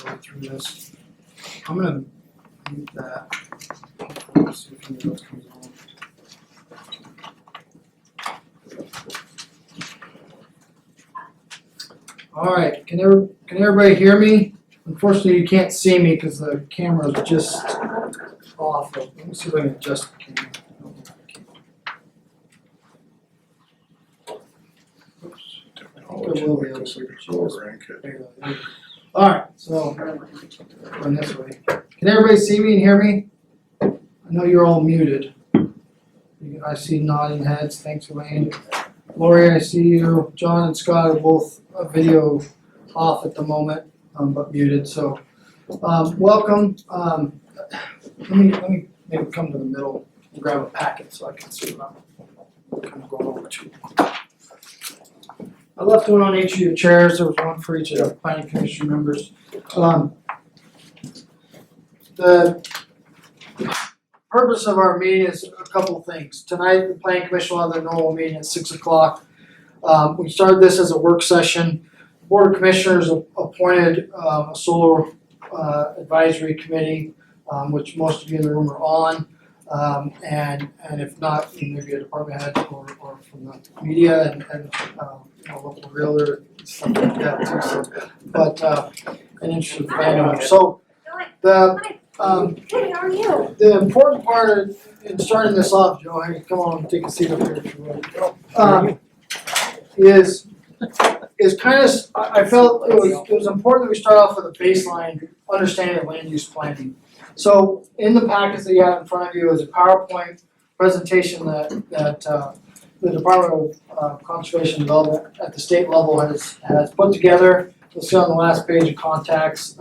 go through this. I'm gonna mute that. Hopefully, see if anything else comes on. All right, can everybody hear me? Unfortunately, you can't see me because the camera is just off. Let me see if I can adjust the camera. All right, so going this way. Can everybody see me and hear me? I know you're all muted. I see nodding heads. Thanks, Elaine. Lori, I see you. John and Scott are both video off at the moment, but muted. So, welcome. Let me maybe come to the middle and grab a packet so I can see what I'm kind of going over to. I left one on each of your chairs. There was one for each of the planning commission members. The purpose of our meeting is a couple of things. Tonight, the planning commission will have their normal meeting at 6 o'clock. We started this as a work session. The Board of Commissioners appointed a solar advisory committee, which most of you in the room are on. And if not, maybe a department head or from the media and local realtor, stuff like that too. So, but an interested landowner. So the Good, how are you? the important part in starting this off, Joe, hey, come on, take a seat up here if you will. Is kind of, I felt it was important that we start off with a baseline understanding of land use planning. So in the packets that you have in front of you is a PowerPoint presentation that the Department of Conservation and Development at the state level has put together. You'll see on the last page of contacts.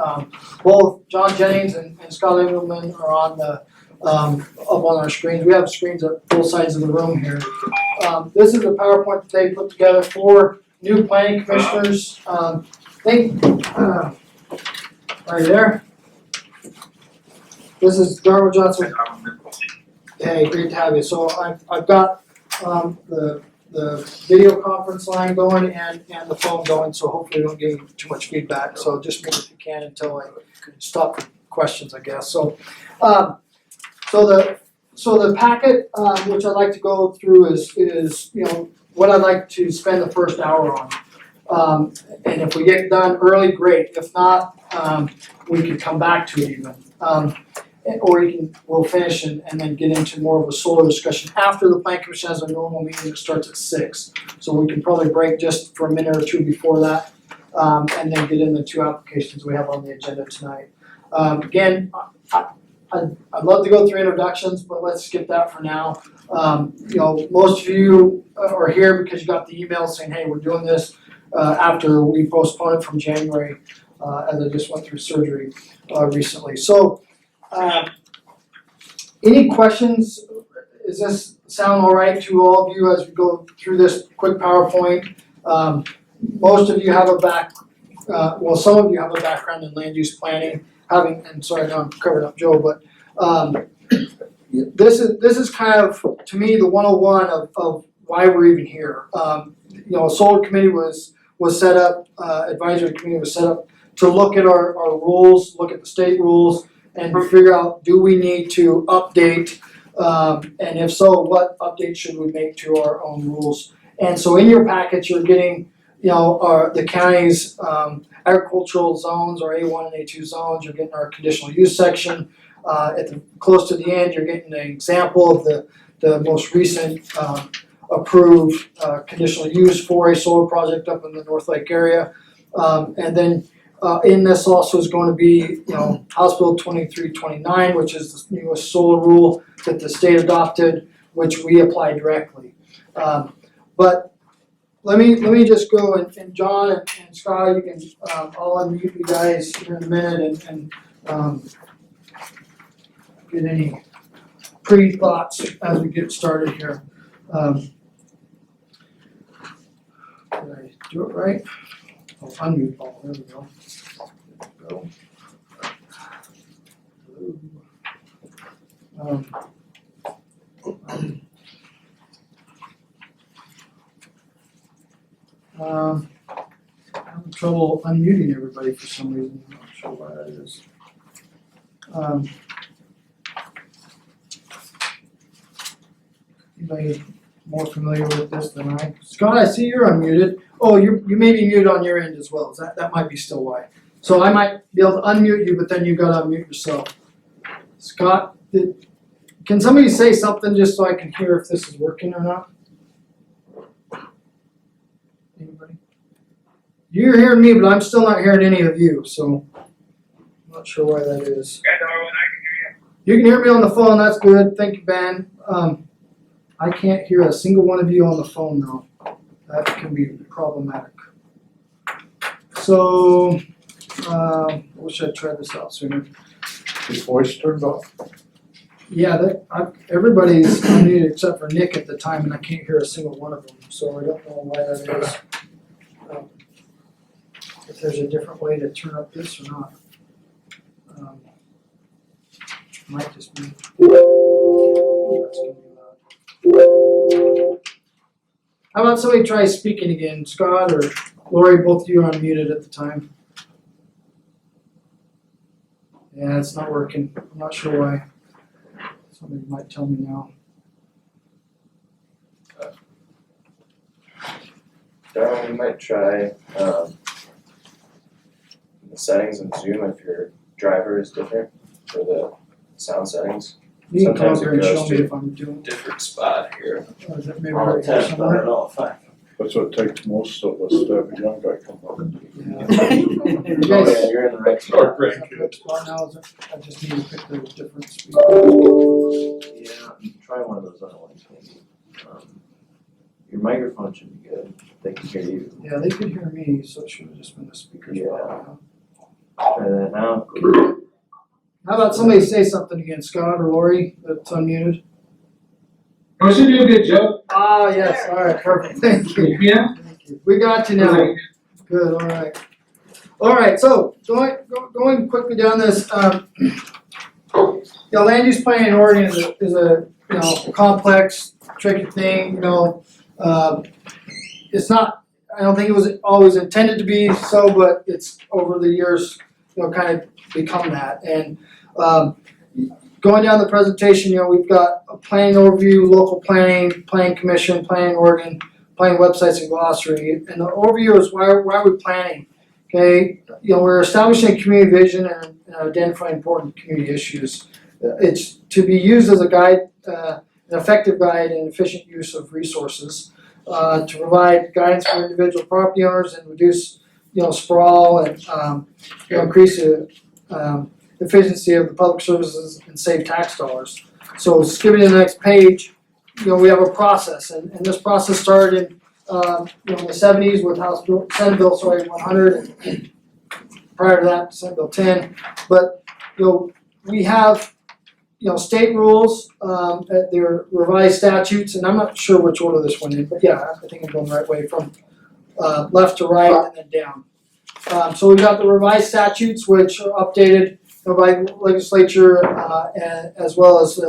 Both John Jennings and Scott Engelman are on the up on our screens. We have screens at both sides of the room here. This is a PowerPoint that they put together for new planning commissioners. Right there. This is Darwin Johnson. Hey, great to have you. So I've got the video conference line going and the phone going, so hopefully we don't get too much feedback. So just mute if you can until I stop for questions, I guess. So so the packet which I'd like to go through is what I'd like to spend the first hour on. And if we get done early, great. If not, we can come back to it even. Or we'll finish and then get into more of a solar discussion after the planning commission has a normal meeting that starts at 6. So we can probably break just for a minute or two before that, and then get in the 2 applications we have on the agenda tonight. Again, I'd love to go through introductions, but let's skip that for now. Most of you are here because you got the email saying, hey, we're doing this after we postponed it from January, as I just went through surgery recently. So. Any questions? Does this sound all right to all of you as we go through this quick PowerPoint? Most of you have some of you have a background in land use planning. And sorry, now I'm covering up Joe, but this is kind of, to me, the 101 of why we're even here. A solar committee was set up, advisory committee was set up to look at our rules, look at the state rules, and figure out, do we need to update, and if so, what updates should we make to our own rules? And so in your package, you're getting, the county's agricultural zones, or A1 and A2 zones. You're getting our conditional use section. Close to the end, you're getting an example of the most recent approved conditional use for a solar project up in the North Lake area, and then. In this also is going to be, House Bill 2329, which is the newest solar rule that the state adopted, which we apply directly. But let me just go and John and Scott, you can I'll unmute you guys here in a minute and get any pre-thoughts as we get started here. Did I do it right? I'll unmute all. There we go. I'm having trouble unmuting everybody for some reason. I'm not sure why that is. Anybody more familiar with this than I? Scott, I see you're unmuted. Oh, you may be muted on your end as well. That might be still why. So I might be able to unmute you, but then you gotta unmute yourself. Scott, can somebody say something just so I can hear if this is working or not? Anybody? You're hearing me, but I'm still not hearing any of you, so I'm not sure why that is. Yeah, Darwin, I can hear you. You can hear me on the phone, that's good. Thank you, Ben. I can't hear a single one of you on the phone though. That can be problematic. So, I wish I'd tried this out sooner. His voice turned off? Yeah, everybody's unmuted except for Nick at the time, and I can't hear a single one of them, so I don't know why that is. If there's a different way to turn up this or not. Might just be. That's gonna be loud. How about somebody try speaking again, Scott or Lori, both of you are unmuted at the time. Yeah, it's not working, I'm not sure why. Somebody might tell me now. Darwin, you might try the settings in Zoom if your driver is different for the sound settings. You can come up Sometimes here it and goes show me to- if I'm doing, Different spot here. or is it maybe On right the here tenth, I somewhere? don't know if I. That's what it takes most of us to have a young guy come up and do. Yeah. You Oh guys- yeah, you're in the right Sorry, spot. Greg. Which spot now is it? I just need to pick the different speakers. Yeah, you can try one of those other ones maybe. Your microphone should be good. They can hear you. Yeah, they could hear me, so it should have just been the speakers. Yeah. Try that now. How about somebody say something again, Scott or Lori, that's unmuted? Oh, should do a good job. Ah, yes, all right, perfect, thank you. Yeah? Thank you. We got you now. Good, all right. All right, so going quickly down this, land use planning and ordinance is a complex, tricky thing, it's not, I don't think it was always intended to be so, but it's over the years, kind of become that. And going down the presentation, we've got a planning overview, local planning, planning commission, planning organ, planning websites and glossary. And the overview is why are we planning? Okay, we're establishing a community vision and identifying important community issues. It's to be used as a guide, an effective guide and efficient use of resources, to provide guidance for individual property owners and reduce, sprawl and increase the efficiency of the public services and save tax dollars. So skipping to the next page, we have a process, and this process started in the 70s with Senate Bill 100, and prior to that, Senate Bill 10. But we have state rules, their revised statutes, and I'm not sure which order this went in, but yeah, I think I'm going the right way from left to right and then down. So we've got the revised statutes, which are updated by legislature, as well as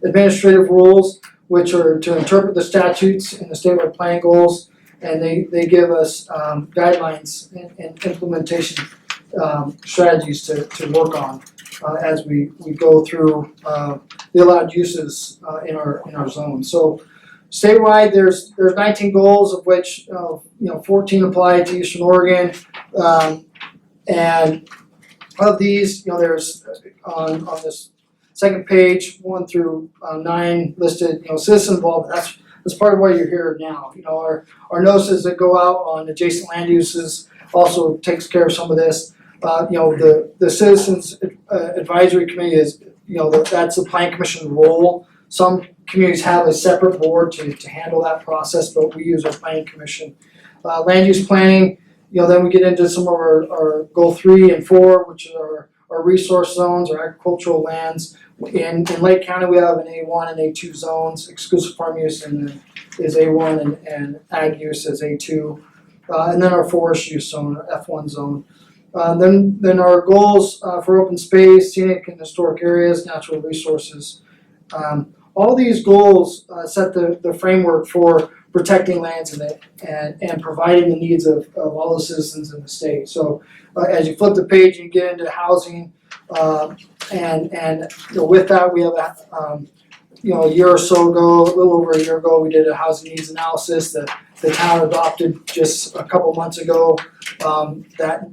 administrative rules, which are to interpret the statutes and the statewide planning goals, and they give us guidelines and implementation strategies to work on as we go through the allowed uses in our zone. So statewide, there's 19 goals, of which 14 apply to Eastern Oregon, and of these, there's on this second page, 1 through 9 listed, citizen involvement. That's part of why you're here now. Our notices that go out on adjacent land uses also takes care of some of this. The Citizens Advisory Committee is, that's the Planning Commission role. Some communities have a separate board to handle that process, but we use our Planning Commission. Land use planning, then we get into some of our goal 3 and 4, which are our resource zones, our agricultural lands. In Lake County, we have an A1 and A2 zones. Exclusive farm use is A1 and ag use is A2. And then our forest use zone, our F1 zone. Then our goals for open space, scenic and historic areas, natural resources. All these goals set the framework for protecting lands and providing the needs of all the citizens in the state. So as you flip the page, you get into housing, and with that, we have a year or so ago, a little over a year ago, we did a housing needs analysis that the town adopted just a couple months ago. That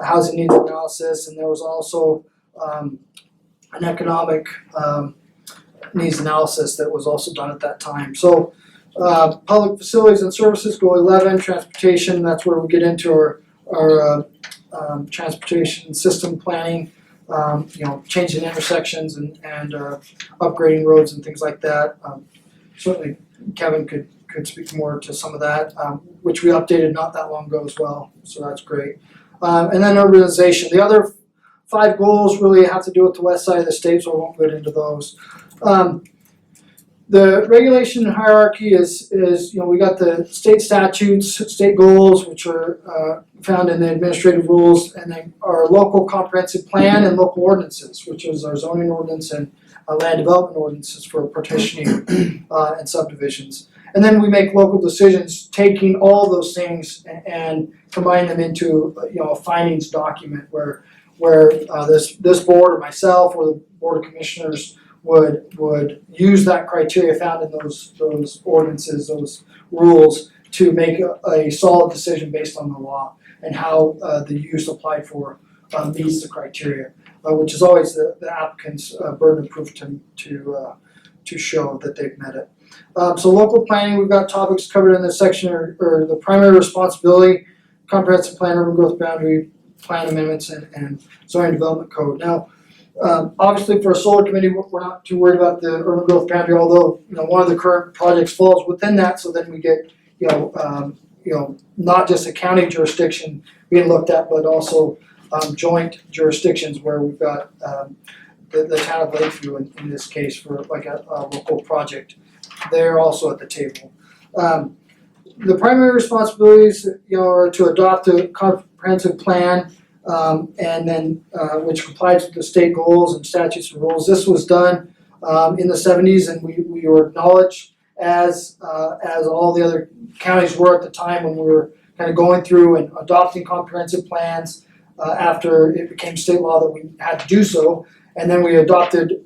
housing needs analysis, and there was also an economic needs analysis that was also done at that time. So public facilities and services, goal 11, transportation, that's where we get into our transportation system planning, changing intersections and upgrading roads and things like that. Certainly Kevin could speak more to some of that, which we updated not that long ago as well, so that's great. And then urbanization. The other 5 goals really have to do with the west side of the state, so I won't get into those. The regulation hierarchy is we got the state statutes, state goals, which are found in the administrative rules, and then our local comprehensive plan and local ordinances, which is our zoning ordinance and land development ordinances for partitioning and subdivisions. And then we make local decisions, taking all those things and combine them into a findings document where this board or myself or the board of commissioners would use that criteria found in those ordinances, those rules, to make a solid decision based on the law and how the use applied for meets the criteria, which is always the applicant's burden of proof to show that they've met it. So local planning, we've got topics covered in this section, or the primary responsibility, comprehensive plan, urban growth boundary plan amendments, and zoning development code. Now, obviously for a solar committee, we're not too worried about the urban growth boundary, although one of the current projects falls within that, so then we get not just a county jurisdiction being looked at, but also joint jurisdictions where we've got the town of Lakeview in this case for like a local project. They're also at the table. The primary responsibilities are to adopt a comprehensive plan, and then which complies with the state goals and statutes and rules. This was done in the 70s, and we were acknowledged as all the other counties were at the time when we were kind of going through and adopting comprehensive plans after it became state law that we had to do so. And then we adopted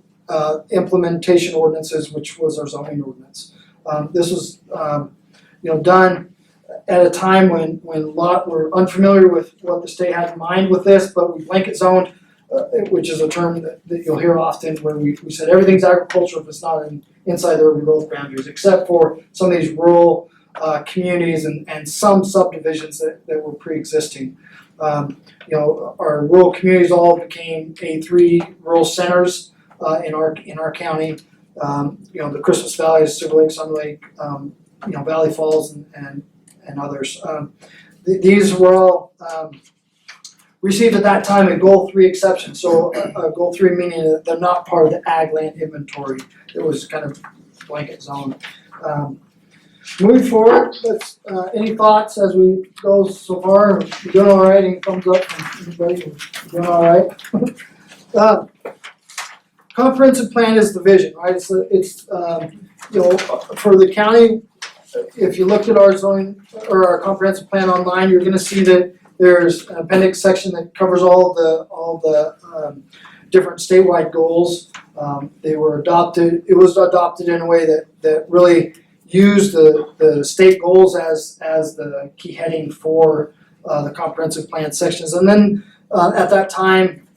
implementation ordinances, which was our zoning ordinance. This was done at a time when a lot were unfamiliar with what the state had in mind with this, but we blanket zoned, which is a term that you'll hear often, where we said everything's agriculture if it's not inside the urban growth boundaries, except for some of these rural communities and some subdivisions that were pre-existing. Our rural communities all became A3 rural centers in our county. The Christmas Valley, Silver Lake, Sun Lake, Valley Falls, and others. These were all received at that time a Goal 3 exception. So Goal 3 meaning that they're not part of the ag land inventory. It was kind of blanket zone. Moving forward, let's any thoughts as we go so far? You doing all right? Any thumbs up from anybody? You doing all right? Comprehensive plan is the vision, right? It's for the county. If you looked at our zoning or our comprehensive plan online, you're going to see that there's an appendix section that covers all the different statewide goals. They were adopted. It was adopted in a way that really used the state goals as the key heading for the comprehensive plan sections. And then at that time,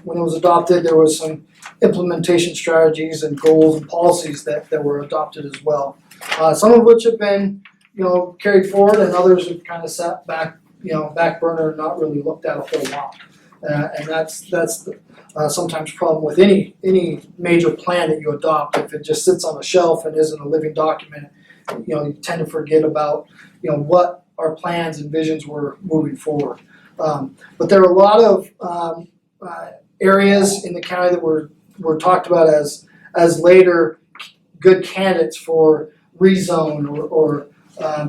when it was adopted, there was some implementation strategies and goals and policies that were adopted as well. Some of which have been, carried forward, and others have kind of sat back, back burner and not really looked at a whole lot. And that's the sometimes problem with any major plan that you adopt. If it just sits on a shelf and isn't a living document, you tend to forget about, what our plans and visions were moving forward. But there are a lot of areas in the county that were talked about as later good candidates for rezone or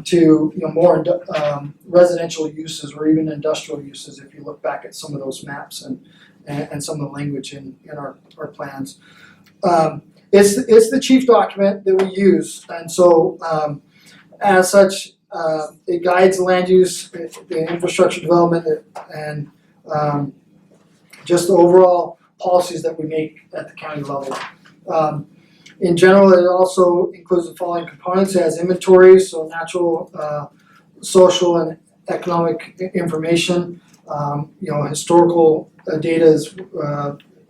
to more residential uses or even industrial uses, if you look back at some of those maps and some of the language in our plans. It's the chief document that we use, and so, as such, it guides the land use, the infrastructure development, and, just the overall policies that we make at the county level. In general, it also includes the following components. It has inventories, so natural, social, and economic information. Historical data is,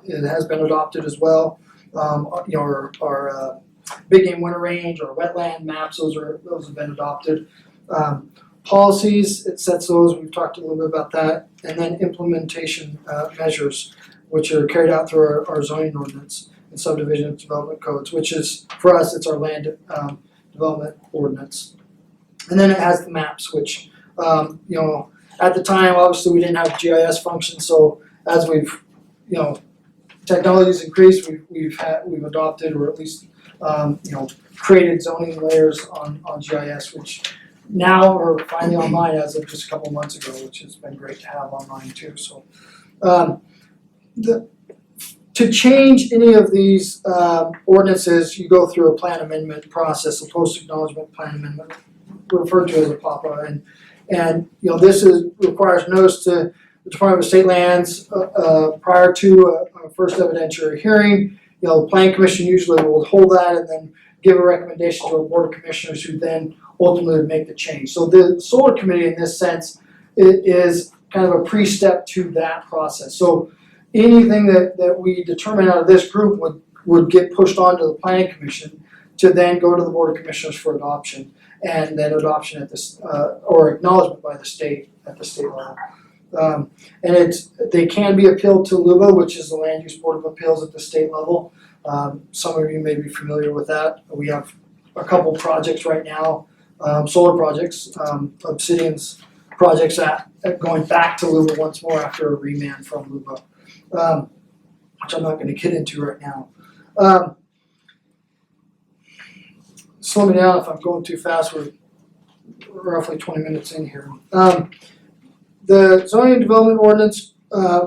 it has been adopted as well. Our big game winter range or wetland maps, those have been adopted. Policies, it sets those, we've talked a little bit about that, and then implementation measures, which are carried out through our zoning ordinance and subdivision development codes, which is, for us, it's our land development ordinance. And then it has the maps, which, at the time, obviously, we didn't have GIS functions, so as we've, technology's increased, we've adopted, or at least, created zoning layers on GIS, which now are finally online as of just a couple of months ago, which has been great to have online too. So, to change any of these ordinances, you go through a plan amendment process, a post-acknowledgement plan amendment, referred to as a PAPA, and this requires notice to the Department of State Lands prior to a first evidentiary hearing. The Planning Commission usually will hold that and then give a recommendation to a board of commissioners who then ultimately make the change. So the solar committee, in this sense, it is kind of a pre-step to that process. So anything that we determine out of this group would get pushed on to the Planning Commission to then go to the board of commissioners for adoption, and then adoption at this or acknowledgement by the state at the state level. And they can be appealed to LUBA, which is the Land Use Board of Appeals at the state level. Some of you may be familiar with that. We have a couple projects right now, solar projects, Obsidian's projects at going back to LUBA once more after a remand from LUBA, which I'm not going to get into right now. Slow me down if I'm going too fast. We're roughly 20 minutes in here. The zoning development ordinance,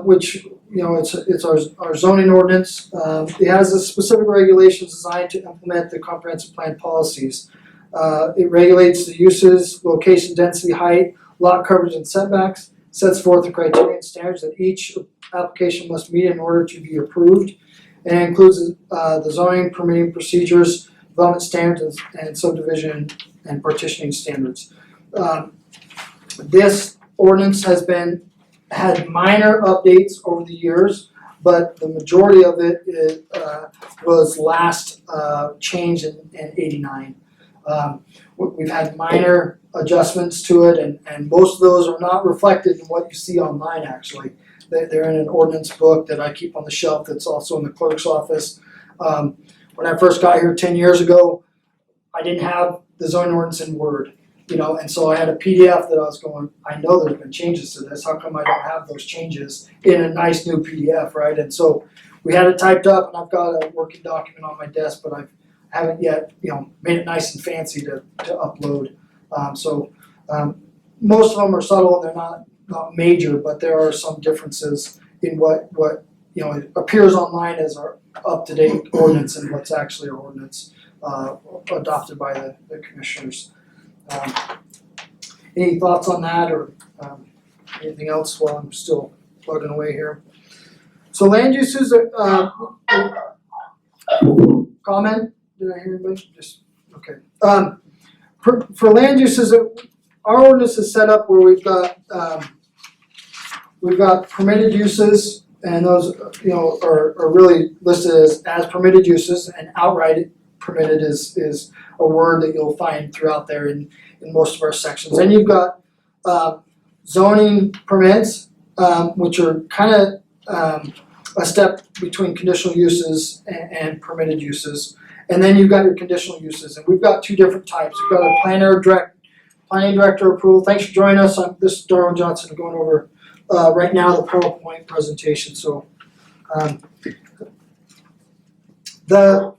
which it's our zoning ordinance. It has a specific regulations designed to implement the comprehensive plan policies. It regulates the uses, location, density, height, lot coverage, and setbacks. Sets forth the criteria and standards that each application must meet in order to be approved, and includes the zoning permitting procedures, development standards, and subdivision and partitioning standards. This ordinance has had minor updates over the years, but the majority of it was last changed in '89. We've had minor adjustments to it, and most of those are not reflected in what you see online, actually. They're in an ordinance book that I keep on the shelf that's also in the clerk's office. When I first got here 10 years ago, I didn't have the zoning ordinance in Word, and so I had a PDF that I was going, I know there's been changes to this, how come I don't have those changes in a nice new PDF, right? And so we had it typed up, and I've got a working document on my desk, but I haven't yet, made it nice and fancy to upload. Most of them are subtle, and they're not major, but there are some differences in what it appears online as our up-to-date ordinance and what's actually our ordinance adopted by the commissioners. Any thoughts on that, or anything else while I'm still plugging away here? So land uses, comment? Did I hear anybody? Just, okay. For land uses, our ordinance is set up where we've got permitted uses, and those are really listed as permitted uses, and outright permitted is a word that you'll find throughout there in most of our sections. And you've got zoning permits, which are kind of a step between conditional uses and permitted uses. And then you've got your conditional uses, and we've got two different types. We've got a planning director approval. Thanks for joining us. This is Darwin Johnson going over right now the PowerPoint presentation. So the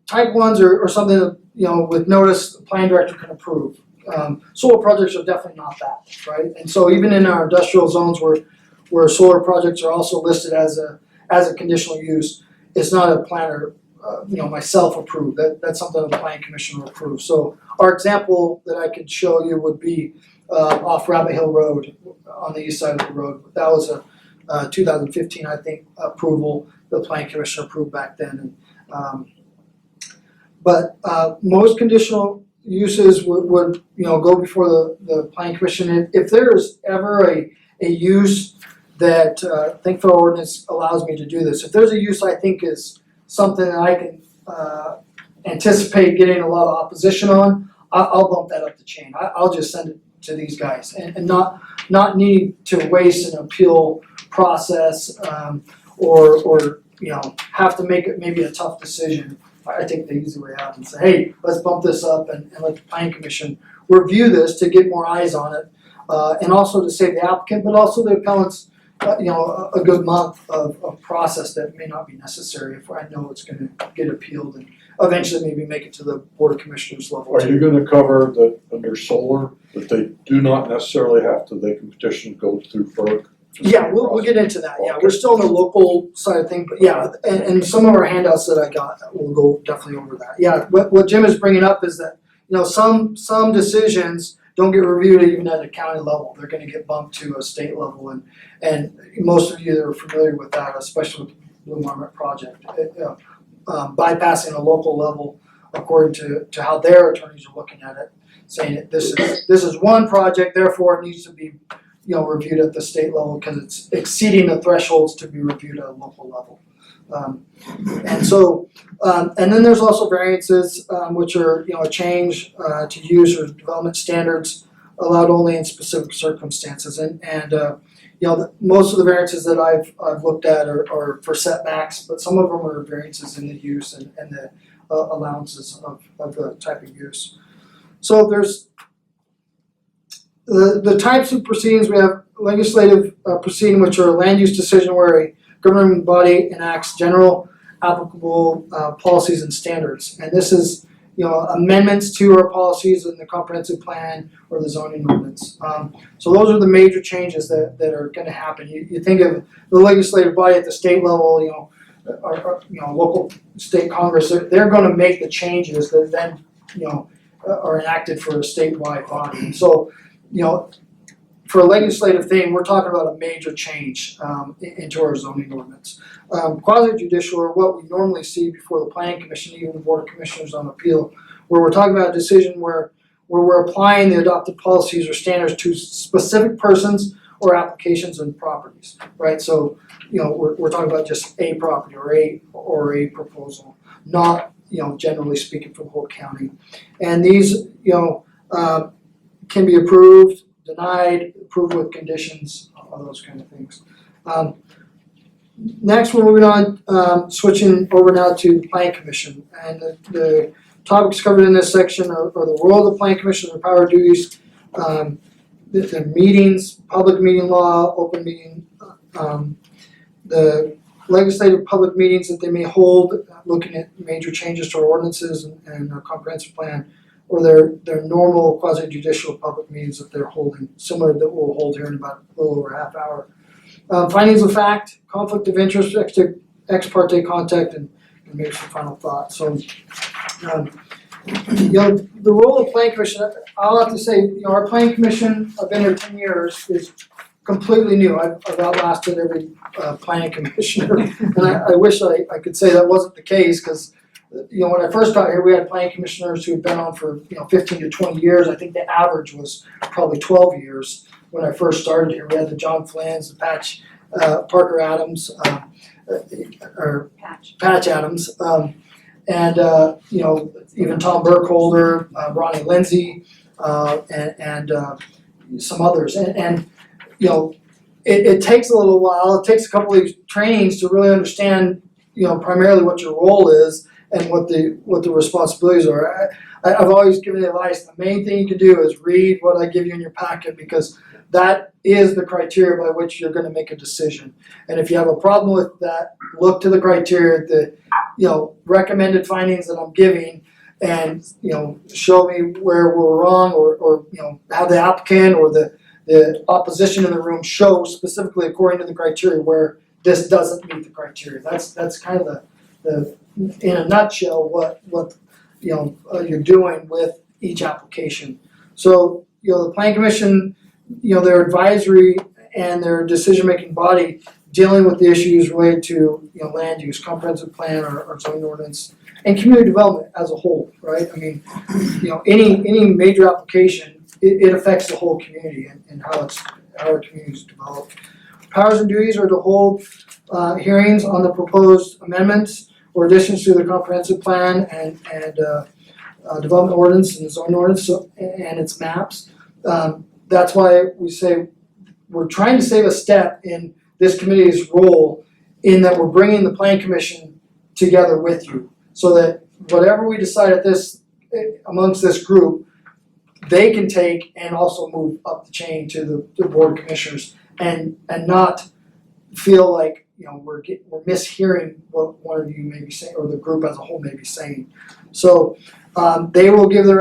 type ones are something that with notice the planning director can approve. Solar projects are definitely not that, right? And so even in our industrial zones where solar projects are also listed as a conditional use, it's not a planner myself approve. That's something the planning commission will approve. So our example that I could show you would be off Rabbit Hill Road on the east side of the road. That was a 2015, I think, approval the planning commission approved back then. But most conditional uses would go before the planning commission. If there is ever a use that I think the ordinance allows me to do this. If there's a use I think is something that I can anticipate getting a lot of opposition on, I'll bump that up the chain. I'll just send it to these guys and not need to waste an appeal process or have to make it maybe a tough decision. I take the easy way out and say, hey, let's bump this up and let the planning commission review this to get more eyes on it, and also to save the applicant, but also the appellants, a good month of process that may not be necessary if I know it's going to get appealed and eventually maybe make it to the Board of Commissioners level. Are you gonna cover that under solar, that they do not necessarily have to, they can petition go through FERC? Yeah, we'll get into that. Yeah, we're still on the local side of things, but yeah, and some of our handouts that I got will go definitely over that. Yeah, what Jim is bringing up is that some decisions don't get reviewed even at a county level. They're going to get bumped to a state level, and most of you that are familiar with that, especially with the Blue Marmot project, bypassing a local level according to how their attorneys are looking at it, saying that this is one project, therefore it needs to be reviewed at the state level because it's exceeding the thresholds to be reviewed at a local level. And then there's also variances, which are a change to use or development standards allowed only in specific circumstances. Most of the variances that I've looked at are for setbacks, but some of them are variances in the use and the allowances of the type of use. So there's the types of proceedings. We have legislative proceeding, which are a land use decision where a governing body enacts general applicable policies and standards. And this is amendments to our policies in the comprehensive plan or the zoning ordinance. So those are the major changes that are going to happen. You think of the legislative body at the state level, or local state Congress, they're going to make the changes that then are enacted for a statewide body. And so for a legislative thing, we're talking about a major change into our zoning ordinance. Quasi-judicial are what we normally see before the Planning Commission, even the Board of Commissioners on appeal, where we're talking about a decision where we're applying the adopted policies or standards to specific persons or applications and properties, right? So, we're talking about just a property or a proposal, not, generally speaking for the whole county. And these, can be approved, denied, approved with conditions, all those kind of things. Next, we're moving on, switching over now to Planning Commission. And the topics covered in this section are the role of the Planning Commission, their power duties, the meetings, public meeting law, open meeting, the legislative public meetings that they may hold, looking at major changes to our ordinances and our comprehensive plan, or their normal quasi-judicial public meetings that they're holding, similar that we'll hold here in about a little over a half hour. Findings of fact, conflict of interest, ex parte contact, and maybe some final thoughts. So, the role of Planning Commission, I'll have to say, our Planning Commission, I've been here 10 years, is completely new. I've outlasted every planning commissioner, and I wish I could say that wasn't the case, because when I first got here, we had planning commissioners who had been on for 15 to 20 years. I think the average was probably 12 years when I first started here. We had the John Flynn's, the Parker Adams, or Patch Adams, and even Tom Burkholder, Ronnie Lindsay, and some others. And it takes a little while. It takes a couple of trainings to really understand primarily what your role is and what the responsibilities are. I've always given the advice, the main thing you can do is read what I give you in your packet, because that is the criteria by which you're going to make a decision. And if you have a problem with that, look to the criteria, the recommended findings that I'm giving, and show me where we're wrong, or have the applicant or the opposition in the room show specifically according to the criteria where this doesn't meet the criteria. That's kind of the in a nutshell, what you're doing with each application. So, the planning commission, their advisory and their decision-making body dealing with the issues related to, land use, comprehensive plan or zoning ordinance, and community development as a whole, right? I mean, any major application, it affects the whole community and how our community is developed. Powers and duties are to hold hearings on the proposed amendments or additions to the comprehensive plan and development ordinance and zoning ordinance and its maps. That's why we say we're trying to save a step in this committee's role in that we're bringing the planning commission together with you, so that whatever we decide at this, amongst this group, they can take and also move up the chain to the board of commissioners and not feel like, we're mishearing what one of you may be saying, or the group as a whole may be saying. So, they will give the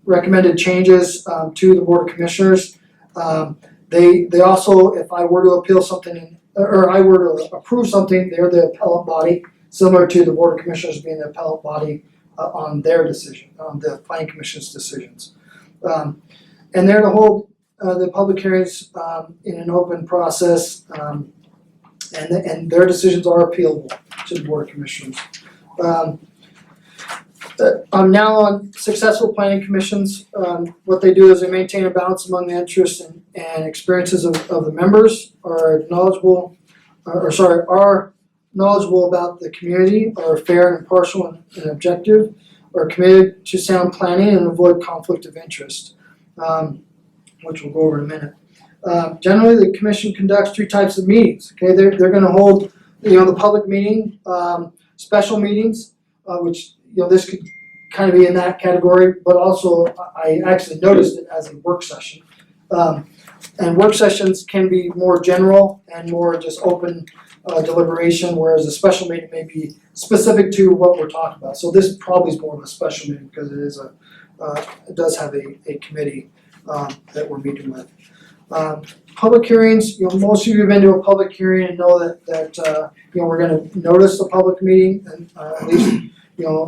recommended changes to the board of commissioners. They also, if I were to appeal something, or I were to approve something, they're the appellate body, similar to the board of commissioners being the appellate body on their decision, on the planning commission's decisions. And they're to hold the public hearings in an open process, and their decisions are appealable to the board of commissioners. I'm now on successful planning commissions. What they do is they maintain a balance among the interests and experiences of the members, are knowledgeable about the community, are fair and impartial and objective, are committed to sound planning and avoid conflict of interest, which we'll go over in a minute. Generally, the commission conducts 2 types of meetings. Okay, they're going to hold, the public meeting, special meetings, which this could kind of be in that category, but also I actually noticed it as a work session. And work sessions can be more general and more just open deliberation, whereas a special meeting may be specific to what we're talking about. So this probably is more of a special meeting because it does have a committee that we're meeting with. Public hearings, most of you have been to a public hearing and know that we're going to notice the public meeting, and at least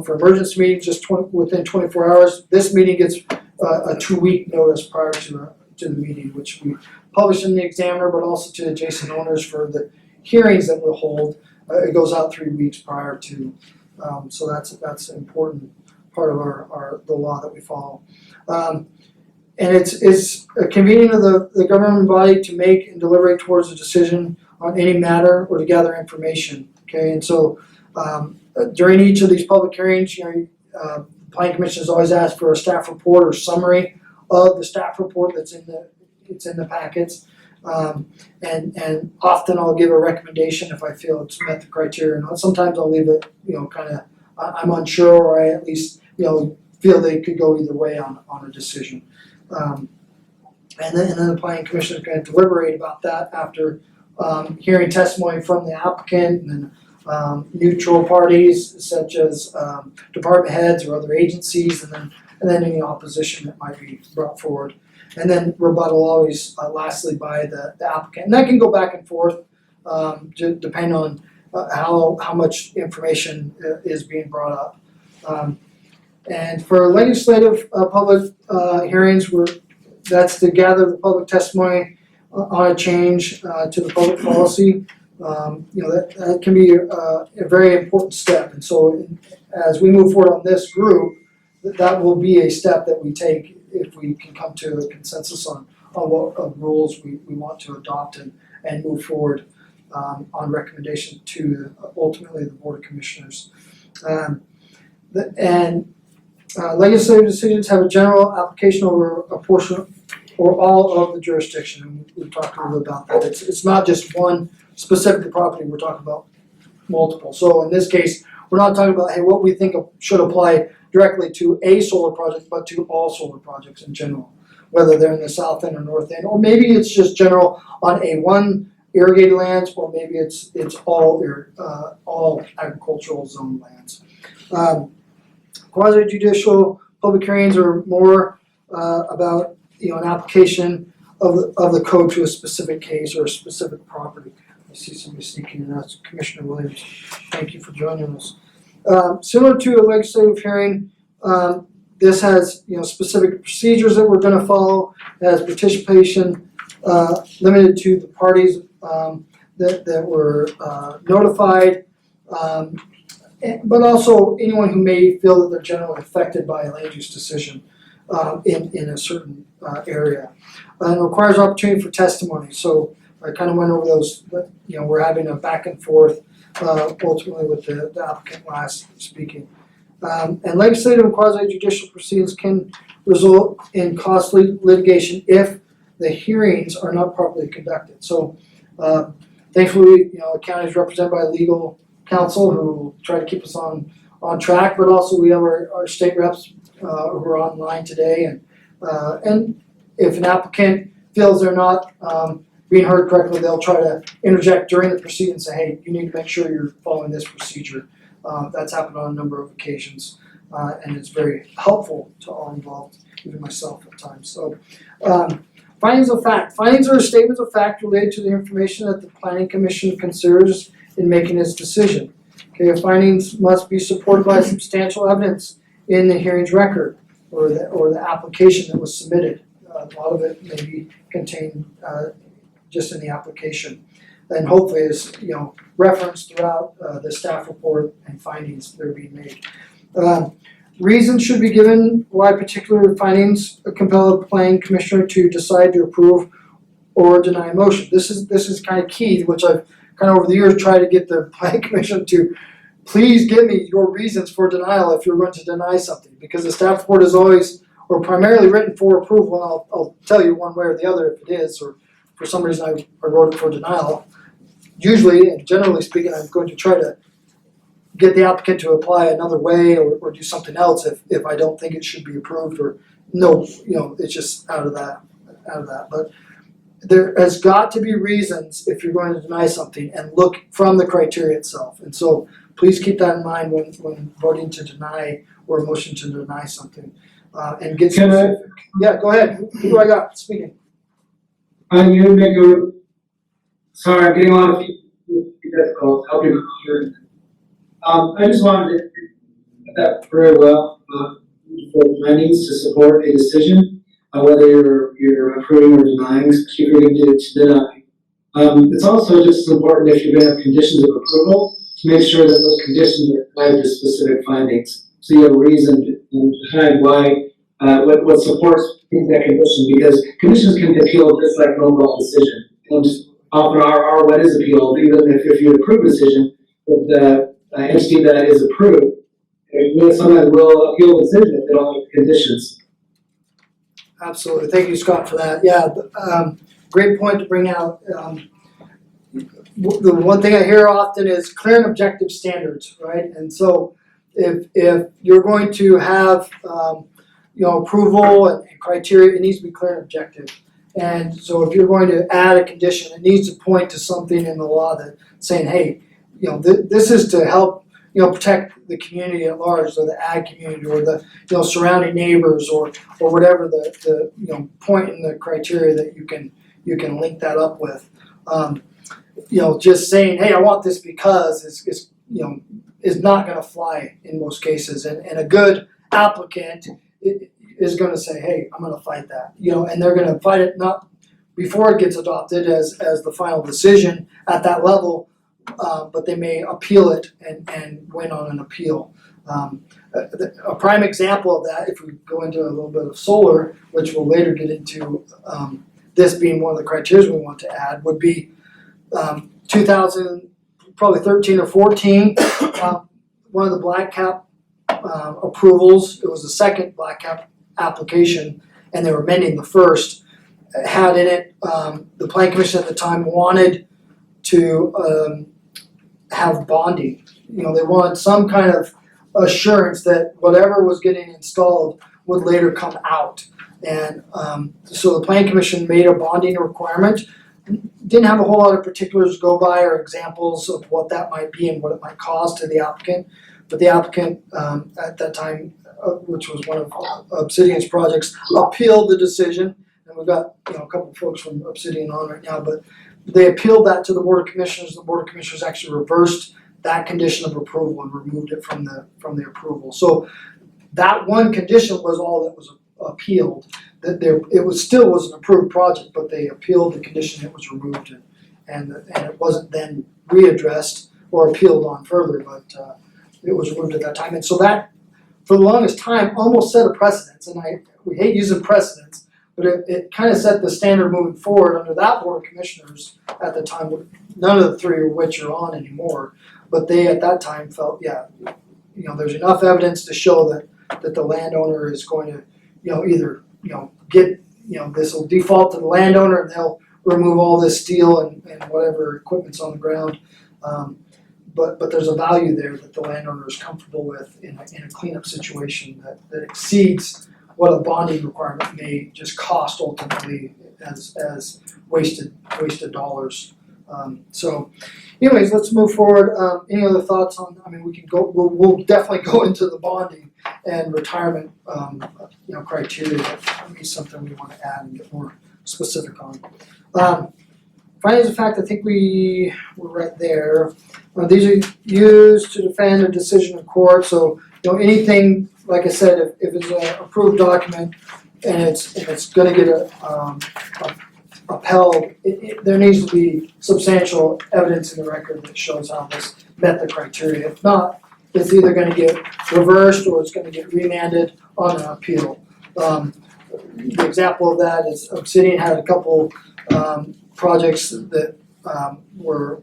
for emergency meetings, just within 24 hours. This meeting gets a 2-week notice prior to the meeting, which we publish in the Examiner, but also to adjacent owners for the hearings that we'll hold. It goes out 3 weeks prior to, so that's an important part of the law that we follow. And it's a convening of the government body to make and deliberate towards a decision on any matter or to gather information. Okay, and so during each of these public hearings, planning commission has always asked for a staff report or summary of the staff report that's in the packets. And often I'll give a recommendation if I feel it's met the criteria. And sometimes I'll leave it, kind of, I'm unsure, or I at least, feel they could go either way on a decision. And then the planning commission is going to deliberate about that after hearing testimony from the applicant and then neutral parties such as department heads or other agencies, and then any opposition that might be brought forward. And then rebuttal always lastly by the applicant. And that can go back and forth depending on how much information is being brought up. And for legislative public hearings, that's to gather the public testimony on a change to the public policy. That can be a very important step. And so as we move forward on this group, that will be a step that we take if we can come to a consensus on what rules we want to adopt and move forward on recommendation to ultimately the Board of Commissioners. Legislative decisions have a general application over a portion or all of the jurisdiction, and we've talked a little bit about that. It's not just one specific property, we're talking about multiple. So in this case, we're not talking about, hey, what we think should apply directly to a solar project, but to all solar projects in general, whether they're in the south end or north end, or maybe it's just general on one irrigated lands, or maybe it's all agricultural zone lands. Quasi-judicial public hearings are more about an application of the code to a specific case or a specific property. I see somebody sneaking in, that's Commissioner Williams. Thank you for joining us. Similar to a legislative hearing, this has, specific procedures that we're gonna follow. It has participation, limited to the parties, that were, notified. But also anyone who may feel that they're generally affected by a land use decision, in a certain, area. And requires opportunity for testimony, so I kind of went over those, but, we're having a back and forth, ultimately with the applicant last speaking. And legislative and quasi-judicial proceedings can result in costly litigation if the hearings are not properly conducted. So, thankfully, the county is represented by legal counsel who try to keep us on track, but also we have our state reps, who are online today, and if an applicant feels they're not, being heard correctly, they'll try to interject during the proceeding and say, hey, you need to make sure you're following this procedure. That's happened on a number of occasions, and it's very helpful to all involved, even myself at times. So, findings of fact. Findings are statements of fact related to the information that the Planning Commission considers in making its decision. Okay, findings must be supported by substantial evidence in the hearing's record or the application that was submitted. A lot of it may be contained just in the application, and hopefully is referenced throughout the staff report and findings that are being made. Reasons should be given why particular findings compel a planning commissioner to decide to approve or deny a motion. This is kind of key, which I've kind of over the years tried to get the planning commission to please give me your reasons for denial if you're going to deny something, because the staff report is always or primarily written for approval, and I'll tell you one way or the other if it is, or for some reason I wrote it for denial. Usually, and generally speaking, I'm going to try to get the applicant to apply another way or do something else if I don't think it should be approved, or no, it's just out of that. But there has got to be reasons if you're going to deny something, and look from the criteria itself. And so please keep that in mind when voting to deny or a motion to deny something. And get specific. Yeah, go ahead. Who do I got speaking? I'm gonna make sorry, I'm getting a lot of feedback calls, help you with I just wanted to put that very well, for findings to support a decision, whether you're approving or denying, especially if you're going to deny. It's also just as important if you're going to have conditions of approval to make sure that those conditions are tied to specific findings. So you have a reason behind why, what supports that condition, because conditions can appeal just like an overall decision. And often are what is appealed, even if you approve a decision, if the entity that is approved, sometimes will appeal the decision if they don't like the conditions. Absolutely. Thank you, Scott, for that. Yeah, great point to bring out. The one thing I hear often is clear and objective standards, right? And so if you're going to have approval and criteria, it needs to be clear and objective. And so if you're going to add a condition, it needs to point to something in the law that saying, hey, this is to help protect the community at large, or the ag community, or the surrounding neighbors, or whatever the point in the criteria that you can link that up with. Just saying, hey, I want this because is not going to fly in most cases, and a good applicant is going to say, hey, I'm going to fight that, and they're going to fight it not before it gets adopted as the final decision at that level, but they may appeal it and win on an appeal. A prime example of that, if we go into a little bit of solar, which we'll later get into, this being one of the criteria we want to add, would be 2013 or 14, one of the black cap approvals. It was the second black cap application, and they were amending the first. Had in it, the Planning Commission at the time wanted to have bonding. They wanted some kind of assurance that whatever was getting installed would later come out. And so the Planning Commission made a bonding requirement. Didn't have a whole lot of particulars to go by or examples of what that might be and what it might cost to the applicant. But the applicant at that time, which was one of Obsidian's projects, appealed the decision. And we've got a couple folks from Obsidian on right now, but they appealed that to the Board of Commissioners. The Board of Commissioners actually reversed that condition of approval and removed it from the approval. So that one condition was all that was appealed. That it still was an approved project, but they appealed the condition, it was removed, and it wasn't then readdressed or appealed on further, but it was removed at that time. And so that, for the longest time, almost set a precedence, and we hate using precedents, but it kind of set the standard moving forward under that Board of Commissioners at the time, none of the three of which are on anymore, but they at that time felt, there's enough evidence to show that the landowner is going to, either, get, this will default to the landowner and they'll remove all this steel and whatever equipment's on the ground. But there's a value there that the landowner is comfortable with in a cleanup situation that exceeds what a bonding requirement may just cost ultimately as wasted dollars. So anyways, let's move forward. Any other thoughts on, we can go, we'll definitely go into the bonding and retirement, criteria. That may be something we want to add and get more specific on. Findings of fact, I think we were right there. These are used to defend a decision in court. So, anything, like I said, if it's an approved document and it's going to get upheld, there needs to be substantial evidence in the record that shows how this met the criteria. If not, it's either going to get reversed or it's going to get remanded on an appeal. The example of that is Obsidian had a couple projects that were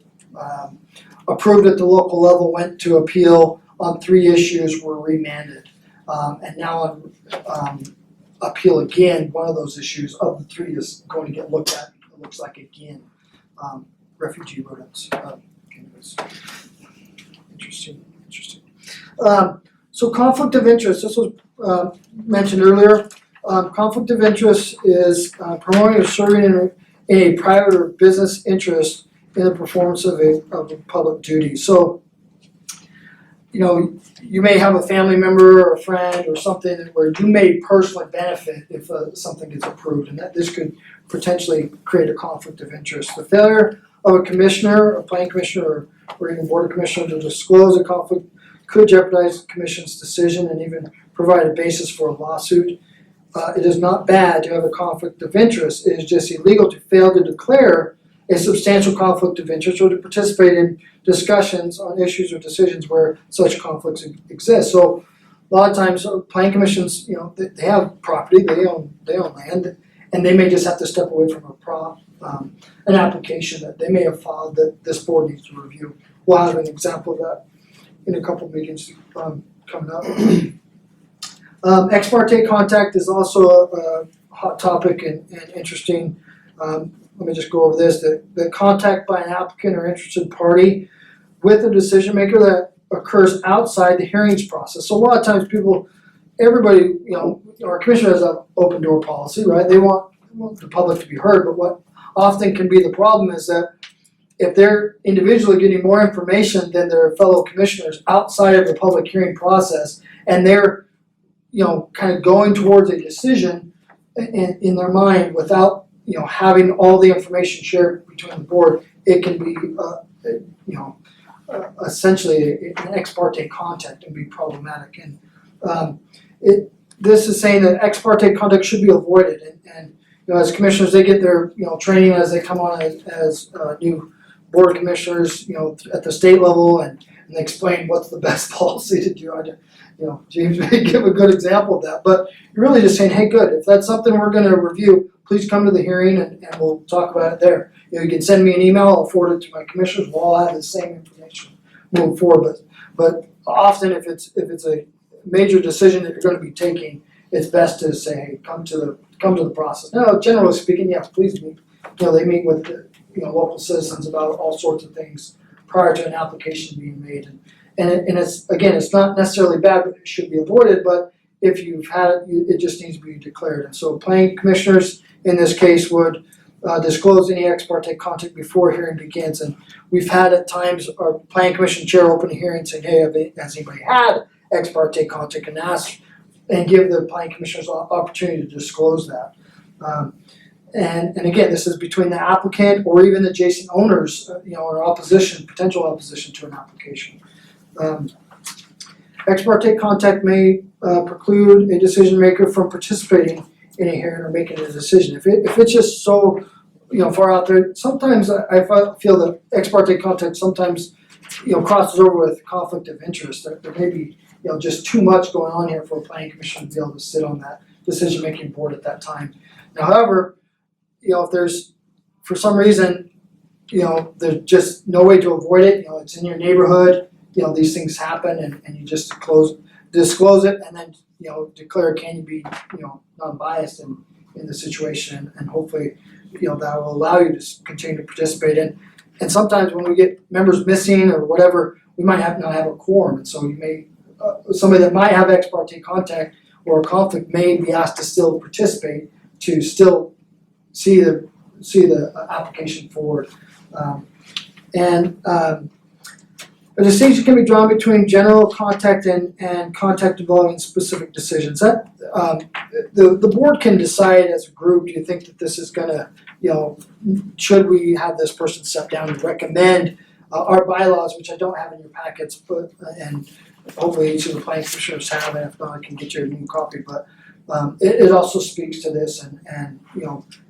approved at the local level, went to appeal on 3 issues, were remanded. And now on appeal again, one of those issues of the 3 is going to get looked at, it looks like again, refugee rodents. Interesting. So conflict of interest, this was mentioned earlier. Conflict of interest is promoting or serving in a private or business interest in the performance of a public duty. So, you may have a family member or a friend or something where you may personally benefit if something gets approved, and that this could potentially create a conflict of interest. The failure of a commissioner, a planning commissioner, or even board of commissioners to disclose a conflict could jeopardize the commission's decision and even provide a basis for a lawsuit. It is not bad to have a conflict of interest. It is just illegal to fail to declare a substantial conflict of interest or to participate in discussions on issues or decisions where such conflicts exist. So a lot of times planning commissions, they have property, they own land, and they may just have to step away from an application that they may have filed that this board needs to review. We'll have an example of that in a couple of meetings coming up. Ex parte contact is also a hot topic and interesting. Let me just go over this. The contact by an applicant or interested party with a decision maker that occurs outside the hearings process. So a lot of times everybody, our commissioner has an open door policy, right? They want the public to be heard, but what often can be the problem is that if they're individually getting more information than their fellow commissioners outside of the public hearing process, and they're kind of going towards a decision in their mind without, having all the information shared between the board, it can be, essentially an ex parte contact and be problematic. And this is saying that ex parte contact should be avoided. And as commissioners, they get their, training as they come on as new board commissioners, at the state level, and they explain what's the best policy to do. James may give a good example of that, but you're really just saying, hey, good, if that's something we're going to review, please come to the hearing and we'll talk about it there. You can send me an email, I'll forward it to my commissioners, we'll all have the same information moving forward. But often if it's a major decision that you're going to be taking, it's best to say, hey, come to the process. Now, generally speaking, yes, please meet. They meet with the local citizens about all sorts of things prior to an application being made. And it's not necessarily bad, but it should be avoided. But if you've had it, it just needs to be declared. And so planning commissioners in this case would disclose any ex parte contact before hearing begins. And we've had at times our planning commission chair open a hearing saying, hey, has anybody had ex parte contact, and ask and give the planning commissioners opportunity to disclose that. And again, this is between the applicant or even adjacent owners, or opposition, potential opposition to an application. Ex parte contact may preclude a decision maker from participating in a hearing or making a decision. If it's just so, far out there, sometimes I feel that ex parte contact sometimes, crosses over with conflict of interest. There may be, just too much going on here for a planning commission to be able to sit on that decision-making board at that time. Now, however, if there's, for some reason, there's just no way to avoid it, it's in your neighborhood, these things happen and you just disclose it and then, declare can you be, non-biased in the situation and hopefully, that will allow you to continue to participate in. And sometimes when we get members missing or whatever, we might not have a quorum, and so you may, somebody that might have ex parte contact or a conflict may be asked to still participate, to still see the application forward. A distinction can be drawn between general contact and contact involving specific decisions. That the board can decide as a group, do you think that this is gonna, should we have this person step down and recommend our bylaws, which I don't have in your packets, but and hopefully each of the planning commissioners have, and if not, I can get you a new copy, but it also speaks to this and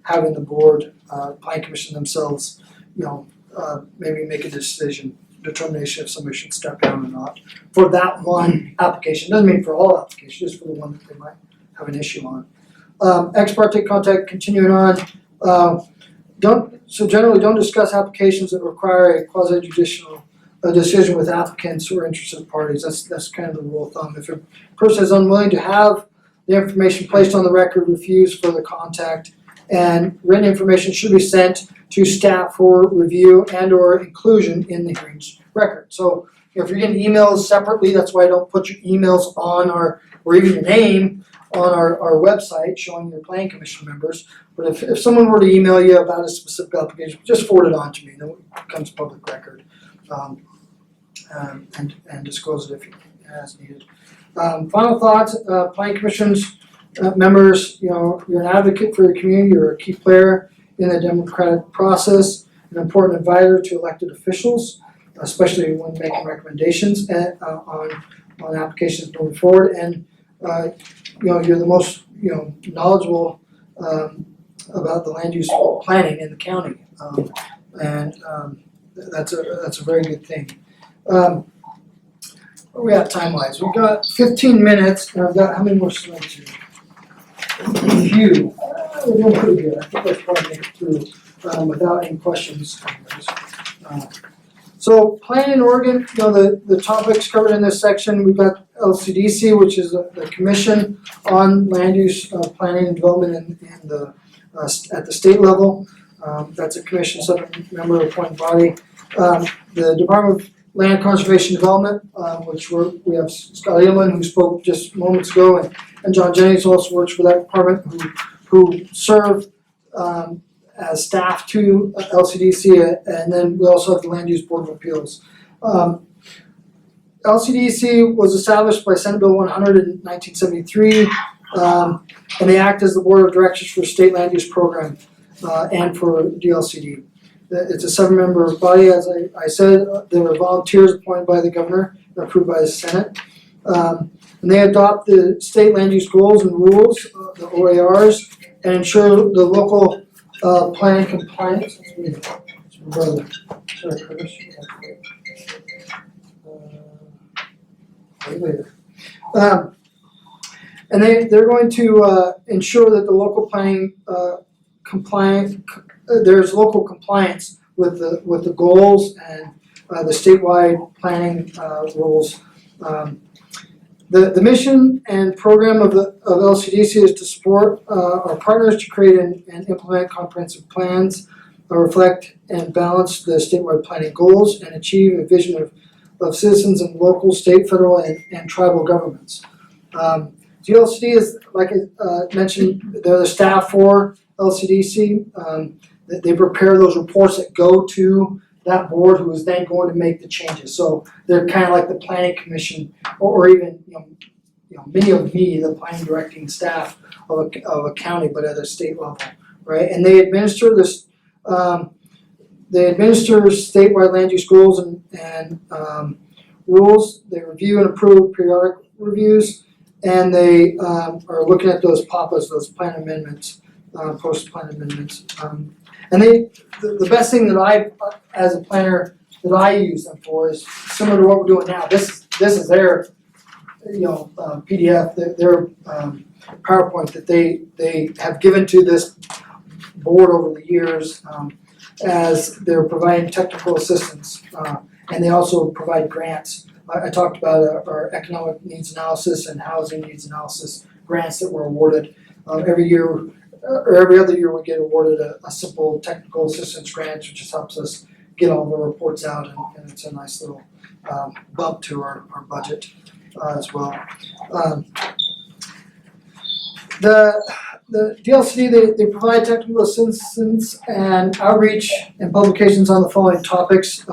having the board, planning commission themselves, maybe make a determination if somebody should step down or not for that one application. Doesn't mean for all applications, just for the one that they might have an issue on. Ex parte contact, continuing on, generally don't discuss applications that require a quasi-judicial decision with applicants or interested parties. That's kind of the rule of thumb. If a person is unwilling to have the information placed on the record, refuse further contact, and written information should be sent to staff for review and or inclusion in the hearings record. So if you're getting emails separately, that's why I don't put your emails on or even your name on our website showing your planning commission members. But if someone were to email you about a specific application, just forward it on to me, then it becomes public record. And disclose it as needed. Final thoughts, planning commission's members, you're an advocate for your community, you're a key player in the democratic process, an important advisor to elected officials, especially when making recommendations on applications moving forward, and you're the most knowledgeable about the land use planning in the county, that's a very good thing. Where are we at time-wise? We've got 15 minutes, and I've got, how many more slides here? A few. We're doing pretty good. I think let's probably make it through without any questions. So planning in Oregon, the topics covered in this section, we've got LCDC, which is the Commission on Land Use Planning and Development in the at the state level. That's a commission member appointed body. The Department of Land Conservation Development, which we have Scott Edelman, who spoke just moments ago, and John Jennings also works for that department, who serve as staff to LCDC, and then we also have the Land Use Board of Appeals. LCDC was established by Senate Bill 100 in 1973, and they act as the board of directors for state land use program and for DLCD. It's a 7-member body, as I said. There are volunteers appointed by the governor and approved by the Senate. And they adopt the state land use goals and rules, the OARs, and ensure the local planning compliance. And they're going to ensure that the local planning there's local compliance with the goals and the statewide planning rules. The mission and program of LCDC is to support our partners to create and implement comprehensive plans that reflect and balance the statewide planning goals and achieve a vision of citizens in local, state, federal, and tribal governments. GLCD is, like I mentioned, they're the staff for LCDC. They prepare those reports that go to that board, who is then going to make the changes. So they're kind of like the planning commission, or even many of the planning directing staff of a county, but at a state level, right? And they administer this, they administer statewide land use goals and rules. They review and approve periodic reviews, and they are looking at those PAPAs, those plan amendments, post-plan amendments. And the best thing that I, as a planner, that I use them for is similar to what we're doing now. This is their, PDF, their PowerPoint that they have given to this board over the years as they're providing technical assistance. And they also provide grants. I talked about our economic needs analysis and housing needs analysis grants that were awarded. Every year, or every other year, we get awarded a simple technical assistance grant, which just helps us get all the reports out, and it's a nice little bump to our budget as well. The DLCD, they provide technical assistance and outreach and publications on the following topics.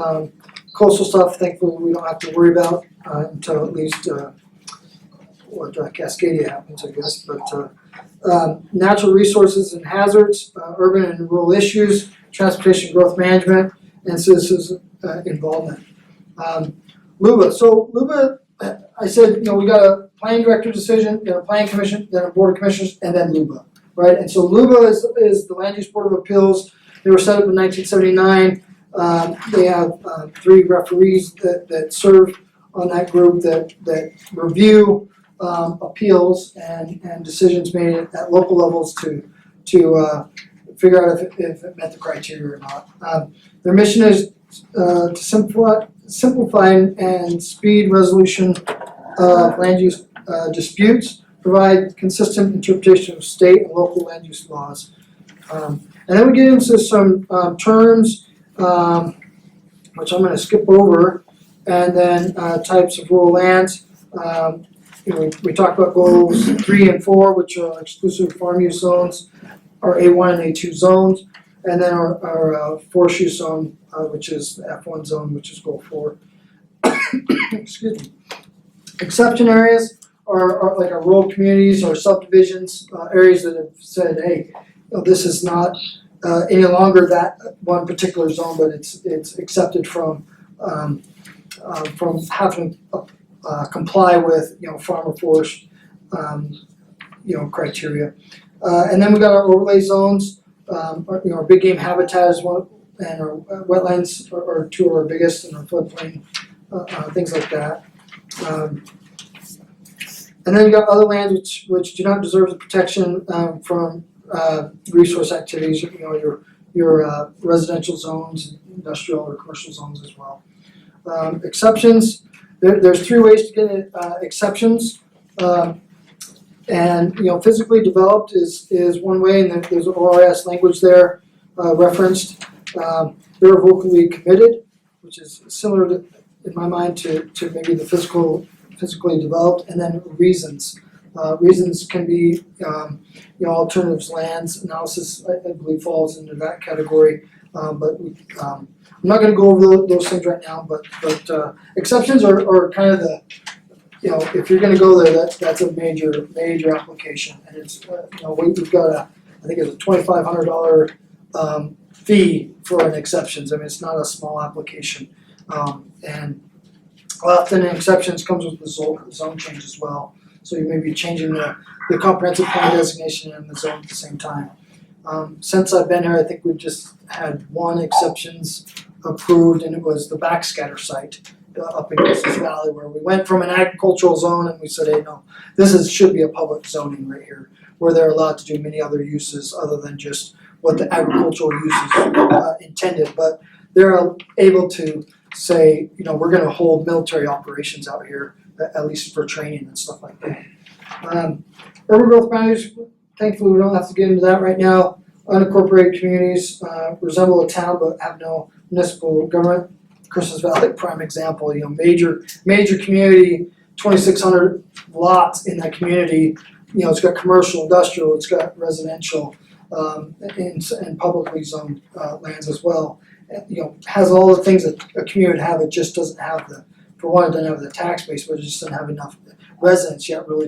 Coastal stuff, thankfully, we don't have to worry about until at least Cascadia happens, I guess. But natural resources and hazards, urban and rural issues, transportation growth management, and citizens involvement. LUBA. So LUBA, I said, we got a planning director decision, then a planning commission, then a board of commissioners, and then LUBA, right? And so LUBA is the Land Use Board of Appeals. They were set up in 1979. They have 3 referees that serve on that group that review appeals and decisions made at local levels to figure out if it met the criteria or not. Their mission is to simplify and speed resolution of land use disputes, provide consistent interpretation of state and local land use laws. And then we get into some terms, which I'm going to skip over, and then types of rural lands. We talked about goals 3 and 4, which are exclusive farm use zones, our A1 and A2 zones, and then our forest use zone, which is the F1 zone, which is goal 4. Excuse me. Exception areas are like our rural communities or subdivisions, areas that have said, hey, this is not any longer that one particular zone, but it's accepted from having to comply with farm or forest criteria. And then we got our overlay zones. Our big game habitat is one, and our wetlands are 2 of our biggest, and our floodplain, things like that. And then you got other lands which do not deserve the protection from resource activities. Your residential zones, industrial or commercial zones as well. Exceptions. There's 3 ways to get exceptions. And physically developed is one way, and there's ORS language there referenced. They're vocally committed, which is similar to, in my mind, to maybe the physically developed, and then reasons. Reasons can be alternatives lands analysis. I believe falls into that category, but I'm not going to go over those things right now. But exceptions are kind of the if you're going to go there, that's a major application, and it's we've got I think it's a $2,500 fee for an exceptions. I mean, it's not a small application, and often exceptions comes with the zone change as well. So you may be changing the comprehensive plan designation and the zone at the same time. Since I've been here, I think we've just had 1 exceptions approved, and it was the backscatter site up in Christmas Valley, where we went from an agricultural zone and we said, hey, no, should be a public zoning right here, where they're allowed to do many other uses other than just what the agricultural uses intended. But they're able to say, we're going to hold military operations out here, at least for training and stuff like that. Urban growth boundaries, thankfully we don't have to get into that right now. Unincorporated communities resemble a town but have no municipal government. Christmas Valley, prime example, major community, 2,600 lots in that community. It's got commercial, industrial, it's got residential, and publicly zoned lands as well. Has all the things that a community would have. It just doesn't have it doesn't have the tax base, but it just doesn't have enough residents yet really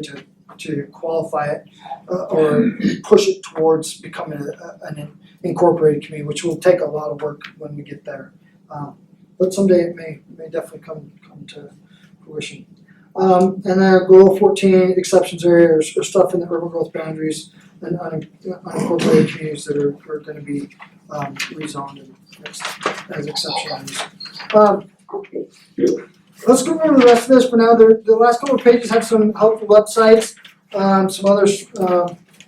to qualify it or push it towards becoming an incorporated community, which will take a lot of work when we get there. But someday it may definitely come to fruition. And then goal 14, exceptions areas or stuff in the urban growth boundaries and unincorporated communities that are going to be rezoned as exception areas. Let's go over the rest of this for now. The last couple of pages have some helpful websites, some other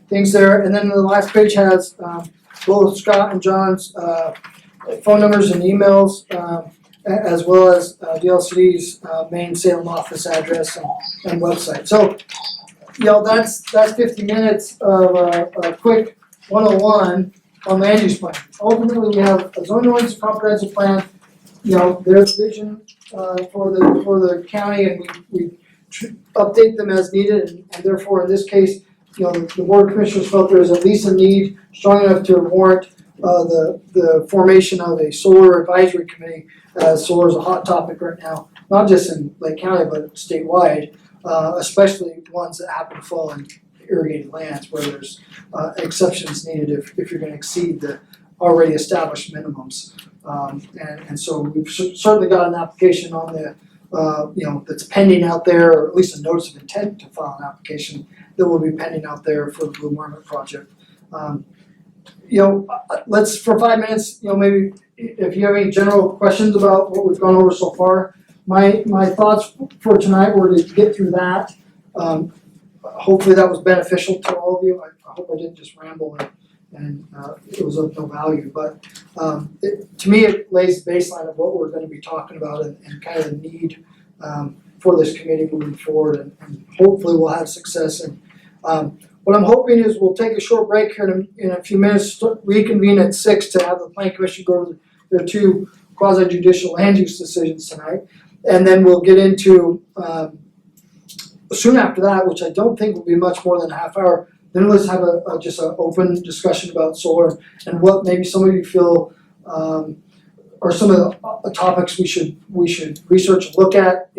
things there, and then the last page has both Scott and John's phone numbers and emails, as well as DLCD's main Salem office address and website. So, that's 50 minutes of a quick 101 on land use plan. Ultimately, we have a zoning ordinance comprehensive plan, there's vision for the county, and we update them as needed, and therefore, in this case, the board of commissioners felt there is at least a need strong enough to warrant the formation of a solar advisory committee. Solar is a hot topic right now, not just in Lake County, but statewide, especially ones that happen to fall in irrigated lands where there's exceptions needed if you're going to exceed the already established minimums. And so we've certainly got an application on the, that's pending out there, or at least a notice of intent to file an application that will be pending out there for the Blue Marmot project. Let's, for 5 minutes, maybe if you have any general questions about what we've gone over so far. My thoughts for tonight were to get through that. Hopefully that was beneficial to all of you. I hope I didn't just ramble and it was of no value, but to me it lays the baseline of what we're going to be talking about and kind of the need for this committee moving forward, and hopefully we'll have success. And what I'm hoping is we'll take a short break here in a few minutes, reconvene at 6 to have the Planning Commission go over their 2 quasi-judicial land use decisions tonight, and then we'll get into soon after that, which I don't think will be much more than a half hour. Then let's have just an open discussion about solar and what maybe some of you feel are some of the topics we should research and look at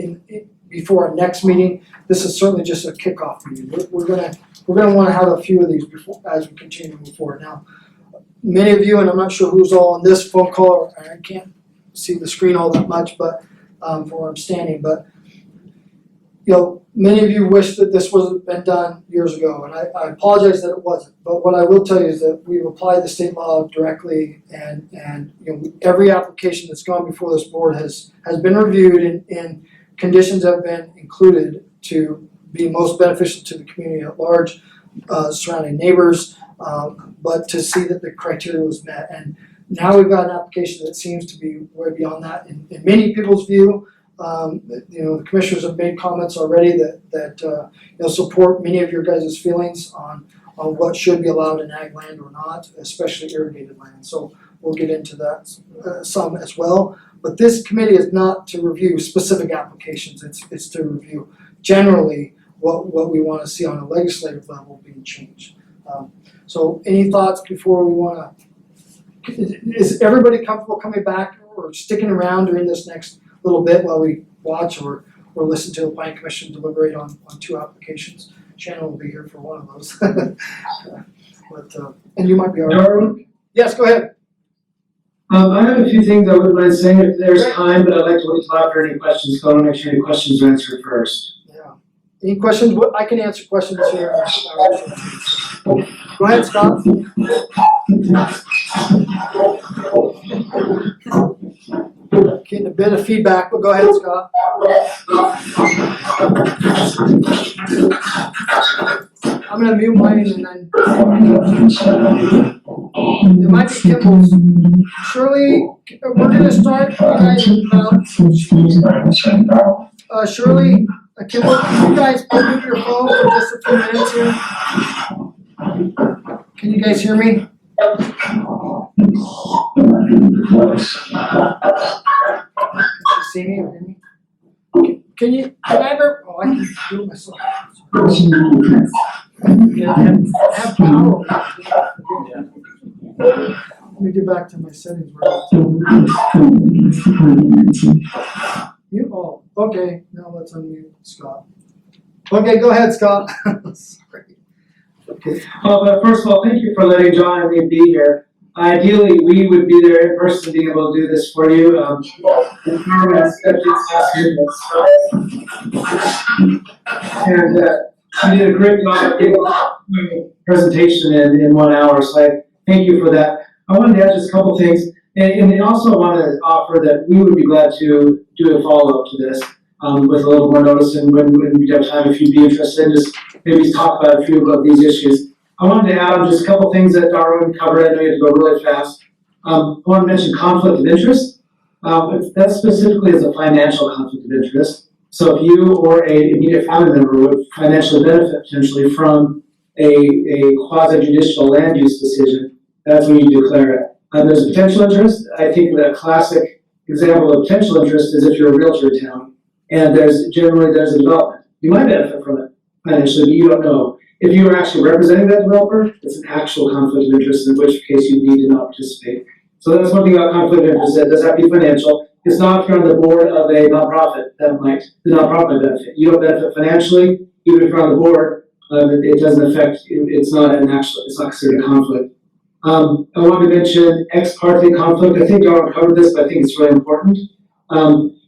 before our next meeting. This is certainly just a kickoff meeting. We're gonna want to have a few of these before as we continue to move forward. Now, many of you, and I'm not sure who's all on this phone call, or I can't see the screen all that much, but from where I'm standing, but many of you wish that this was been done years ago, and I apologize that it wasn't. But what I will tell you is that we've applied the state law directly, and every application that's gone before this board has been reviewed, and conditions have been included to be most beneficial to the community at large, surrounding neighbors, but to see that the criteria was met. And now we've got an application that seems to be way beyond that in many people's view. The commissioners have made comments already that support many of your guys' feelings on what should be allowed in ag land or not, especially irrigated land. So we'll get into that some as well. But this committee is not to review specific applications. It's to review generally what we want to see on a legislative level being changed. So any thoughts before we want to? Is everybody comfortable coming back or sticking around during this next little bit while we watch or listen to the Planning Commission deliberate on 2 applications? Shannon will be here for one of those. And you might be all right. Darwin? Yes, go ahead. I have a few things I would mind saying if there's time, but I'd like to wait till after any questions, so I want to make sure any questions are answered first. Yeah. Any questions? I can answer questions here. Go ahead, Scott. Getting a bit of feedback, but go ahead, Scott. I'm gonna mute mine and then it might be Kimball's. Shirley, we're gonna start, you guys, Shirley, Kimball, can you guys mute your phone for just a few minutes here? Can you guys hear me? Can you see me or hear me? Can I ever, I can do it myself. Yeah, I have power. Let me get back to my settings. Okay, now let's unmute Scott. Okay, go ahead, Scott. Sorry. But first of all, thank you for letting John and me be here. Ideally, we would be there in person, being able to do this for you. And you did a great job of giving the presentation in 1 hour, so I thank you for that. I wanted to add just a couple things, and I also want to offer that we would be glad to do a follow-up to this with a little more notice, and when we have time, if you'd be interested, just maybe talk about a few of these issues. I wanted to add on just a couple things that Darwin covered. I know you have to go really fast. I want to mention conflict of interest. That specifically is a financial conflict of interest. So if you or a immediate family member would financially benefit potentially from a quasi-judicial land use decision, that's when you declare it. There's a potential interest. I think that a classic example of potential interest is if you're a realtor in town, and there's a development. You might benefit from it financially, but you don't know. If you are actually representing that developer, it's an actual conflict of interest, in which case you need to not participate. So that's one thing about conflict of interest. It does have to be financial. It's not if you're on the board of a nonprofit the nonprofit might benefit. You don't benefit financially, even if you're on the board. It doesn't affect. It's not considered a conflict. I want to mention ex parte conflict. I think Darwin covered this, but I think it's really important.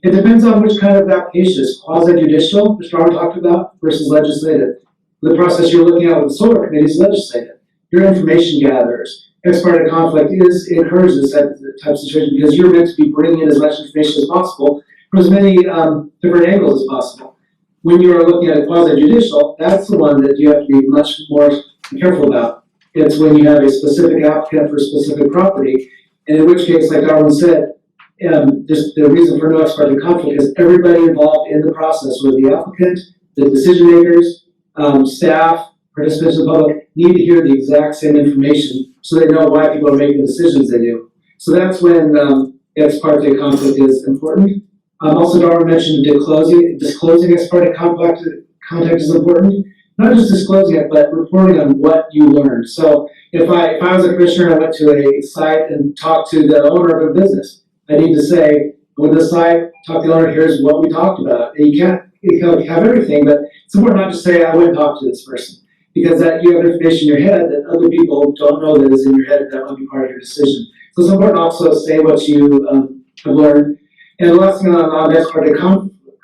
It depends on which kind of application is quasi-judicial, which Darwin talked about, versus legislative. The process you're looking at with the solar committee is legislative. You're information gatherers. Ex parte conflict encourages this type of situation because you're meant to be bringing in as much information as possible from as many different angles as possible. When you are looking at a quasi-judicial, that's the one that you have to be much more careful about. It's when you have a specific applicant for a specific property, and in which case, like Darwin said, just the reason for no ex parte conflict is everybody involved in the process, whether the applicant, the decision makers, staff, participants in the public, need to hear the exact same information so they know why people are making the decisions they do. So that's when ex parte conflict is important. Also, Darwin mentioned disclosing ex parte contact is important. Not just disclosing it, but reporting on what you learned. So if I was a commissioner and I went to a site and talked to the owner of a business, I need to say, I went to the site, talk to the owner, here's what we talked about. And you can't have everything, but it's important not to say, I went and talked to this person. Because that you have information in your head that other people don't know that is in your head, that might be part of your decision. So it's important also to say what you have learned. And the last thing on ex parte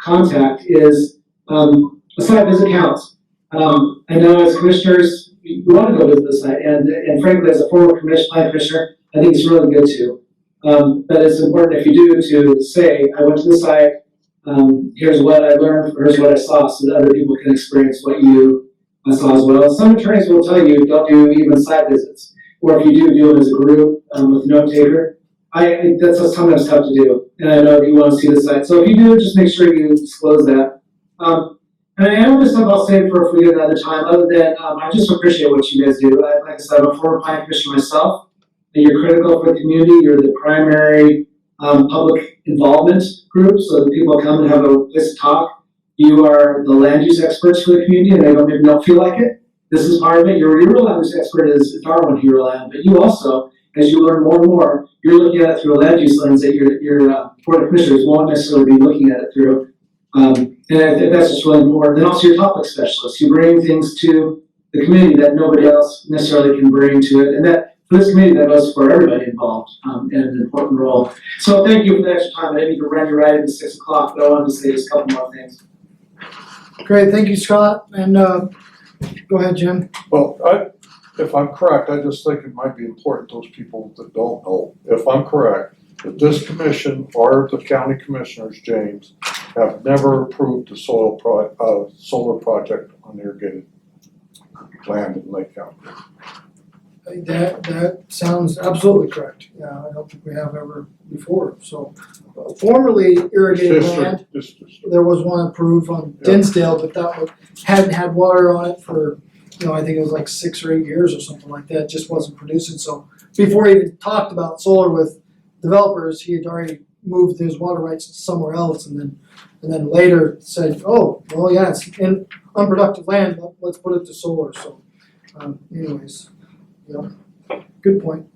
contact is a site visit counts. I know as commissioners, you want to go visit the site, and frankly, as a former planning commissioner, I think it's really good to. But it's important if you do to say, I went to the site, here's what I learned, here's what I saw, so that other people can experience what you saw as well. Some attorneys will tell you don't do even site visits, or if you do them as a group with a note taker. That's sometimes tough to do, and I know that you want to see the site. So if you do, just make sure you disclose that. And I know this stuff I'll save for if we get another time, other than I just appreciate what you guys do. Like I said, I'm a former planning commissioner myself, and you're critical for the community. You're the primary public involvement group, so that people come and have a place to talk. You are the land use experts for the community, and maybe don't feel like it. This is part of it. Your real land use expert is Darwin here, land, but you also, as you learn more and more, you're looking at it through a land use lens that your board of commissioners won't necessarily be looking at it through. And I think that's just really important. And also your topic specialists. You bring things to the committee that nobody else necessarily can bring to it. And that for this committee, that goes for everybody involved in an important role. So thank you for the extra time. I didn't need to run you right into 6 o'clock, but I wanted to say just a couple more things. Great, thank you, Scott. And go ahead, Jim. Well, if I'm correct, I just think it might be important to those people that don't know, if I'm correct, that this commission or the county commissioners, James, have never approved a solar project on irrigated land in Lake County. That sounds absolutely correct. Yeah, I don't think we have ever before. So formerly irrigated land, there was one approved on Dinsdale, but that hadn't had water on it for, I think it was like 6 or 8 years or something like that. It just wasn't producing. So before he even talked about solar with developers, he had already moved his water rights to somewhere else, and then later said, oh, well, yeah, it's in unproductive land, let's put it to solar. So anyways, good point.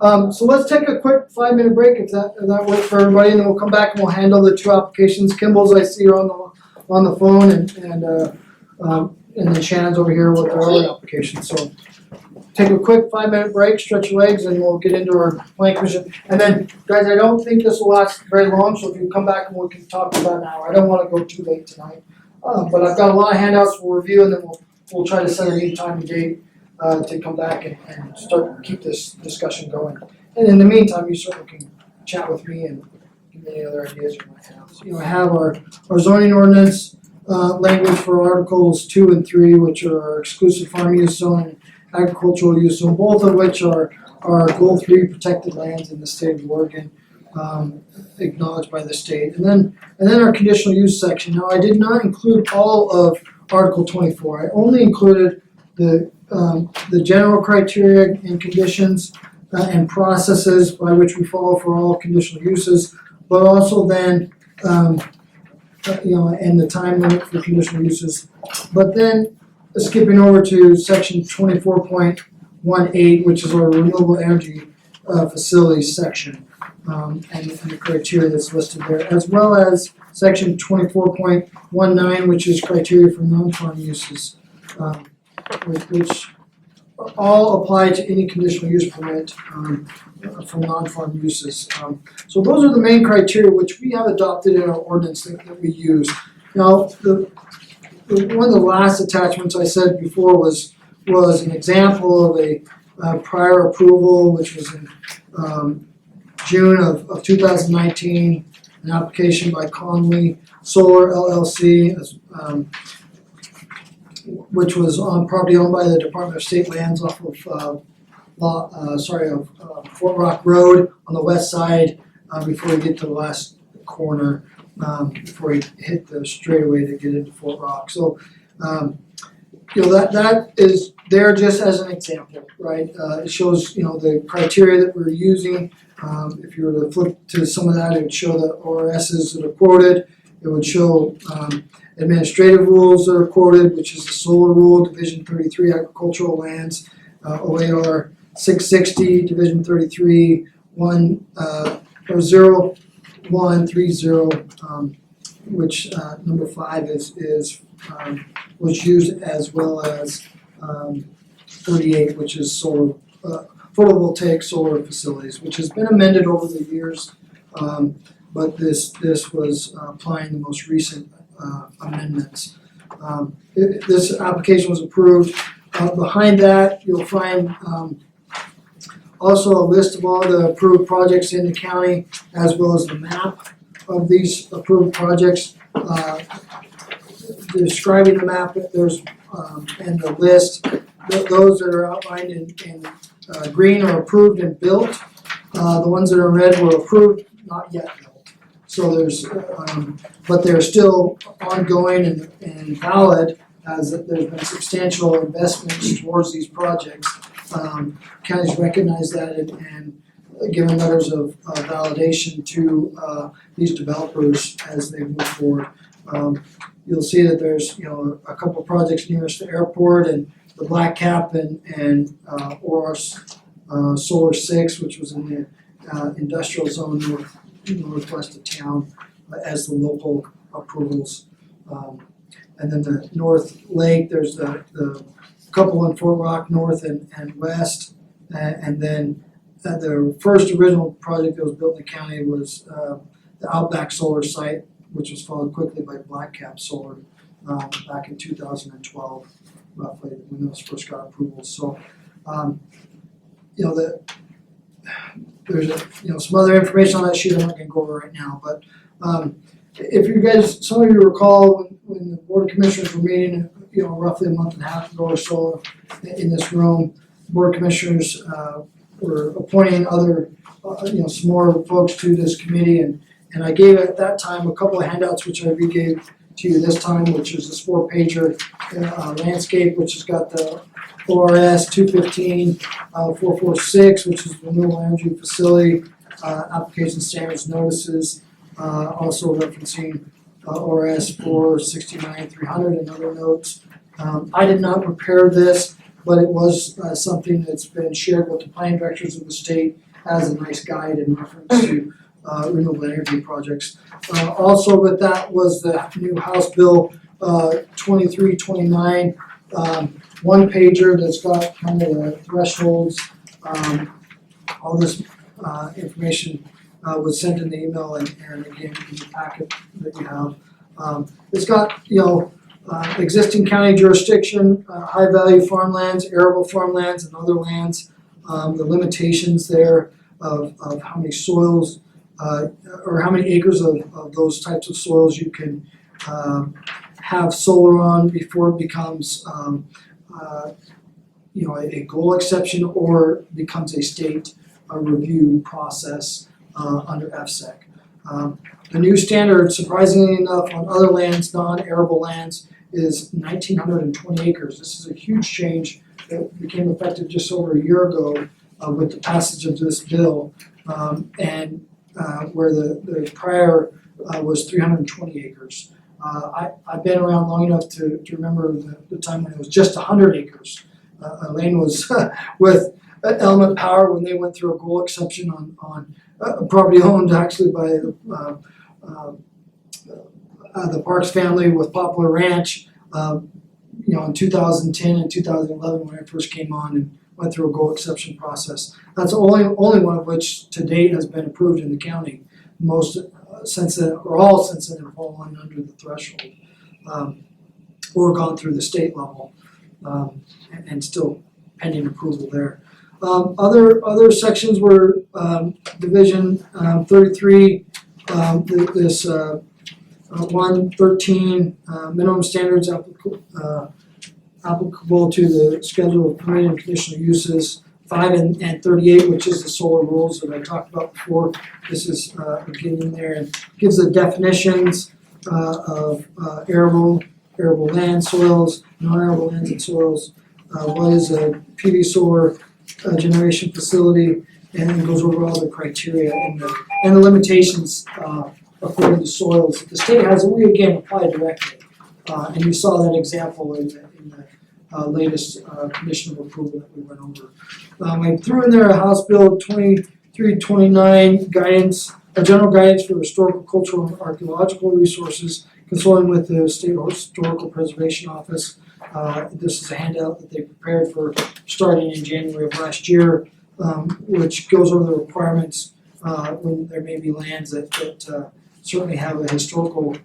So let's take a quick 5-minute break if that works for everybody, and then we'll come back and we'll handle the 2 applications. Kimball's, I see, are on the phone, and And then Shannon's over here with our other applications, so. Take a quick 5-minute break, stretch your legs, and we'll get into our plan commission. And then, guys, I don't think this will last very long, so if you come back and we can talk about an hour. I don't wanna go too late tonight. But I've got a lot of handouts we'll review, and then we'll try to set a new time and date, to come back and keep this discussion going. And in the meantime, you certainly can chat with me and give me any other ideas you might have. So, I have our zoning ordinance, language for Articles 2 and 3, which are our exclusive farm use zone, agricultural use zone, both of which are Goal 3 protected lands in the state of Oregon, acknowledged by the state. And then our conditional use section. Now, I did not include all of Article 24. I only included the general criteria and conditions and processes by which we follow for all conditional uses, but also then and the time limit for conditional uses. But then skipping over to section 24.18, which is our renewable energy facilities section, and the criteria that's listed there, as well as section 24.19, which is criteria for non-farm uses, which all apply to any conditional use permit for non-farm uses. So those are the main criteria which we have adopted in our ordinance that we use. Now, one of the last attachments I said before was an example of a prior approval, which was in June of 2019, an application by Conley Solar LLC, which was on property owned by the Department of State Lands off of Fort Rock Road on the west side, before we get to the last corner. Before we hit the straightaway to get into Fort Rock. So, that is there just as an example, right? It shows, the criteria that we're using. If you were to flip to some of that, it would show the ORSs that are quoted. It would show administrative rules that are quoted, which is the solar rule, Division 33, agricultural lands, OAR 660, Division 33, 0130, which number 5 was used, as well as 38, which is solar photovoltaic solar facilities, which has been amended over the years, but this was applying the most recent amendments. This application was approved. Behind that, you'll find also a list of all the approved projects in the county, as well as the map of these approved projects. Describing the map, there's and the list, those that are outlined in green are approved and built. The ones that are in red were approved, not yet built. So there's, but they're still ongoing and valid, as there's been substantial investments towards these projects. Counties recognize that and given letters of validation to these developers as they move forward. You'll see that there's a couple projects nearest the airport, and the Black Cap and ORS Solar 6, which was in the industrial zone northwest of town, as the local approvals. And then the North Lake, there's the couple in Fort Rock North and West, and then the first original project that was built in the county was the Outback Solar site, which was followed quickly by Black Cap Solar back in 2012, roughly, when those first got approvals. So, there's some other information on that sheet I'm not going to go over right now, but if you guys, some of you recall when the Board of Commissioners were meeting, roughly a month and a half ago or so in this room, the Board of Commissioners were appointing other, some more folks to this committee, and I gave at that time a couple of handouts, which I re-gave to you this time, which is this 4-pager landscape, which has got the ORS 215 446, which is renewable energy facility application standards notices, also referencing ORS 469 300 and other notes. I did not prepare this, but it was something that's been shared with the planning directors of the state as a nice guide in reference to renewable energy projects. Also with that was the new House Bill 2329, one pager that's got kind of the thresholds, all this information was sent in the email and again in the packet that you have. It's got, existing county jurisdiction, high value farmlands, arable farmlands and other lands, the limitations there of how many soils, or how many acres of those types of soils you can have solar on before it becomes a goal exception or becomes a state review process under FSEC. The new standard, surprisingly enough, on other lands, non-arable lands, is 1,920 acres. This is a huge change that became effective just over a year ago with the passage of this bill, and where the prior was 320 acres. I've been around long enough to remember the time when it was just 100 acres. Elaine was with Element Power when they went through a goal exception on property owned actually by the Parks family with Poplar Ranch, in 2010 and 2011 when I first came on and went through a goal exception process. That's only one of which to date has been approved in the county. Most since then, or all since then, have fallen under the threshold, or gone through the state level, and still pending approval there. Other sections were Division 33, this 113 minimum standards applicable to the schedule of permitted and conditional uses, 5 and 38, which is the solar rules that I talked about before. This is beginning there and gives the definitions of arable land soils, non-arable lands and soils, what is a PV solar generation facility, and then goes over all the criteria and the limitations according to soils. The state has, we again apply directly, and you saw that example in the latest condition of approval that we went over. I threw in there a House Bill 2329 guidance, a general guidance for historical, cultural, and archaeological resources, consulting with the State Historical Preservation Office. This is a handout that they prepared for starting in January of last year, which goes over the requirements when there may be lands that certainly have a historical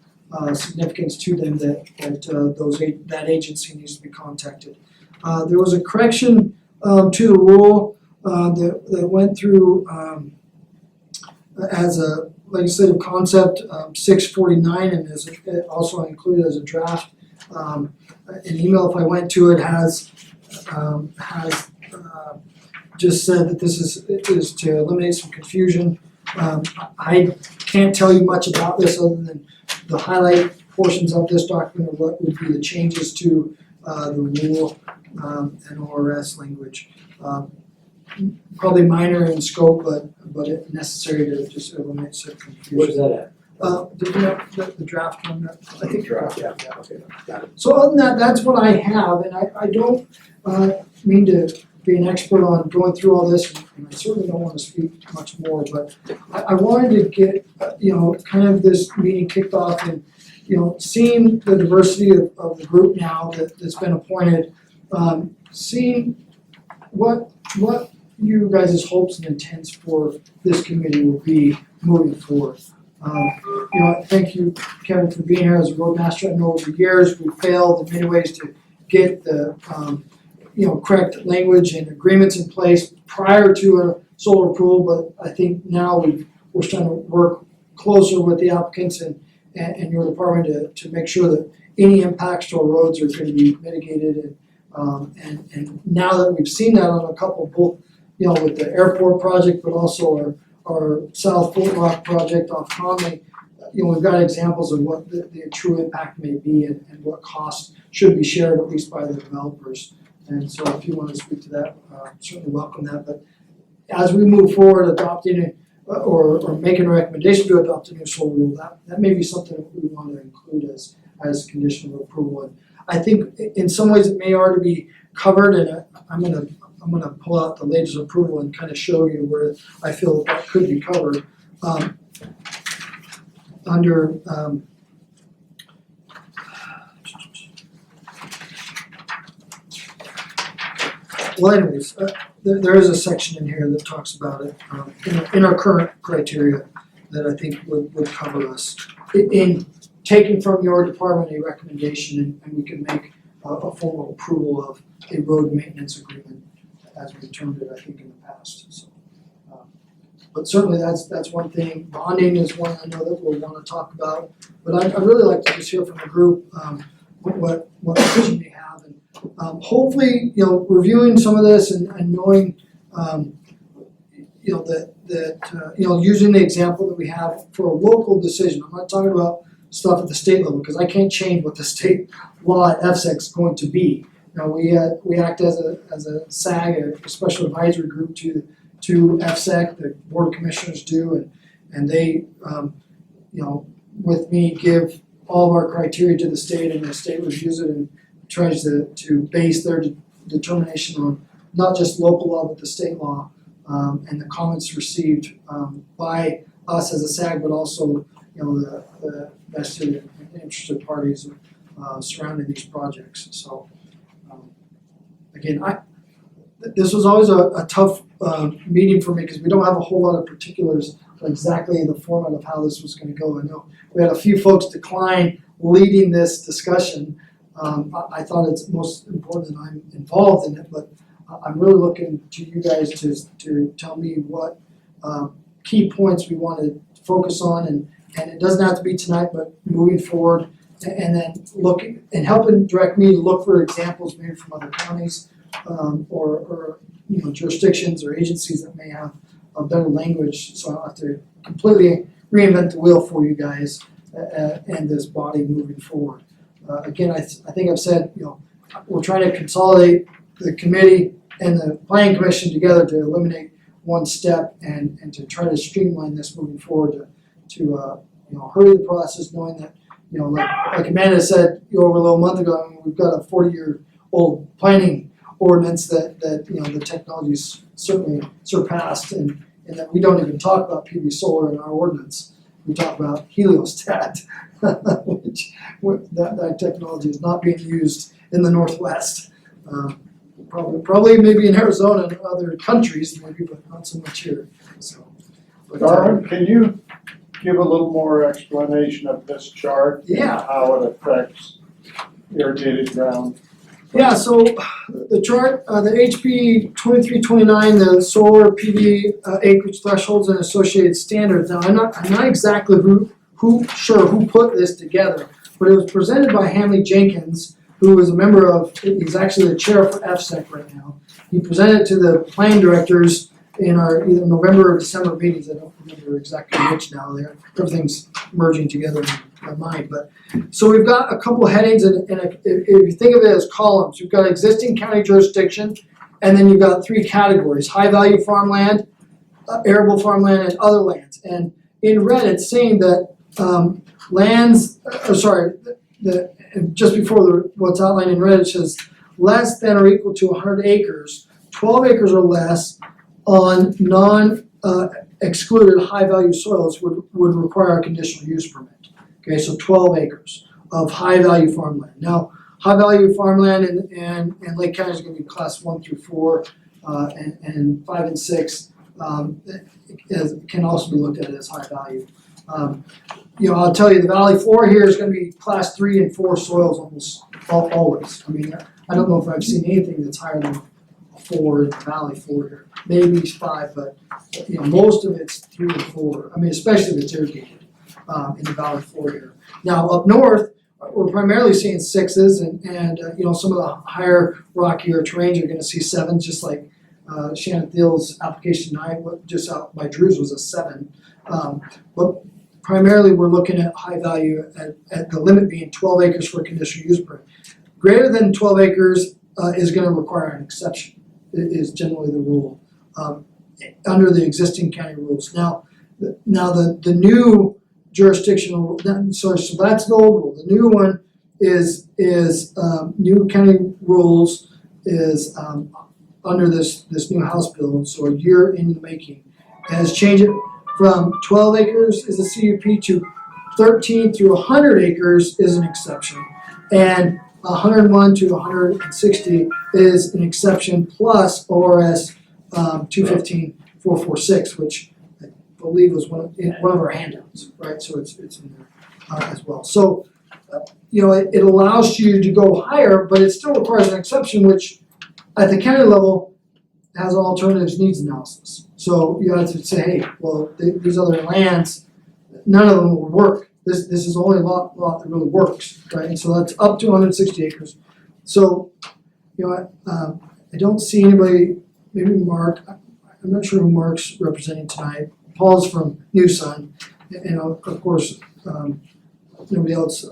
significance to them that agency needs to be contacted. There was a correction to the rule that went through as a legislative concept 649 and is also included as a draft. An email, if I went to it, has just said that this is to eliminate some confusion. I can't tell you much about this other than the highlight portions of this document of what would be the changes to the rule and ORS language. Probably minor in scope, but necessary to just eliminate some confusion. What is that at? Did you have the draft one? I think draft. Yeah, okay, got it. So other than that, that's what I have, and I don't mean to be an expert on going through all this, and I certainly don't want to speak much more, but I wanted to get, kind of this meeting kicked off and, seeing the diversity of the group now that's been appointed, seeing what you guys' hopes and intents for this committee will be moving forward. Thank you, Kevin, for being here as a roadmaster. I know over the years we failed in many ways to get the correct language and agreements in place prior to a solar approval, but I think now we're starting to work closer with the applicants and your department to make sure that any impacts to our roads are going to be mitigated and now that we've seen that on a couple, both with the airport project, but also our South Fort Rock project off Conley, we've got examples of what the true impact may be and what costs should be shared at least by the developers. And so if you want to speak to that, certainly welcome that. But as we move forward adopting or making a recommendation to adopt a new solar rule, that may be something that we want to include as condition of approval. And I think in some ways it may already be covered, and I'm gonna pull out the latest approval and kind of show you where I feel that could be covered. Under well anyways, there is a section in here that talks about it, in our current criteria that I think would cover us. In taking from your department a recommendation, and we can make a formal approval of a road maintenance agreement as we termed it, I think, in the past, so. But certainly that's one thing. Bonding is one I know that we'll wanna talk about, but I'd really like to just hear from the group, what you may have. And hopefully, reviewing some of this and knowing, using the example that we have for a local decision. I'm not talking about stuff at the state level, because I can't change what the state law at FSEC is going to be. We act as a SAG, a special advisory group to FSEC, the board of commissioners do, and they, with me, give all of our criteria to the state, and the state reviews it and tries to base their determination on not just local law, but the state law, and the comments received by us as a SAG, but also, the vested and interested parties surrounding these projects. So, again, this was always a tough meeting for me, because we don't have a whole lot of particulars on exactly the format of how this was gonna go. I know we had a few folks decline leading this discussion. I thought it's most important that I'm involved in it, but I'm really looking to you guys to tell me what key points we want to focus on, and it doesn't have to be tonight, but moving forward, and then looking and helping direct me to look for examples maybe from other counties, or jurisdictions or agencies that may have a better language, so I don't have to completely reinvent the wheel for you guys and this body moving forward. Again, I think I've said, we're trying to consolidate the committee and the planning commission together to eliminate one step and to try to streamline this moving forward to hurry the process, knowing that, like Amanda said over a little month ago, we've got a 40-year-old planning ordinance that the technology's certainly surpassed, and that we don't even talk about PV solar in our ordinance. We talk about heliostat, which that technology is not being used in the Northwest. Probably maybe in Arizona and other countries maybe, but not so much here. So, Darwin, can you give a little more explanation of this chart? Yeah. And how it affects irrigated ground? Yeah, so the chart, the HB 2329, the solar PV acreage thresholds and associated standards. Now, I'm not exactly who put this together, but it was presented by Hanley Jenkins, who is a member of, he's actually the chair for FSEC right now. He presented it to the planning directors in our either November or December meetings. I don't remember exactly which now. Everything's merging together in my mind. But so we've got a couple of headings, and if you think of it as columns, you've got existing county jurisdiction, and then you've got three categories: high value farmland, arable farmland, and other lands. And in red, it's saying that just before what's outlined in red, it says less than or equal to 100 acres, 12 acres or less on excluded high value soils would require a conditional use permit. Okay, so 12 acres of high value farmland. Now, high value farmland in Lake County is going to be class 1 through 4, and 5 and 6 can also be looked at as high value. I'll tell you, the valley floor here is going to be class 3 and 4 soils almost always. I mean, I don't know if I've seen anything that's higher than 4 in the valley floor here. Maybe 5, but most of it's 3 and 4. I mean, especially if it's irrigated in the valley floor here. Now up north, we're primarily seeing 6s, and some of the higher rockier terrains are going to see 7s, just like Shannon Thiel's application 9, just out by Drew's was a 7. But primarily we're looking at high value at the limit being 12 acres for a conditional use permit. Greater than 12 acres is going to require an exception. It is generally the rule under the existing county rules. Now the new jurisdictional, so that's the old rule. The new one is new county rules is under this new House bill, so a year in the making, has changed it from 12 acres is a CUP to 13 through 100 acres is an exception, and 101 to 160 is an exception plus ORS 215.446, which I believe was one of our handouts, right? So it's in there as well. So, it allows you to go higher, but it still requires an exception, which at the county level has an alternatives needs analysis. So you have to say, hey, well, these other lands, none of them will work. This is the only lot that really works, right? And so that's up to 160 acres. So, I don't see anybody, maybe Mark, I'm not sure who Mark's representing tonight. Paul's from New Sun, and of course, everybody else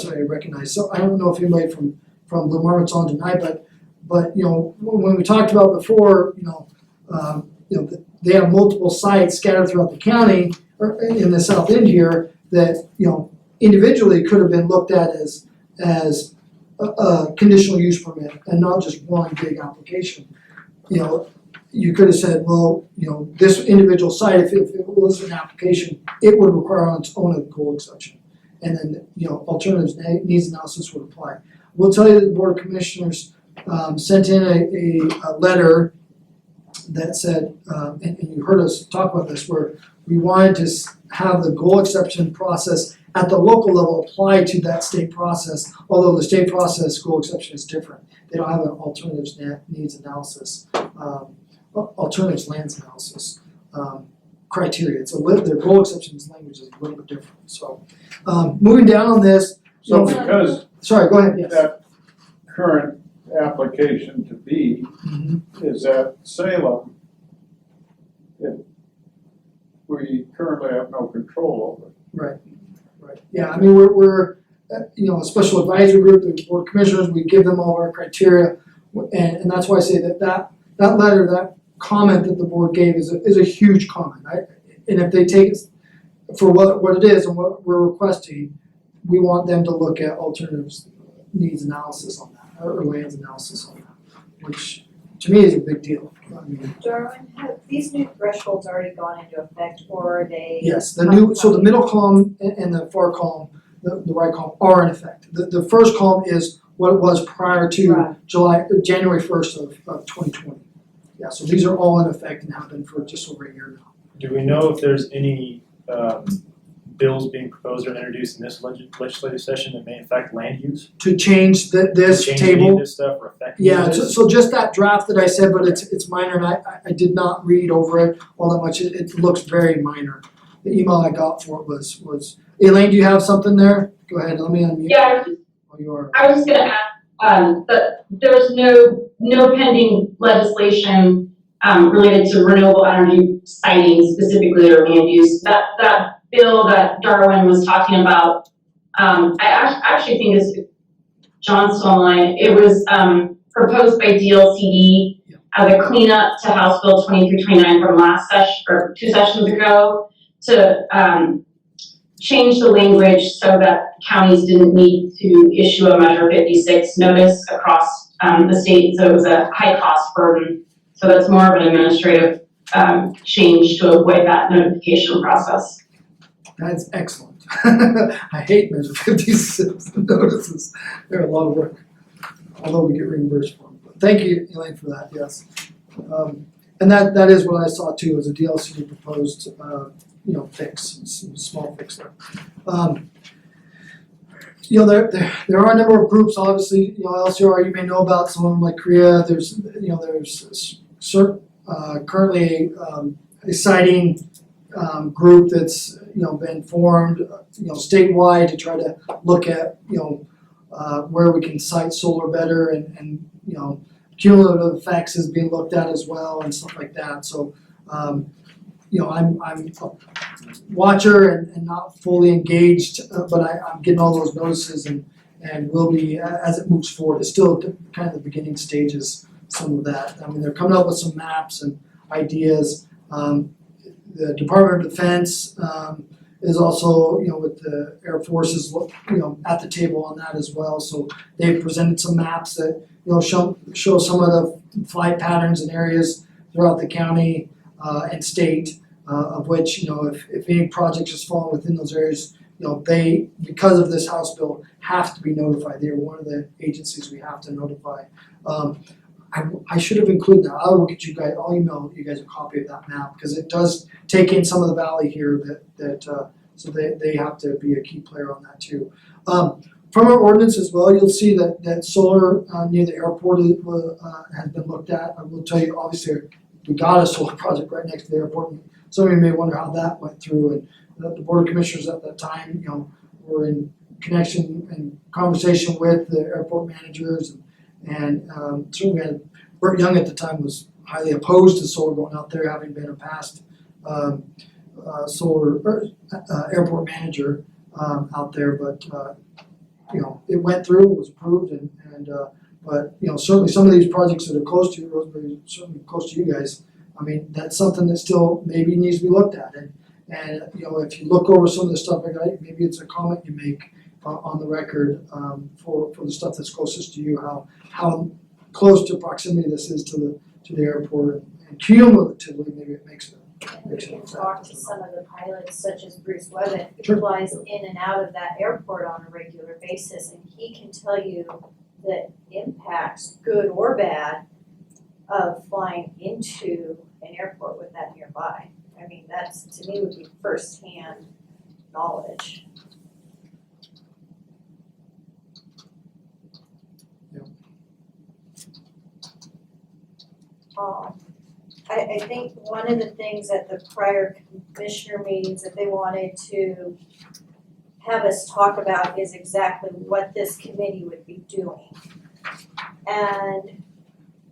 I recognize. So I don't know if anybody from Blue Marmot's on tonight, but when we talked about before, they have multiple sites scattered throughout the county or in the south end here that individually could have been looked at as a conditional use permit and not just one big application. You could have said, well, this individual site, if it was an application, it would require on its own a goal exception. And then, alternatives needs analysis would apply. We'll tell you that the Board of Commissioners sent in a letter that said, and you heard us talk about this, where we wanted to have the goal exception process at the local level apply to that state process, although the state process goal exception is different. They don't have an alternatives needs analysis, alternatives lands analysis criteria. So their goal exceptions language is a little bit different. So moving down on this. So because Sorry, go ahead, yes. that current application to B is at Salem, we currently have no control over it. Right. Yeah, I mean, we're a special advisory group, the Board of Commissioners, we give them all our criteria. And that's why I say that letter, that comment that the board gave is a huge comment. And if they take it for what it is and what we're requesting, we want them to look at alternatives needs analysis on that, or lands analysis on that, which to me is a big deal. Darwin, have these new thresholds already gone into effect, or are they? Yes, the middle column and the far column, the right column are in effect. The first column is what it was prior to January 1st of 2020. Yeah, so these are all in effect and have been for just over a year now. Do we know if there's any bills being proposed or introduced in this legislative session that may affect land use? To change this Change any table. of this stuff or affect any Yeah, of this? so just that draft that I said, but it's minor, and I did not read over it all that much. It looks very minor. The email I got for it was Elaine, do you have something there? Go ahead, let me unmute. Yeah, I was just gonna add, that there's no pending legislation related to renewable energy siting specifically or land use. That bill that Darwin was talking about, I actually think is John's still online. It was proposed by DLCD as a cleanup to House Bill 2329 from last session or 2 sessions ago to change the language so that counties didn't need to issue a Measure 56 notice across the state. So it was a high cost burden. So that's more of an administrative change to avoid that notification process. That's excellent. I hate Measure 56 notices. They're a lot of work, although we get reimbursed for them. But thank you, Elaine, for that, yes. And that is what I saw too, as a DLC proposed, fix, small fix there. There are a number of groups, obviously, LCR, you may know about some of them like Korea. There's currently a siting group that's been formed statewide to try to look at where we can site solar better and cumulative effects is being looked at as well and stuff like that. So I'm a watcher and not fully engaged, but I'm getting all those notices and will be as it moves forward. It's still kind of the beginning stages, some of that. I mean, they're coming up with some maps and ideas. The Department of Defense is also, with the Air Force is, at the table on that as well. So they've presented some maps that, show some of the flight patterns and areas throughout the county and state, of which, if any project is falling within those areas, they, because of this House bill, have to be notified. They're one of the agencies we have to notify. I should have included that. I will get you guys, I'll email you guys a copy of that map, because it does take in some of the valley here so they have to be a key player on that too. From our ordinance as well, you'll see that solar near the airport has been looked at. I will tell you, obviously, we got a solar project right next to the airport. Some of you may wonder how that went through, and the Board of Commissioners at that time, were in connection and conversation with the airport managers, and certainly we had, Burt Young at the time was highly opposed to solar going out there, having been a past airport manager out there, but it went through, it was approved, but certainly some of these projects that are close to you, Rosemary, certainly close to you guys, I mean, that's something that still maybe needs to be looked at, and if you look over some of the stuff, maybe it's a comment you make on the record for the stuff that's closest to you, how close to proximity this is to the airport, and cumulatively maybe it makes it. And we can talk to some of the pilots, such as Bruce Webben, who Sure. flies in and out of that airport on a regular basis, and he can tell you the impacts, good or bad, of flying into an airport with that nearby. I mean, that's, to me, would be firsthand knowledge. I think one of the things at the prior commissioner meetings that they wanted to have us talk about is exactly what this committee would be doing. And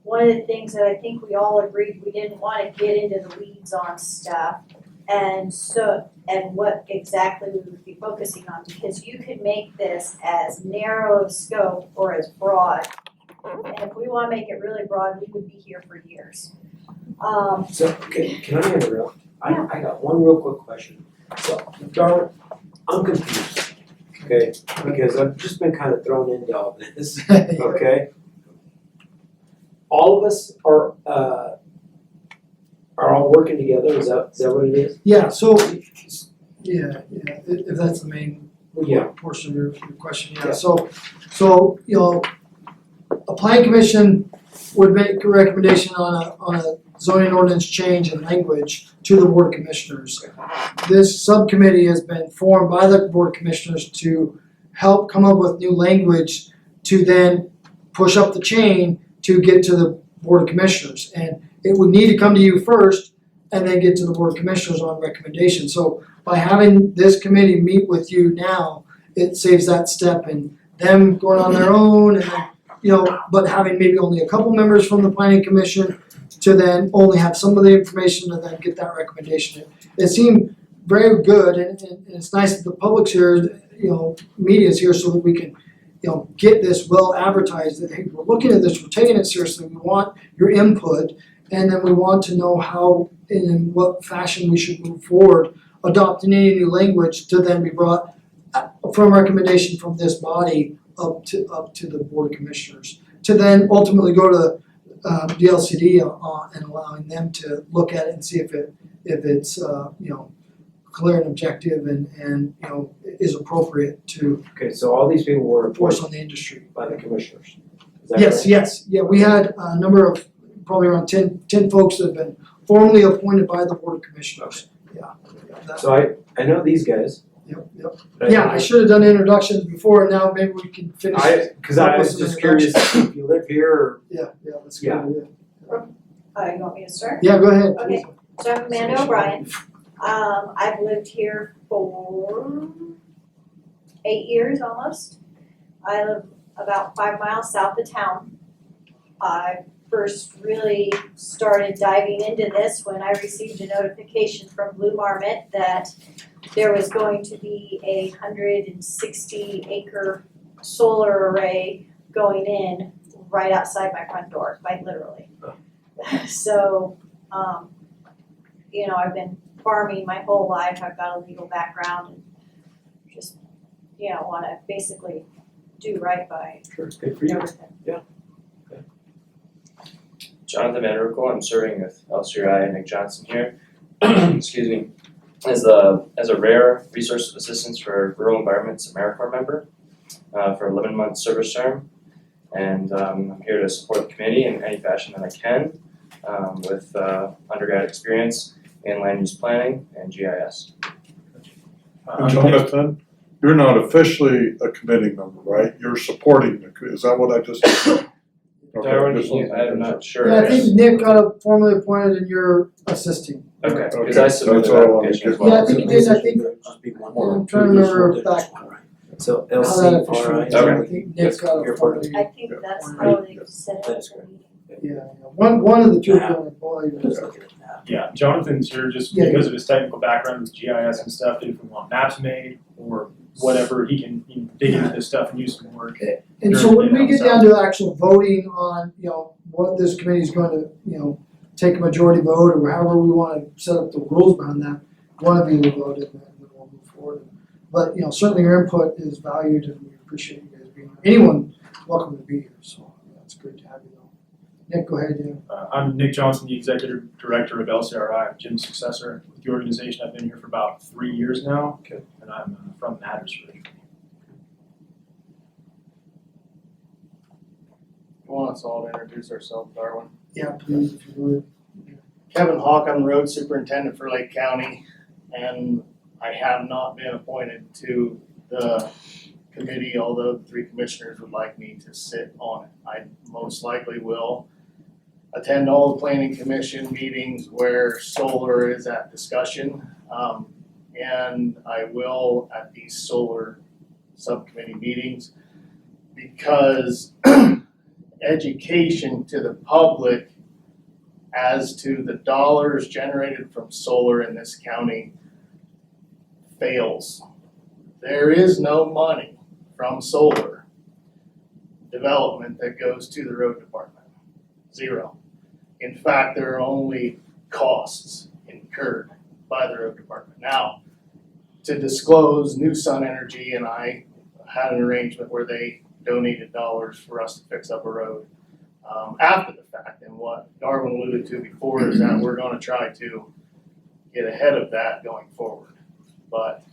one of the things that I think we all agreed, we didn't wanna get into the weeds on stuff. And what exactly we would be focusing on, because you could make this as narrow of scope or as broad. And if we wanna make it really broad, we would be here for years. So, can I interrupt? I got one real quick question. So, Darla, I'm confused, okay? Because I've just been kind of thrown into all this, okay? All of us are all working together, is that what it is? Yeah, so, if that's the main Yeah. portion of your question, Yeah. So, a planning commission would make a recommendation on a zoning ordinance change in language to the board of commissioners. This subcommittee has been formed by the board of commissioners to help come up with new language to then push up the chain to get to the board of commissioners. And it would need to come to you first and then get to the board of commissioners on recommendation. So by having this committee meet with you now, it saves that step in them going on their own and then, but having maybe only a couple members from the planning commission to then only have some of the information and then get that recommendation. It seemed very good, and it's nice that the public's here, media's here so that we can, get this well advertised, that, hey, we're looking at this, we're taking it seriously, we want your input, and then we want to know how and in what fashion we should move forward, adopting any new language to then be brought from recommendation from this body up to the board of commissioners, to then ultimately go to DLCD and allowing them to look at it and see if it's clear and objective and is appropriate to Okay, so all these people were force appointed on the industry. by the commissioners, is that correct? Yes, we had a number of, probably around 10 folks that have been formally appointed by the board of commissioners. So I know these guys. Yep. but Yeah, I should have done introductions before, and now maybe we can finish. Cause I was just curious if you live here or. Yeah, that's good. Yeah. You want me to start? Yeah, go ahead. Okay, so I'm Amanda O'Brien. I've lived here for 8 years almost. I live about 5 miles south of town. I first really started diving into this when I received a notification from Blue Marmot that there was going to be a 160-acre solar array going in right outside my front door, quite literally. So, I've been farming my whole life, I've got a legal background and just, wanna basically do right by Sure, good for you. everything. Jonathan Manruco, I'm serving with LCRI and Nick Johnson here. Excuse me. as a rare resource of assistance for rural environments AmeriCorps member for an 11-month service term. And I'm here to support the committee in any fashion that I can with undergrad experience in land use planning and GIS. Jonathan, you're not officially a committee member, right? You're supporting is that what I just? Darwin, Okay, I'm not sure. Yeah, I think Nick got formally appointed and you're assisting. Okay, because Okay, I submitted that's all I an wanted application to as get. well. Yeah, I think you did, I think, Just be one more. I'm trying to remember Just back one, right? So how that LC, officially, RI. I think Nick got You're a part of formally, I think that's how they set it up. That's correct. yeah, one of the two have been appointed. Just looking at that. Yeah, Jonathan's here just Yeah, because of his technical background with GIS and stuff, if we want maps made or whatever, he can dig into this stuff and use some work. And so when we get down to actual voting on, what this committee is going to, take a majority vote or however we wanna set up the rules behind that, one of you will vote and then we'll move forward. But, certainly your input is valued and we appreciate you guys being here. Anyone welcome to be here, so it's great to have you though. Nick, go ahead, yeah. I'm Nick Johnson, the Executive Director of LCRI, I'm Jim's successor with the organization. I've been here for about 3 years now. Okay. And I'm from Mattersburg. You want us all to introduce ourselves, Darwin? Yeah, please, if you would. Kevin Hawk, I'm the road superintendent for Lake County, and I have not been appointed to the committee, although the 3 commissioners would like me to sit on it. I most likely will attend all the planning commission meetings where solar is at discussion. And I will at these solar subcommittee meetings because education to the public as to the dollars generated from solar in this county fails. There is no money from solar development that goes to the road department. 0. In fact, there are only costs incurred by the road department. Now, to disclose, New Sun Energy and I had an arrangement where they donated dollars for us to fix up a road after the fact. And what Darwin alluded to before is that we're gonna try to get ahead of that going forward. But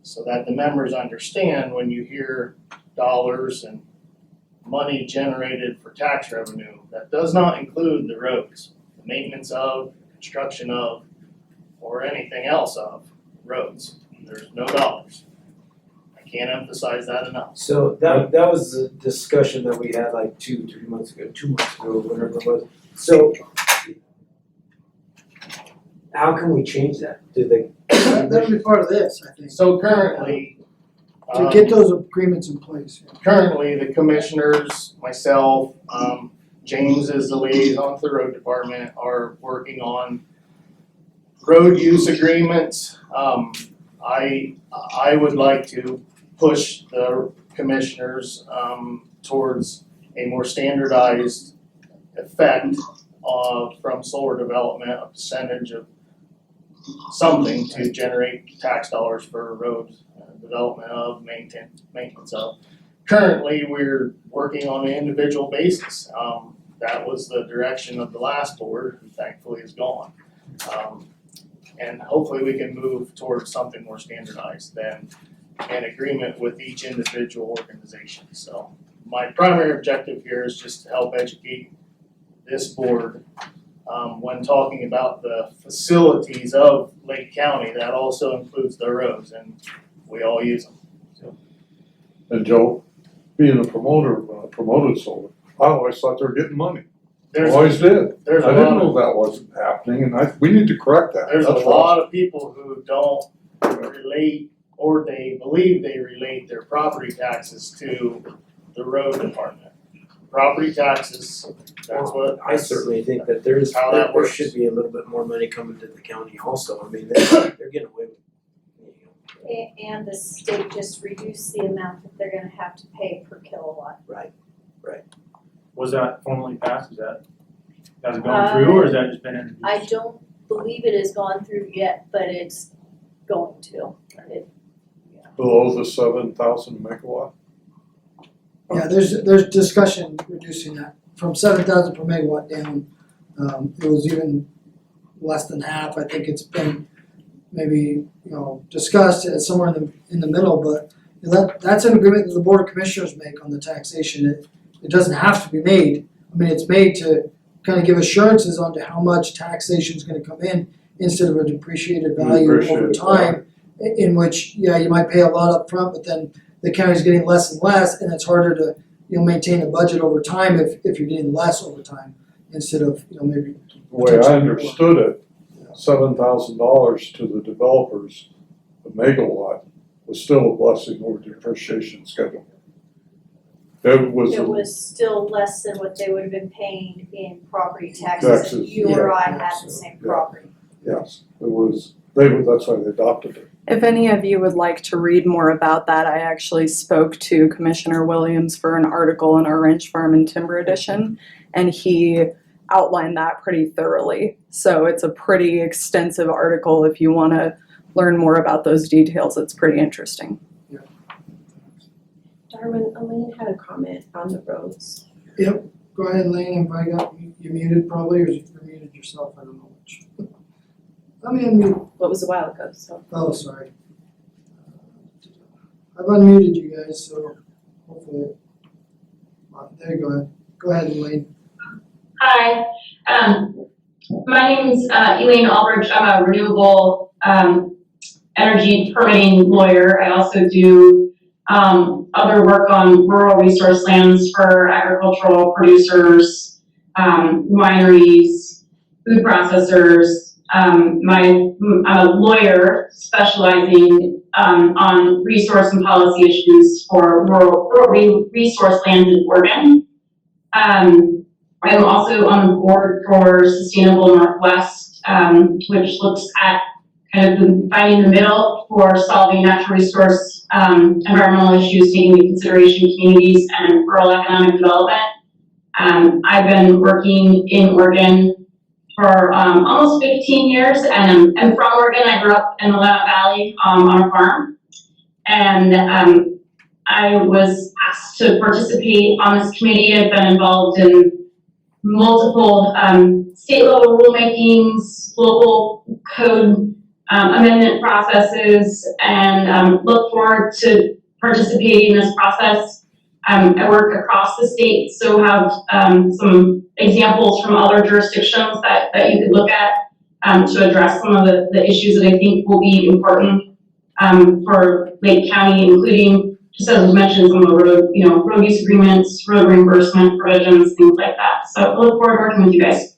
so that the members understand, when you hear dollars and money generated for tax revenue, that does not include the roads, the maintenance of, construction of, or anything else of roads. There's no dollars. I can't emphasize that enough. So that was the discussion that we had like 2 months ago, whatever it was. So how can we change that? That'll be part of this, I think, So currently, to get those agreements in place. currently the commissioners, myself, James is the liaison to the road department, are working on road use agreements. I would like to push the commissioners towards a more standardized effect from solar development, a percentage of something to generate tax dollars for road development of, maintenance of. Currently, we're working on an individual basis. That was the direction of the last board, who thankfully is gone. And hopefully we can move towards something more standardized than an agreement with each individual organization. So my primary objective here is just to help educate this board when talking about the facilities of Lake County. That also includes the roads, and we all use them. And Joe, being a promoter, when I promoted solar, I always thought they were getting money. There's Always did. there's I a didn't lot know that wasn't happening, and we need to correct that. There's a That's lot of people who don't relate, or they believe they relate their property taxes to the road department. Property taxes, that's what. I certainly think that That's how that there works. should be a little bit more money coming to the county also. I mean, they're getting away with it. And the state just reduced the amount that they're gonna have to pay per kilowatt. Was that formally passed? Has it gone through or has that just been introduced? I don't believe it has gone through yet, but it's going to. Below the 7,000 megawatt. Yeah, there's discussion reducing that from 7,000 per megawatt down. It was even less than half. I think it's been maybe, discussed it somewhere in the middle, but that's an agreement that the Board of Commissioners make on the taxation. It doesn't have to be made. I mean, it's made to kind of give assurances onto how much taxation is gonna come in instead of a depreciated value over Depreciated time, in which, you might pay a lot up front, but then the county's getting less and less, and it's harder to, maintain a budget over time if you're getting less over time instead of, maybe. The way I understood it, $7,000 to the developers, a megawatt, was still a blessing over depreciation schedule. It was still less than what they would have been paying in property taxes if Taxes, you or yeah, I had the absolutely, same yeah. property. yes, that's why they adopted it. If any of you would like to read more about that, I actually spoke to Commissioner Williams for an article in our Ranch Farm and Timber Edition, and he outlined that pretty thoroughly. So it's a pretty extensive article. If you want to learn more about those details, it's pretty interesting. Darwin, Elaine had a comment on the roads. Go ahead, Lane, if I got you muted probably, or you muted yourself, I don't know which. Let me unmute. What was a while ago, so. Oh, sorry. I've unmuted you guys, so hopefully. There you go. Go ahead, Elaine. Hi, my name's Elaine Aldridge. I'm a renewable energy permitting lawyer. I also do other work on rural resource lands for agricultural producers, wineries, food processors. I'm a lawyer specializing on resource and policy issues for rural resource lands in Oregon. I'm also on the board for Sustainable Northwest, which looks at kind of finding the middle for solving natural resource environmental issues, taking into consideration communities and rural economic development. I've been working in Oregon for almost 15 years, and I'm from Oregon. I grew up in the Willamette Valley on a farm, and I was asked to participate on this committee. I've been involved in multiple state level rulemakings, local code amendment processes, and look forward to participating in this process. I work across the state, so have some examples from other jurisdictions that you could look at to address some of the issues that I think will be important for Lake County, including, just as was mentioned, some of the road use agreements, road reimbursement provisions, things like that. So I look forward to working with you guys.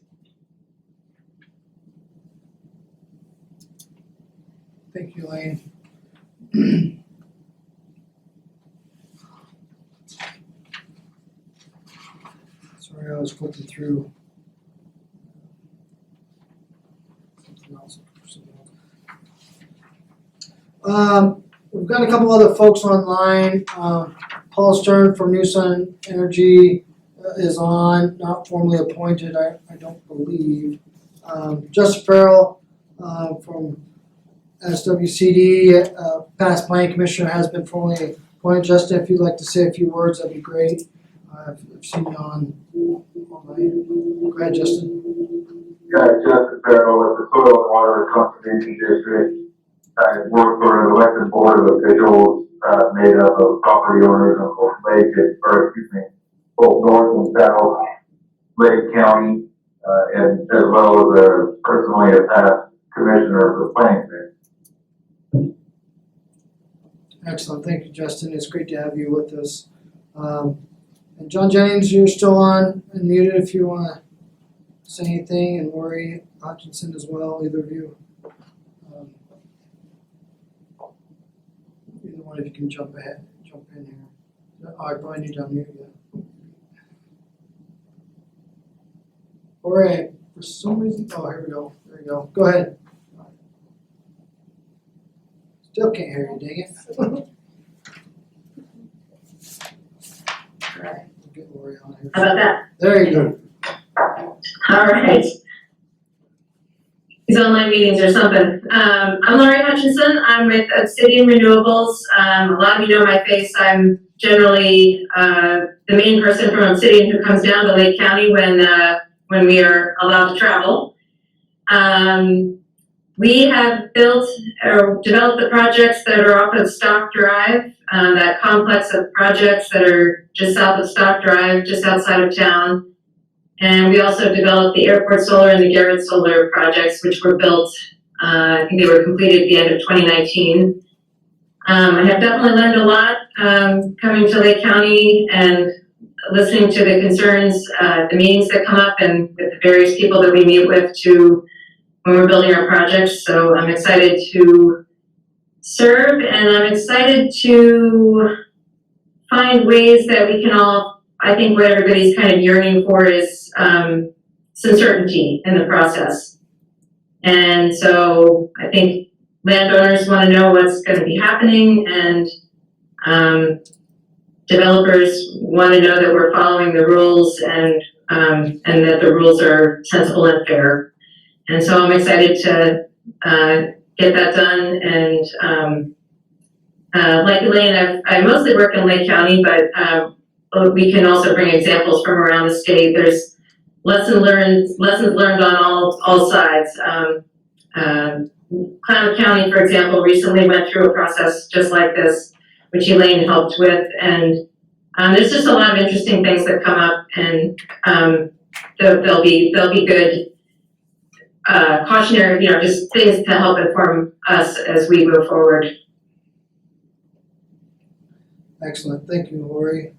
Thank you, Elaine. Sorry, I was flipping through something else. We've got a couple other folks online. Paul Stern from New Sun Energy is on, not formally appointed, I don't believe. Justin Farrell from SWCD, past planning commissioner, has been formally appointed. Justin, if you'd like to say a few words, that'd be great. I've seen you online. Go ahead, Justin. Yeah, Justin Farrell with the Soil and Water Conservation District. I work for an elected board of officials made up of property owners of both North and South Lake County, and as well as personally a past commissioner of the planning commission. Excellent, thank you, Justin. It's great to have you with us. And John Jennings, you're still on and muted if you want to say anything, and Lori Hutchinson as well, either of you. Either one of you can jump in here. Oh, I probably need to unmute you. All right, for some reason, oh, here we go, there we go. Go ahead. Still can't hear you, dang it. All right, we'll get Lori on here. How about that? There you go. All right. These online meetings or something. I'm Lori Hutchinson. I'm with Obsidian Renewables. A lot of you know my face. I'm generally the main person from Obsidian who comes down to Lake County when we are allowed to travel. we have built or developed the projects that are off of Stock Drive, that complex of projects that are just south of Stock Drive, just outside of town. And we also developed the Airport Solar and the Garrett Solar projects, which were built, I think they were completed at the end of 2019. I have definitely learned a lot coming to Lake County and listening to the concerns, the meetings that come up, and with the various people that we meet with when we're building our projects. So I'm excited to serve, and I'm excited to find ways that we can all, I think what everybody's kind of yearning for is some certainty in the process. And so I think landowners want to know what's going to be happening, and developers want to know that we're following the rules and that the rules are sensible and fair. And so I'm excited to get that done. And like Elaine, I mostly work in Lake County, but we can also bring examples from around the state. There's lessons learned on all sides. Klamath County, for example, recently went through a process just like this, which Elaine helped with, and there's just a lot of interesting things that come up, and they'll be good cautionary, just things to help inform us as we move forward. Excellent, thank you, Lori.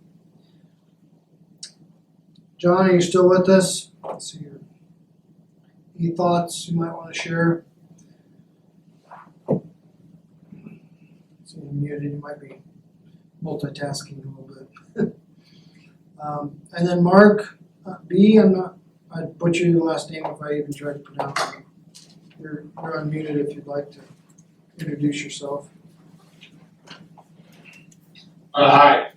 John, are you still with us? Let's see here. Any thoughts you might want to share? So you're muted, you might be multitasking a little bit. And then Mark B, I'd butcher your last name if I even tried to pronounce it. You're unmuted if you'd like to introduce yourself. Hi,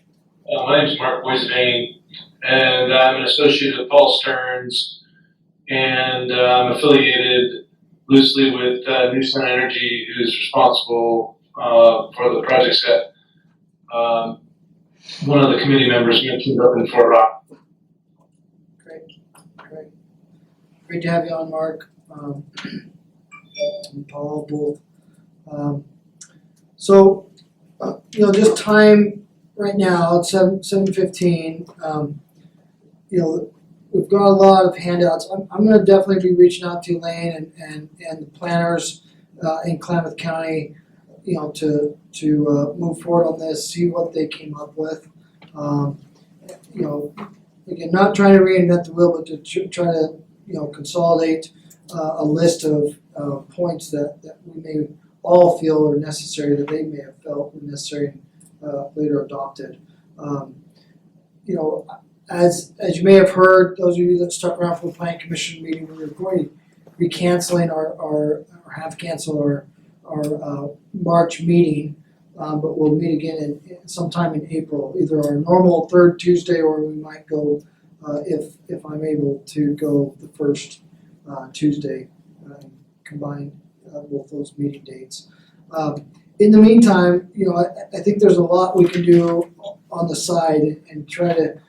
my name is Mark Boisvane, and I'm an associate of Paul Stearns, and I'm affiliated loosely with New Sun Energy, who's responsible for the projects that one of the committee members mentioned up in Fort Rock. Great to have you on, Mark, and Paul both. So, just time right now, it's 7:15. We've got a lot of handouts. I'm gonna definitely be reaching out to Elaine and the planners in Klamath County, to move forward on this, see what they came up with. Again, not trying to reinvent the wheel, but to try to consolidate a list of points that we may all feel are necessary, that they may have felt were necessary and later adopted. As you may have heard, those of you that stuck around for the Planning Commission meeting, we were going to be canceling or have canceled our March meeting, but we'll meet again sometime in April, either our normal third Tuesday, or we might go, if I'm able to go the first Tuesday, combine both those meeting dates. In the meantime, I think there's a lot we can do on the side and try to,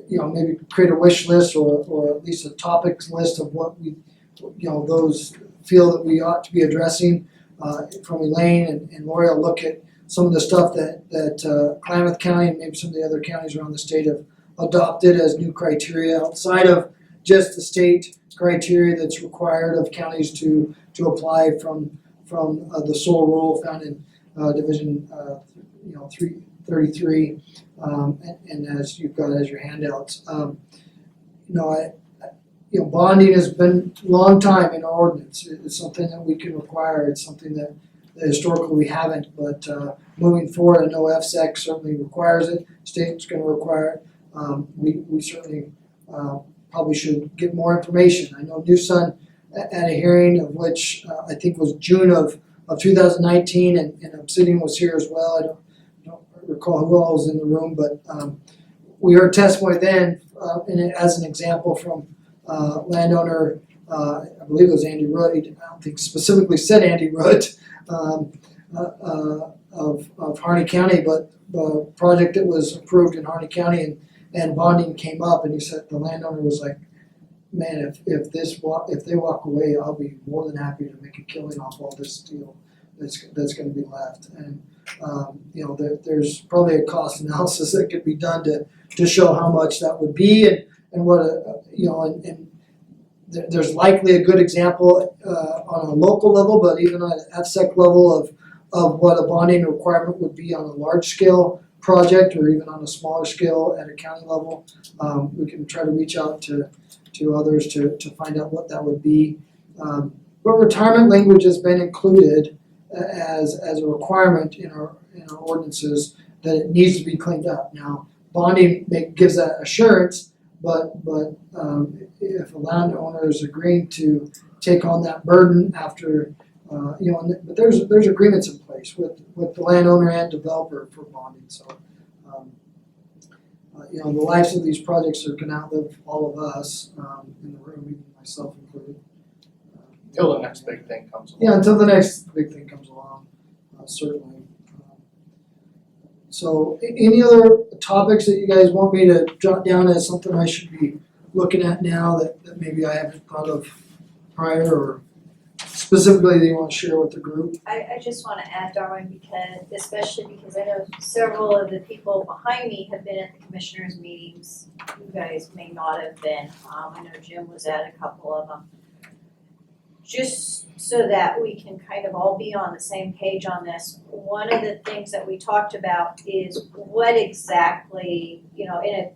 maybe create a wish list or at least a topics list of what we, those feel that we ought to be addressing. From Elaine and Lori, I'll look at some of the stuff that Klamath County and maybe some of the other counties around the state have adopted as new criteria outside of just the state criteria that's required of counties to apply from the sole rule found in Division 333, and as you've got as your handouts. Bonding has been a long time in our ordinance. It's something that we can require. It's something that historically we haven't, but moving forward, I know FSEC certainly requires it. State's going to require it. We certainly probably should get more information. I know New Sun at a hearing of which I think was June of 2019, and Obsidian was here as well. I don't recall who all was in the room, but we heard testimony then, as an example from landowner, I believe it was Andy Root. I don't think specifically said Andy Root of Harney County, but the project that was approved in Harney County and bonding came up, and he said the landowner was like, man, if they walk away, I'll be more than happy to make a killing off all this steel that's gonna be left. And, you know, there's probably a cost analysis that could be done to show how much that would be and what you know, and there's likely a good example, on a local level, but even on an FSEC level of what a bonding requirement would be on a large scale project or even on a smaller scale at a county level. We can try to reach out to others to find out what that would be. But retirement language has been included as a requirement in our ordinances that it needs to be cleaned up. Now, bonding gives that assurance, but if a landowner is agreeing to take on that burden after, you know, but there's agreements in place with the landowner and developer for bonding, so. You know, the lives of these projects are gonna outlive all of us, in the room, even myself included. Till the next big thing comes along. Yeah, until the next big thing comes along, certainly. So, any other topics that you guys want me to jot down as something I should be looking at now that maybe I haven't thought of prior, or specifically that you want to share with the group? I just wanna add, Darwin, especially because I know several of the people behind me have been at the commissioners' meetings. You guys may not have been, I know Jim was at a couple of them. Just so that we can kind of all be on the same page on this, one of the things that we talked about is what exactly, you know, in a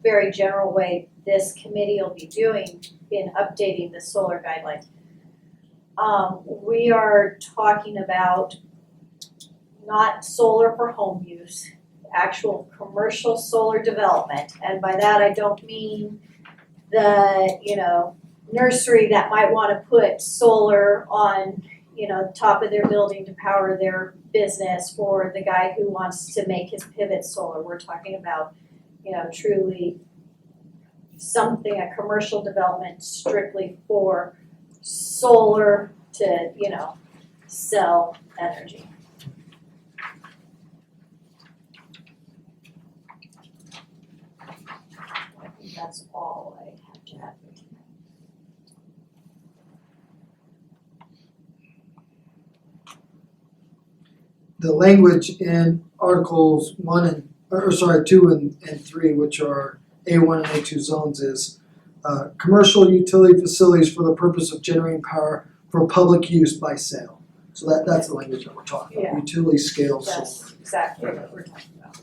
very general way, this committee will be doing in updating the solar guidelines. We are talking about not solar for home use, actual commercial solar development, and by that I don't mean the, you know, nursery that might wanna put solar on, you know, top of their building to power their business, or the guy who wants to make his pivot solar. We're talking about, you know, truly something, a commercial development strictly for solar to, you know, sell energy. I think that's all I have to add for tonight. The language in Articles 2 and 3, which are A1 and A2 zones, is commercial utility facilities for the purpose of generating power for public use by sale. So that's the language that we're talking about, Yeah. utility scale solar. That's exactly what we're talking about.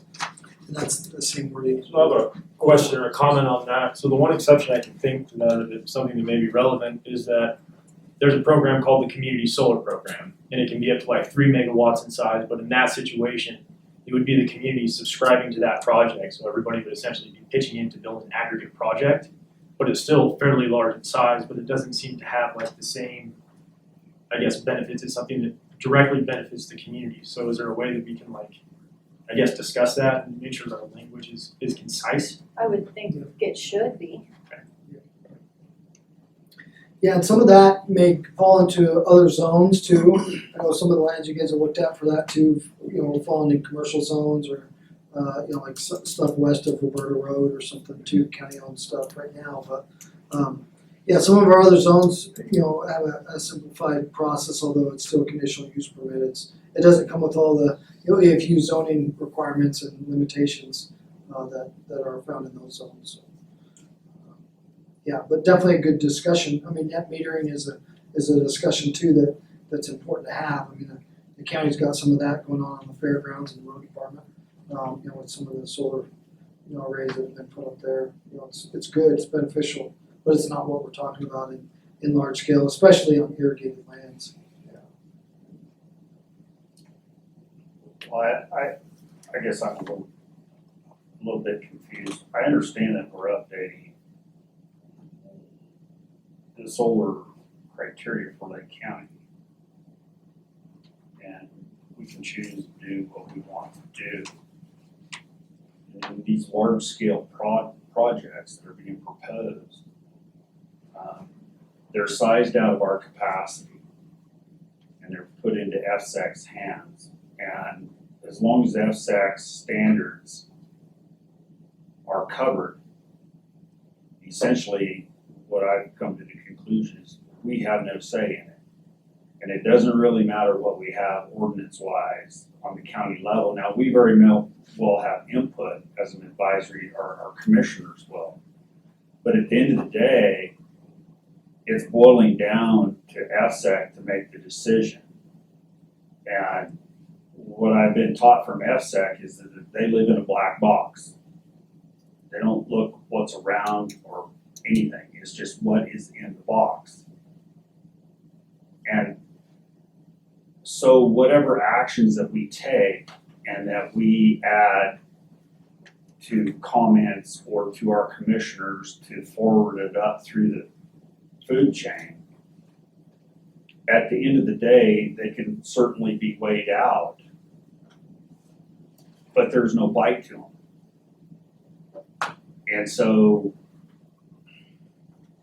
And that's the same wording. So I have a question or a comment on that. So the one exception I can think to that, if it's something that may be relevant, is that there's a program called the Community Solar Program, and it can be up to like 3 megawatts in size, but in that situation, it would be the community subscribing to that project, so everybody would essentially be pitching in to build an aggregate project, but it's still fairly large in size, but it doesn't seem to have like the same, I guess, benefits. It's something that directly benefits the community. So is there a way that we can like, I guess, discuss that and make sure that our language is concise? I would think it should be. Yeah, and some of that may fall into other zones too. I know some of the lands you guys have looked at for that too, you know, fall into commercial zones or, you know, like stuff west of Roberta Road or something too, county-owned stuff right now. But, yeah, some of our other zones, you know, have a simplified process, although it's still conditional use permit. It doesn't come with all the, you know, AFU zoning requirements and limitations that are found in those zones. Yeah, but definitely a good discussion. I mean, net metering is a discussion too that's important to have. I mean, the county's got some of that going on the fairgrounds and the road department. You know, with some of the solar, you know, arrays that have been put up there. You know, it's good, it's beneficial, but it's not what we're talking about in large scale, especially on irrigated lands. Yeah. Well, I guess I'm a little bit confused. I understand that we're updating the solar criteria for Lake County. And we can choose to do what we want to do. And these large scale projects that are being proposed, they're sized out of our capacity and they're put into FSEC's hands. And as long as FSEC's standards are covered, essentially what I've come to the conclusion is we have no say in it. And it doesn't really matter what we have ordinance-wise on the county level. Now, we very well have input as an advisory, or our commissioners will. But at the end of the day, it's boiling down to FSEC to make the decision. And what I've been taught from FSEC is that they live in a black box. They don't look what's around or anything. It's just what is in the box. And so whatever actions that we take and that we add to comments or to our commissioners to forward it up through the food chain, at the end of the day, they can certainly be weighed out, but there's no bite to them. And so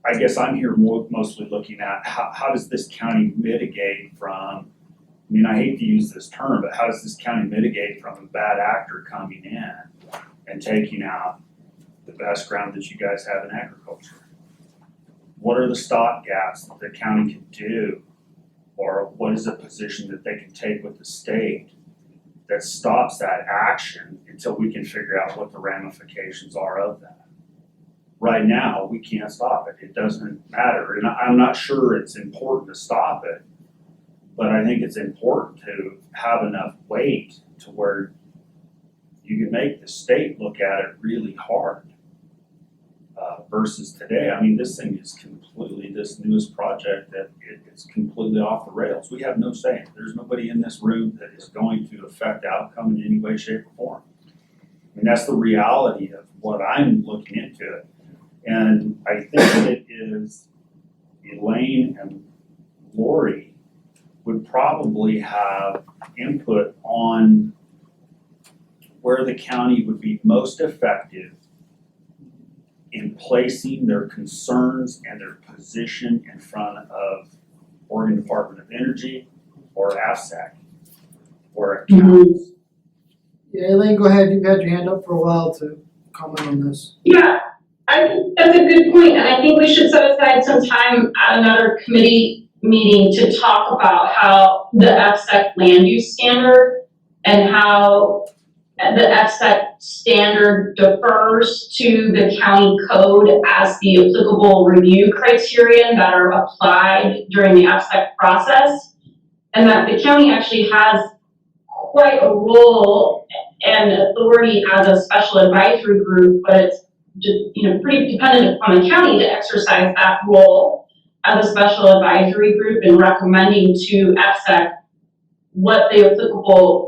I guess I'm here mostly looking at how does this county mitigate from, I mean, I hate to use this term, but how does this county mitigate from a bad actor coming in and taking out the best ground that you guys have in agriculture? What are the stop gaps that the county can do? Or what is a position that they can take with the state that stops that action until we can figure out what the ramifications are of that? Right now, we can't stop it. It doesn't matter. And I'm not sure it's important to stop it, but I think it's important to have enough weight to where you can make the state look at it really hard. Versus today, I mean, this thing is completely, this newest project, that it's completely off the rails. We have no say. There's nobody in this room that is going to affect the outcome in any way, shape, or form. I mean, that's the reality of what I'm looking into it. And I think it is Elaine and Lori would probably have input on where the county would be most effective in placing their concerns and their position in front of Oregon Department of Energy or AFSAC, where it counts. Yeah, Elaine, go ahead. You've had your hand up for a while to comment on this. Yeah, I think that's a good point, and I think we should set aside some time at another committee meeting to talk about how the FSEC land use standard and how the FSEC standard defers to the county code as the applicable review criterion that are applied during the FSEC process, and that the county actually has quite a role and authority as a special advisory group, but it's pretty dependent upon the county to exercise that role as a special advisory group in recommending to FSEC what the applicable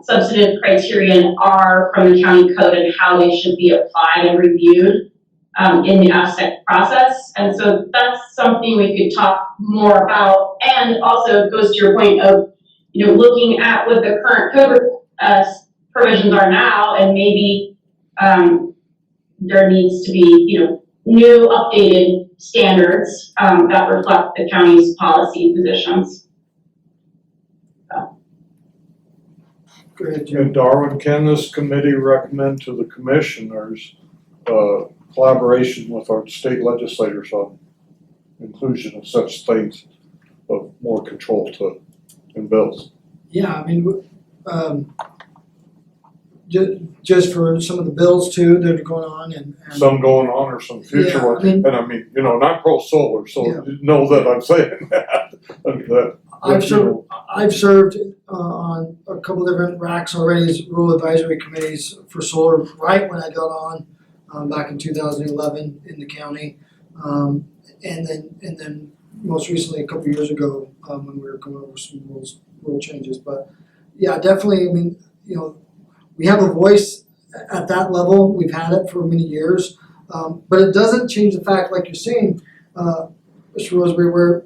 substantive criterion are from the county code and how they should be applied and reviewed in the FSEC process. And so that's something we could talk more about. And also it goes to your point of, looking at what the current code provisions are now, and maybe there needs to be, new updated standards that reflect the county's policy positions. Go ahead, Jim. And Darwin, can this committee recommend to the commissioners collaboration with our state legislators on inclusion of such things of more control in bills? Yeah, I mean, just for some of the bills too that are going on and Some going on or some future Yeah, ones, I mean- and I mean, and I'm pro-solar, so Yeah. know that I'm saying that. I've served on a couple different racks already as rural advisory committees for solar right when I got on back in 2011 in the county, and then most recently a couple years ago when we were going over some rule changes. But yeah, definitely. I mean, we have a voice at that level. We've had it for many years, but it doesn't change the fact, like you're saying, Mr. Roseberry,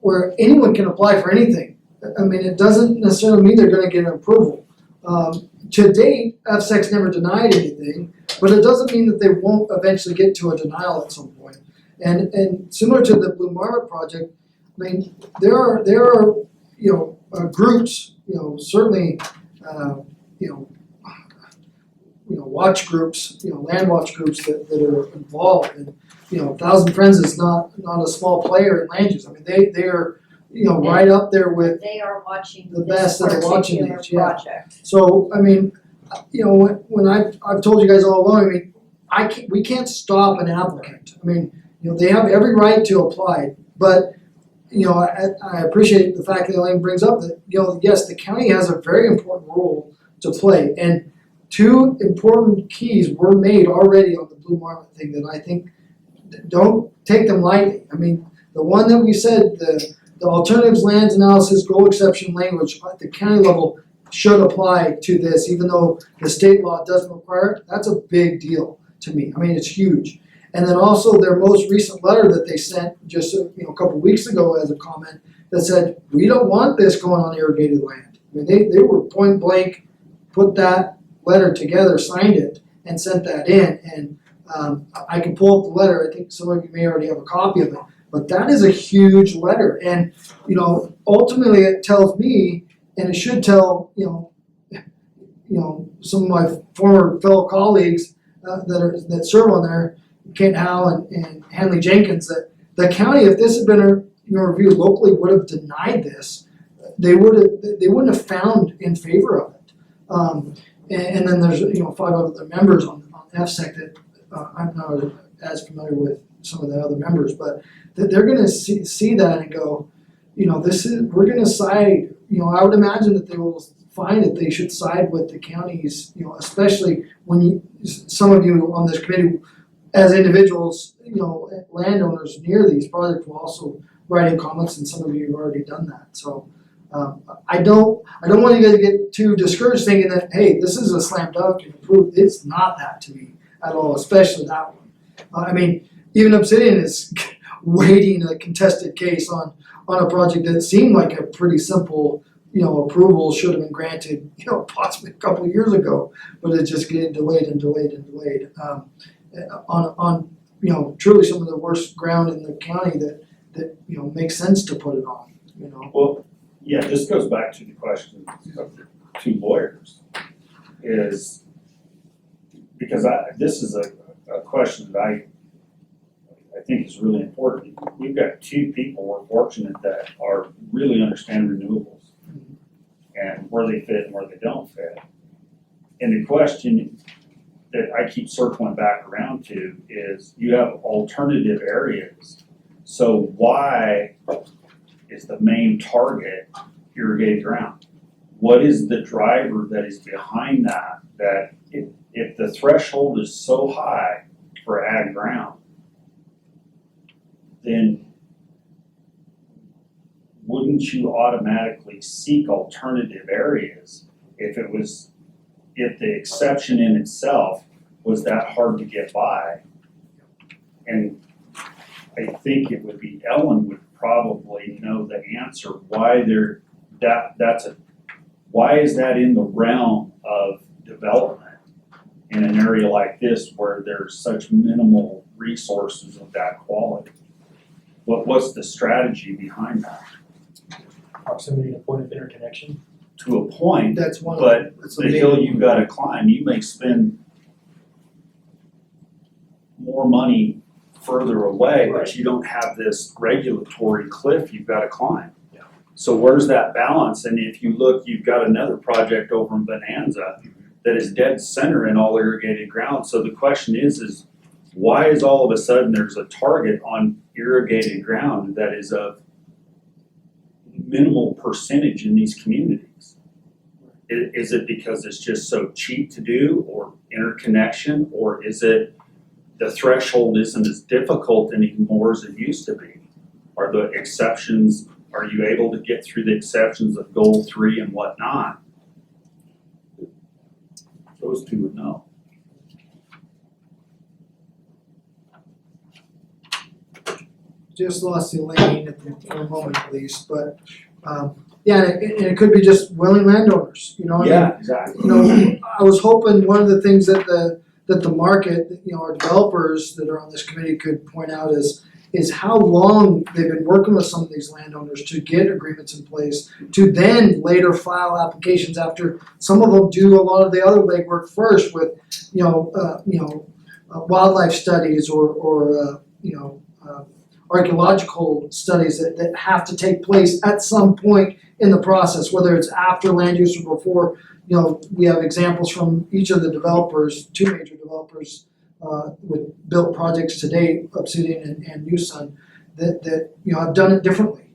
where anyone can apply for anything. I mean, it doesn't necessarily mean they're gonna get an approval. To date, FSEC's never denied anything, but it doesn't mean that they won't eventually get to a denial at some point. And similar to the Blue Marmot project, I mean, there are groups, certainly, watch groups, land watch groups that are involved. And, Thousand Friends is not a small player in land use. I mean, they're, right up there with They are watching the this best that are watching particular these, yeah. project. So, I mean, when I've told you guys all along, I mean, we can't stop an applicant. I mean, they have every right to apply, but, I appreciate the fact that Elaine brings up that, yes, the county has a very important role to play. And 2 important keys were made already on the Blue Marlin thing that I think, don't take them lightly. I mean, the one that we said, the alternatives lands analysis goal exception language at the county level should apply to this, even though the state law doesn't require it. That's a big deal to me. I mean, it's huge. And then also their most recent letter that they sent just a couple weeks ago as a comment that said, we don't want this going on irrigated land. I mean, they were point blank, put that letter together, signed it, and sent that in. And I can pull up the letter. I think some of you may already have a copy of it. But that is a huge letter. And, ultimately it tells me, and it should tell, some of my former fellow colleagues that serve on there, Kent Howe and Hanley Jenkins, that the county, if this had been reviewed locally, would have denied this. They wouldn't have found in favor of it. And then there's 5 other members on FSEC that I'm not as familiar with some of the other members, but they're going to see that and go, we're going to side. I would imagine that they will find that they should side with the counties, especially when some of you on this committee, as individuals, landowners near these projects will also write in comments, and some of you have already done that. So I don't want you guys to get too discouraged thinking that, hey, this is a slam dunk and approved. It's not that to me at all, especially that one. I mean, even Obsidian is waiting a contested case on a project that seemed like a pretty simple, approval should have been granted, possibly a couple of years ago, but it's just getting delayed and delayed and delayed. On truly some of the worst ground in the county that makes sense to put it on, Well, yeah, this goes back to the question of the 2 lawyers, is because this is a question that I think is really important. We've got 2 people, we're fortunate, that are really understand renewables and where they fit and where they don't fit. And the question that I keep circling back around to is, you have alternative areas. So why is the main target irrigated ground? What is the driver that is behind that? That if the threshold is so high for ag ground, then wouldn't you automatically seek alternative areas if the exception in itself was that hard to get by? And I think it would be, Ellen would probably know the answer why why is that in the realm of development in an area like this where there's such minimal resources of that quality? What's the strategy behind that? Proximity to point of interconnection. To a point, that's one. but the hill you gotta climb, you may spend more money further away, but you don't have this regulatory cliff you've gotta climb. Yeah. So where's that balance? And if you look, you've got another project over in Bonanza that is dead center in all irrigated ground. So the question is why is all of a sudden there's a target on irrigated ground that is of minimal percentage in these communities? Is it because it's just so cheap to do, or interconnection, or is it the threshold isn't as difficult anymore as it used to be? Are the exceptions, are you able to get through the exceptions of goal 3 and whatnot? Those 2 would know. Just lost Elaine at the moment at least, but yeah, and it could be just willing landowners, Yeah, exactly. I was hoping one of the things that the market, our developers that are on this committee could point out is, is how long they've been working with some of these landowners to get agreements in place, to then later file applications after some of them do a lot of the other legwork first with, wildlife studies or archaeological studies that have to take place at some point in the process, whether it's after land use or before. We have examples from each of the developers, two major developers, with built projects to date, Obsidian and USUN, that have done it differently.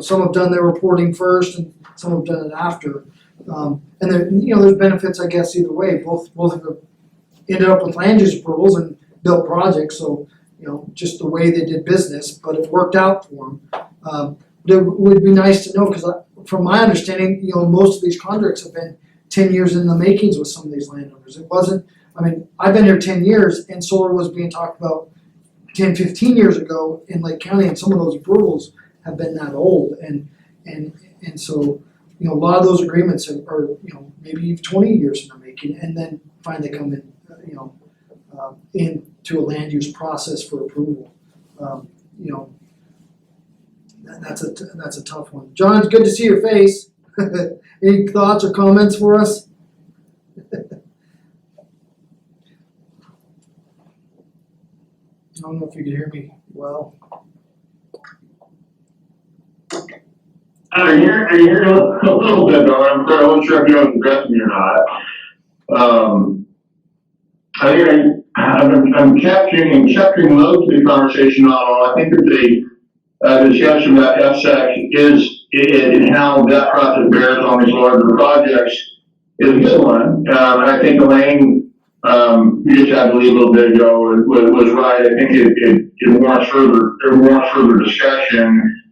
Some have done their reporting first and some have done it after. And there's benefits, I guess, either way. Both have ended up with land use approvals and built projects, so just the way they did business, but it worked out for them. It would be nice to know, because from my understanding, most of these contracts have been 10 years in the makings with some of these landowners. It wasn't, I've been here 10 years and solar was being talked about 10, 15 years ago in Lake County, and some of those approvals have been that old. And so, a lot of those agreements are maybe 20 years in the making, and then finally come in, into a land use process for approval. That's a tough one. John, it's good to see your face. Any thoughts or comments for us? I don't know if you can hear me well. I hear a little bit, though. I'm not sure if you want to address me or not. I'm capturing most of the conversation on all. I think that the discussion about FSEC is and how that process bears on these larger projects is a good one. And I think Elaine, you just had to leave a little bit ago, was right. I think it warrants further discussion.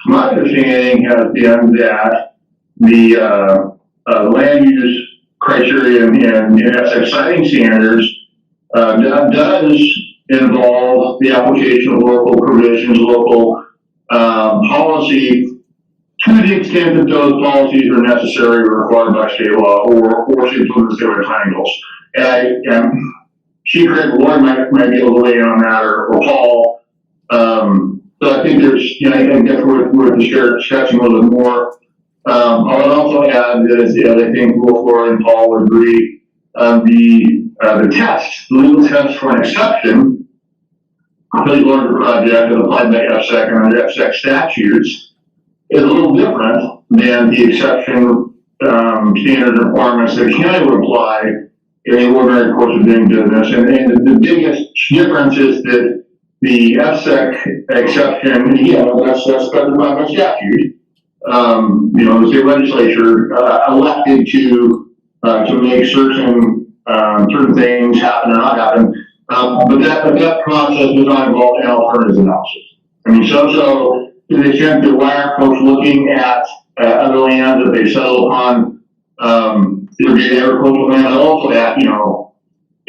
My understanding has been that the land use criteria and FSEC siting standards does involve the application of local provisions, local policy, to the extent that those policies are necessary or required by state law or state triangles. And she, Craig, Lloyd might be able to weigh in on that, or Paul. So I think there's, I guess we're discussing a little bit more. I would also add that I think both Laura and Paul would agree, the test, the legal test for an exception for the larger project and applied by FSEC and under FSEC statutes is a little different than the exception standard requirements that county would apply in the ordinary course of doing business. And the biggest difference is that the FSEC exception, and again, that's specified by statute. The state legislature elected to make certain things happen or not happen. But that process does not involve an alternatives analysis. So to the extent that why aren't folks looking at other lands that they settle upon, irrigated agricultural land, and also at,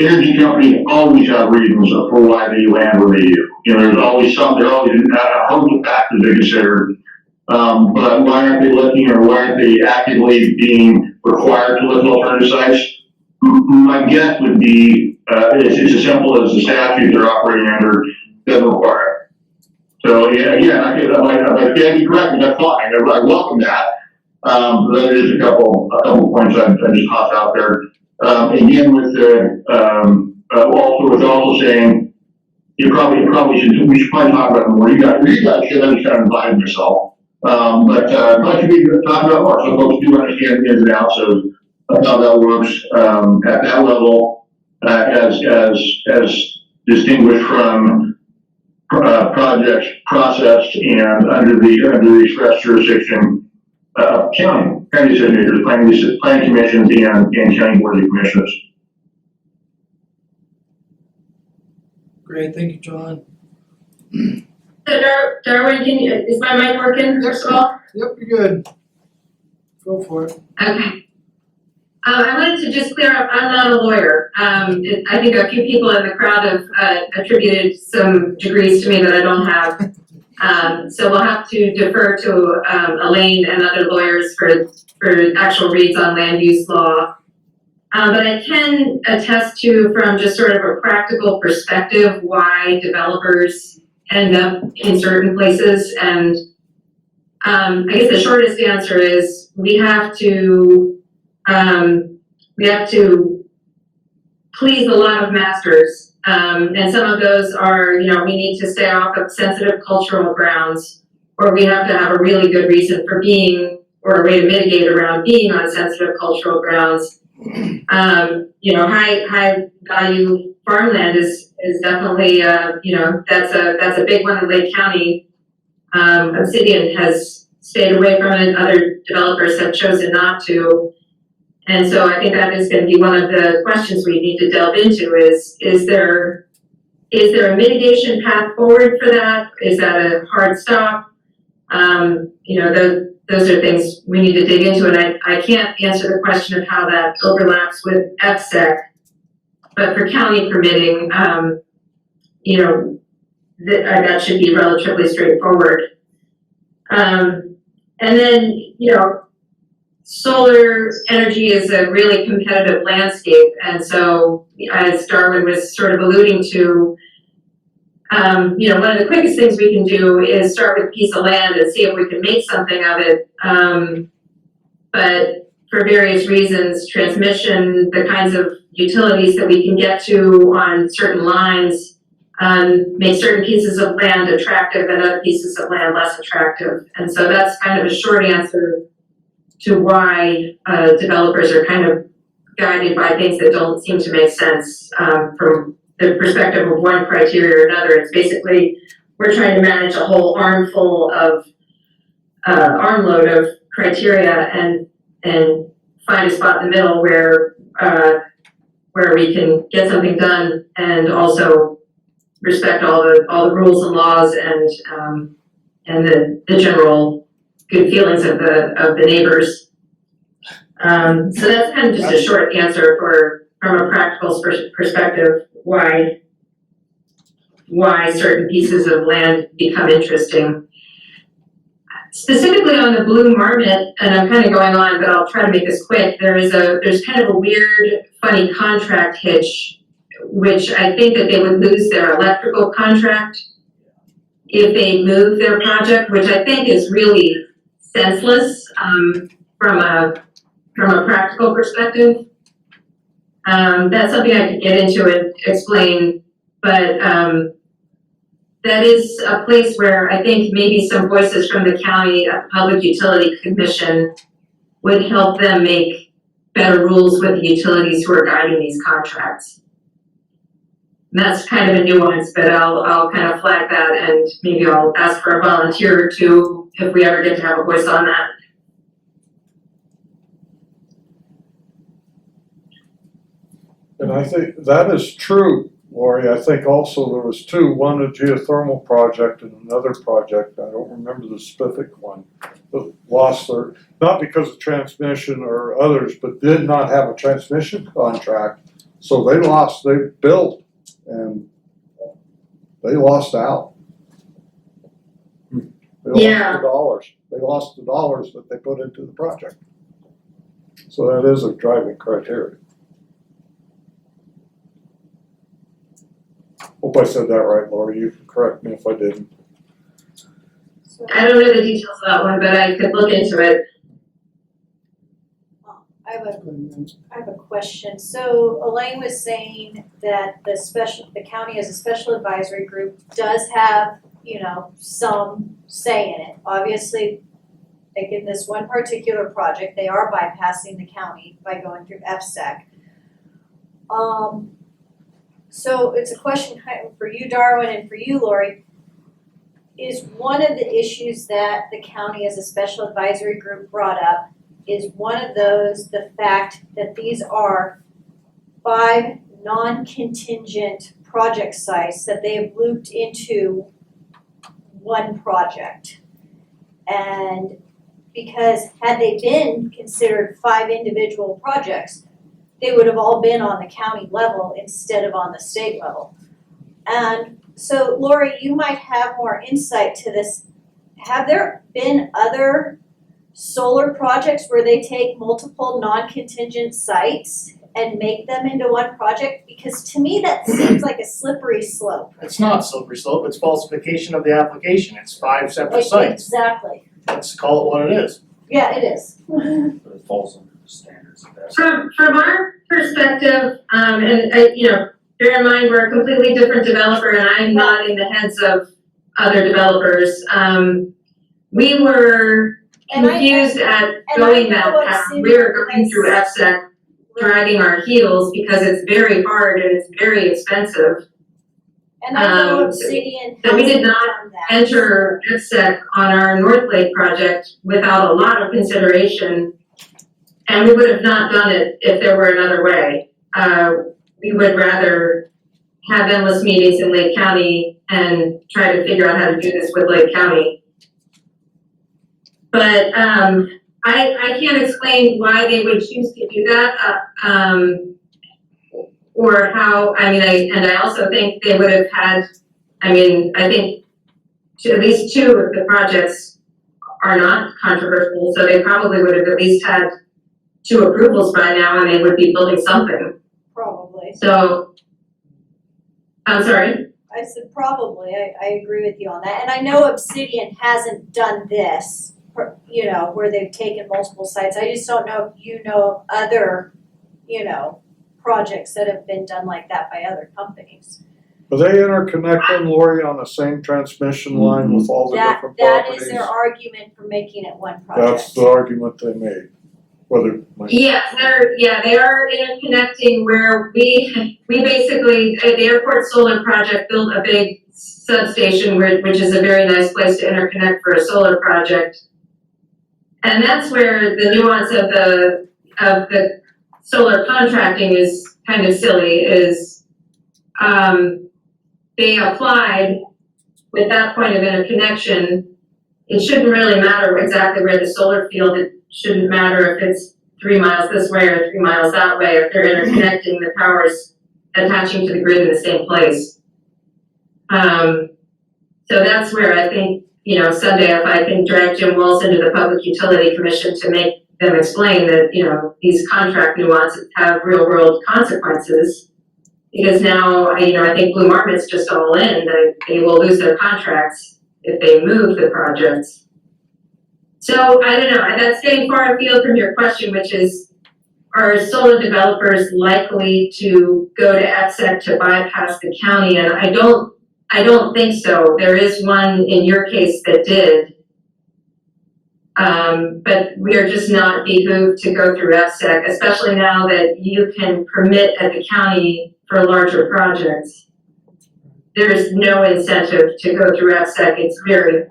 energy companies always have reasons for why they land where they do. There's always a host of factors they consider. But why aren't they looking, or why aren't they actively being required to look at alternative sites? My guess would be it's as simple as the statute they're operating under doesn't require it. So again, I can't be correct, that's fine. I welcome that. But there is a couple points I just tossed out there. Again, with also saying we should probably talk about it more. You guys should. I just kind of invited myself. But I should be talking about more, so folks do understand the ins and outs of how that works at that level, as distinguished from projects processed and under the express jurisdiction of county decision-makers, planning commissions, and county board of commissioners. Great, thank you, John. So Darwin, is my mic working, first of all? Yep, you're good. Go for it. Okay. I wanted to just clear up, I'm not a lawyer. I think a few people in the crowd have attributed some degrees to me that I don't have. So we'll have to defer to Elaine and other lawyers for actual reads on land use law. But I can attest to, from just sort of a practical perspective, why developers end up in certain places. And I guess the shortest answer is we have to please a lot of masters. And some of those are, we need to stay off of sensitive cultural grounds, or we have to have a really good reason for being, or a way to mitigate around being on sensitive cultural grounds. High value farmland is definitely, that's a big one in Lake County. Obsidian has stayed away from it. Other developers have chosen not to. And so I think that is going to be one of the questions we need to delve into is there a mitigation path forward for that? Is that a hard stop? Those are things we need to dig into, and I can't answer the question of how that overlaps with FSEC, but for county permitting, that should be relatively straightforward. And then, solar energy is a really competitive landscape, and so as Darwin was sort of alluding to, one of the quickest things we can do is start with a piece of land and see if we can make something of it. But for various reasons, transmission, the kinds of utilities that we can get to on certain lines, make certain pieces of land attractive and other pieces of land less attractive. And so that's kind of a short answer to why developers are kind of guided by things that don't seem to make sense from the perspective of one criteria or another. It's basically, we're trying to manage a whole armload of criteria and find a spot in the middle where we can get something done and also respect all the rules and laws and the general good feelings of the neighbors. So that's kind of just a short answer from a practical perspective, why certain pieces of land become interesting. Specifically on the Blue Marmot, and I'm kind of going on, but I'll try to make this quick. There's kind of a weird, funny contract hitch, which I think that they would lose their electrical contract if they move their project, which I think is really senseless from a practical perspective. That's something I could get into and explain, but that is a place where I think maybe some voices from the county Public Utility Commission would help them make better rules with the utilities who are guiding these contracts. And that's kind of a nuance, but I'll kind of flag that, and maybe I'll ask for a volunteer or two if we ever get to have a voice on that. And I think that is true, Lori. I think also there was two, one a geothermal project and another project, I don't remember the specific one, that lost their, not because of transmission or others, but did not have a transmission contract. So they built and they lost out. They lost the dollars that they put into the project. So that is a driving criteria. Hope I said that right, Lori. You can correct me if I didn't. I don't know the details of that one, but I could look into it. I have a question. So Elaine was saying that the county as a special advisory group does have, some say in it. Obviously, like in this one particular project, they are bypassing the county by going through FSEC. So it's a question for you, Darwin, and for you, Lori. Is one of the issues that the county as a special advisory group brought up, is one of those the fact that these are 5 non-contingent project sites that they have looped into one project? And because had they been considered 5 individual projects, they would have all been on the county level instead of on the state level. And so, Lori, you might have more insight to this. Have there been other solar projects where they take multiple non-contingent sites and make them into one project? Because to me, that seems like a slippery slope. It's not slippery slope, it's falsification of the application, it's 5 separate sites. Exactly. Let's call it what it is. Yeah, it is. But it falls under the standards of that. From our perspective, and bear in mind, we're a completely different developer and I'm not in the heads of other developers. We were And I- confused at and I going know that what path. city We're going has- through FSEC, dragging our heels because it's very hard and it's very expensive. And I know Um, Obsidian so we did hasn't not done that. Enter FSEC on our North Lake project without a lot of consideration. And we would have not done it if there were another way. We would rather have endless meetings in Lake County and try to figure out how to do this with Lake County. But, I can't explain why they would choose to do that, or how, I also think they would have had, I think at least 2 of the projects are not controversial, so they probably would have at least had 2 approvals by now and they would be building something. Probably. So, I'm sorry? I said probably, I agree with you on that. And I know Obsidian hasn't done this, where they've taken multiple sites. I just don't know if you know of other, projects that have been done like that by other companies. Are they interconnecting, Lori, on the same transmission line with all the different That properties? is their argument for making it one project. That's the argument they made, whether. Yeah, they are interconnecting where we basically, the airport solar project built a big substation which is a very nice place to interconnect for a solar project. And that's where the nuance of the solar contracting is kind of silly, is they applied with that point of interconnection. It shouldn't really matter exactly where the solar field, it shouldn't matter if it's 3 miles this way or 3 miles that way, if they're interconnecting, the power's attaching to the grid in the same place. So that's where I think, Sunday, if I can drag Jim Walsh into the Public Utility Commission to make them explain that, these contract nuances have real world consequences. Because now, I think Blue Marmot's just all in, they will lose their contracts if they move the projects. So, I don't know, that's getting far afield from your question, which is, are solar developers likely to go to FSEC to bypass the county? And I don't think so. There is one in your case that did. But we are just not behooved to go through FSEC, especially now that you can permit at the county for larger projects. There is no incentive to go through FSEC. It's very.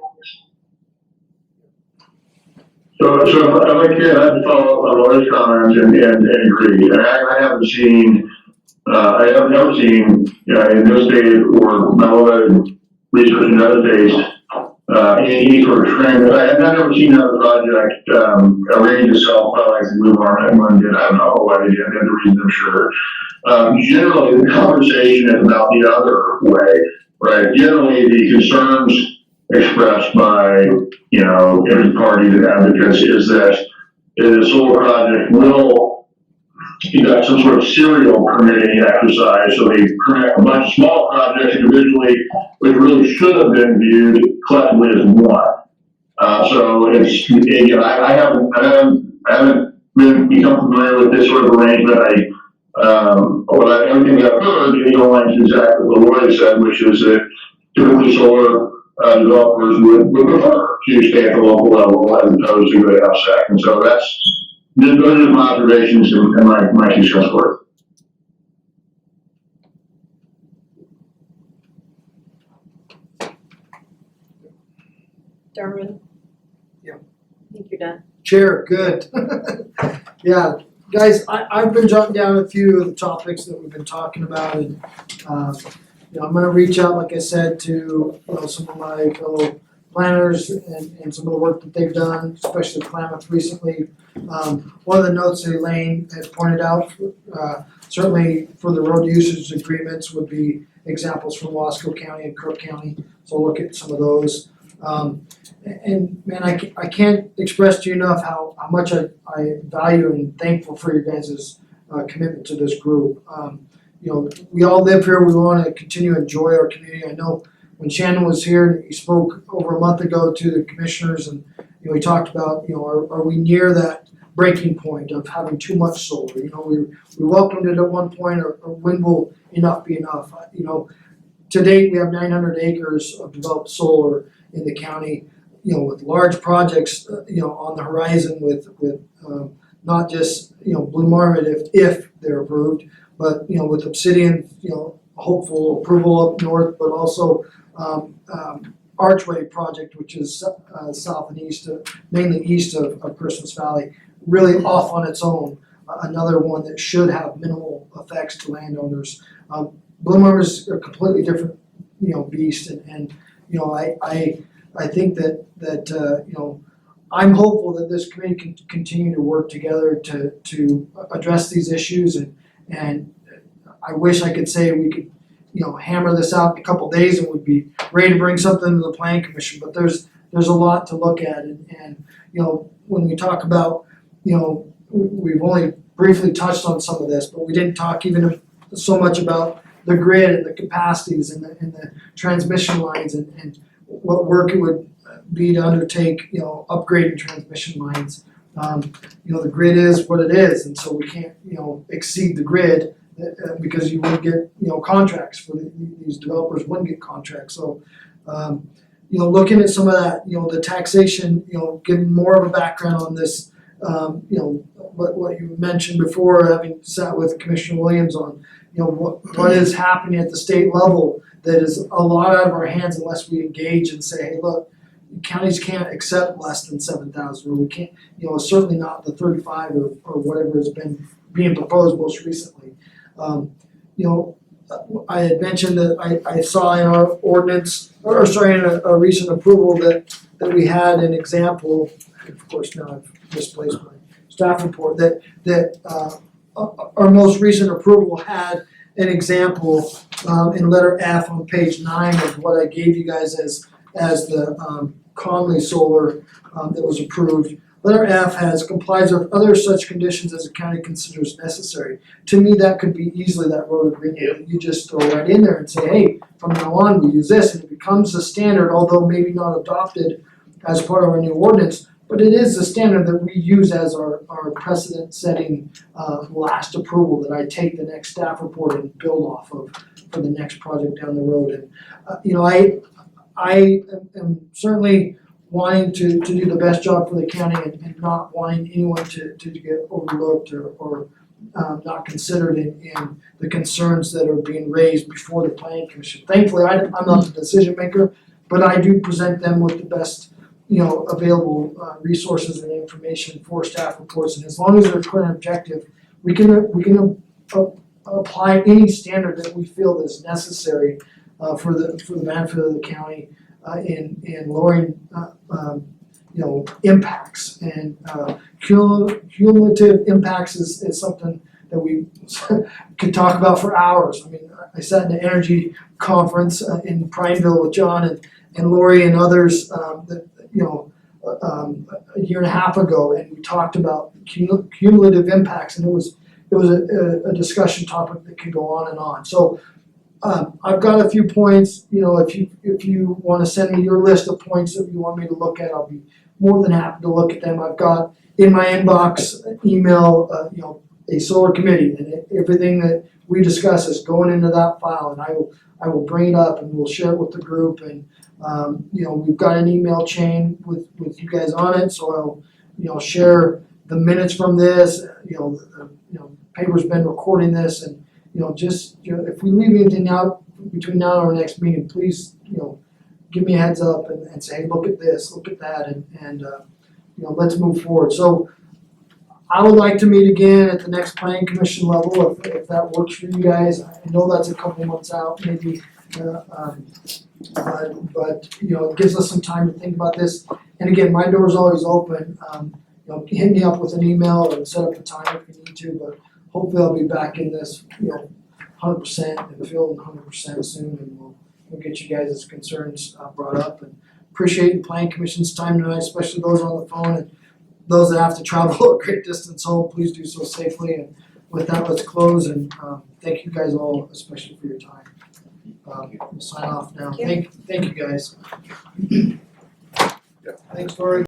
So if I can, I'd follow up on Lori's comments and agree. I haven't seen, I have never seen, in this state or my research in other states, any sort of trend. I've never seen another project arrange itself like the Blue Marmot one did. I don't know why they did. They had the reason, I'm sure. Generally, the conversation is about the other way, right? Generally, the concerns expressed by, every party that advocates is that the solar project will conduct some sort of serial permitting exercise. So they permit a bunch of small projects individually, which really should have been viewed collectively as one. So it's, again, I haven't become familiar with this sort of arrangement. Everything that I've heard, aligns exactly what Roy said, which is that typically solar developers would prefer to stay at the local level as opposed to go to FSEC. And so those are my observations and my 2 cents worth. Darwin? Yeah. I think you're done. Chair, good. Yeah, guys, I've been jotting down a few of the topics that we've been talking about, and I'm gonna reach out, like I said, to some of my fellow planners and some of the work that they've done, especially Klamath recently. One of the notes that Elaine had pointed out, certainly for the road usage agreements would be examples from Wasco County and Crook County, so look at some of those. And man, I can't express to you enough how much I value and thankful for your guys' commitment to this group. You know, we all live here, we wanna continue to enjoy our community. I know when Shannon was here, he spoke over a month ago to the commissioners and, you know, he talked about, you know, are we near that breaking point of having too much solar? You know, we welcomed it at one point, or when will enough be enough? You know, to date, we have 900 acres of developed solar in the county, you know, with large projects, you know, on the horizon with not just, you know, Blue Marmot if they're approved, but, you know, with Obsidian, you know, hopeful approval up north, but also Archway project, which is south and east of, mainly east of Christmas Valley, really off on its own. Another one that should have minimal effects to landowners. Blue Marmot is a completely different, you know, beast, and you know, I think that you know, I'm hopeful that this committee can continue to work together to address these issues, and I wish I could say we could, you know, hammer this out in a couple days and we'd be ready to bring something to the planning commission, but there's a lot to look at, and you know, when we talk about, you know, we've only briefly touched on some of this, but we didn't talk even so much about the grid and the capacities and the transmission lines and what work it would be to undertake, you know, upgrading transmission lines. You know, the grid is what it is, and so we can't, you know, exceed the grid because you wouldn't get, you know, contracts for these developers wouldn't get contracts. So, you know, looking at some of that, you know, the taxation, you know, getting more of a background on this, you know, what you mentioned before, having sat with Commissioner Williams on, you know, what is happening at the state level that is a lot out of our hands unless we engage and say, hey, look, counties can't accept less than 7,000, or we can't, you know, certainly not the 35 or whatever has been being proposed most recently. You know, I had mentioned that I saw in our ordinance, or sorry, in a recent approval that we had an example. Of course, now I've misplaced my staff report. That our most recent approval had an example in letter F on page 9 of what I gave you guys as the Conley solar that was approved. Letter F has complies with other such conditions as the county considers necessary. To me, that could be easily that road agreement that you just throw right in there and say, hey, from now on we use this, and it becomes the standard, although maybe not adopted as part of our new ordinance, but it is the standard that we use as our precedent setting last approval that I take the next staff report and build off of for the next project down the road. And you know, I am certainly wanting to do the best job for the county and not wanting anyone to get overlooked or not considered in the concerns that are being raised before the planning commission. Thankfully, I'm not the decision maker, but I do present them with the best, you know, available resources and information for staff reports, and as long as they're clear and objective, we can apply any standard that we feel is necessary for the benefit of the county in lowering you know, impacts, and cumulative impacts is something that we could talk about for hours. I mean, I sat in an energy conference in Prineville with John and Lori and others that, you know, a year and a half ago, and we talked about cumulative impacts, and it was a discussion topic that could go on and on. So I've got a few points. You know, if you want to send me your list of points that you want me to look at, I'll be more than happy to look at them. I've got in my inbox email, you know, a solar committee, and everything that we discuss is going into that file, and I will bring it up and we'll share it with the group. And you know, we've got an email chain with you guys on it, so I'll, you know, share the minutes from this. You know, paper's been recording this, and you know, just, you know, if we leave anything out between now and our next meeting, please, you know, give me a heads up and say, hey, look at this, look at that, and you know, let's move forward. So I would like to meet again at the next planning commission level if that works for you guys. I know that's a couple months out, maybe, but you know, it gives us some time to think about this. And again, my door is always open. You know, hit me up with an email and set up a time if you need to, but hopefully I'll be back in this, you know, 100% and feeling 100% soon, and we'll get you guys' concerns brought up. And appreciate the planning commission's time tonight, especially those on the phone and those that have to travel a great distance home. Please do so safely, and with that, let's close and, thank you guys all, especially for your time. We'll sign off now. Thank you guys. Thanks, Tori.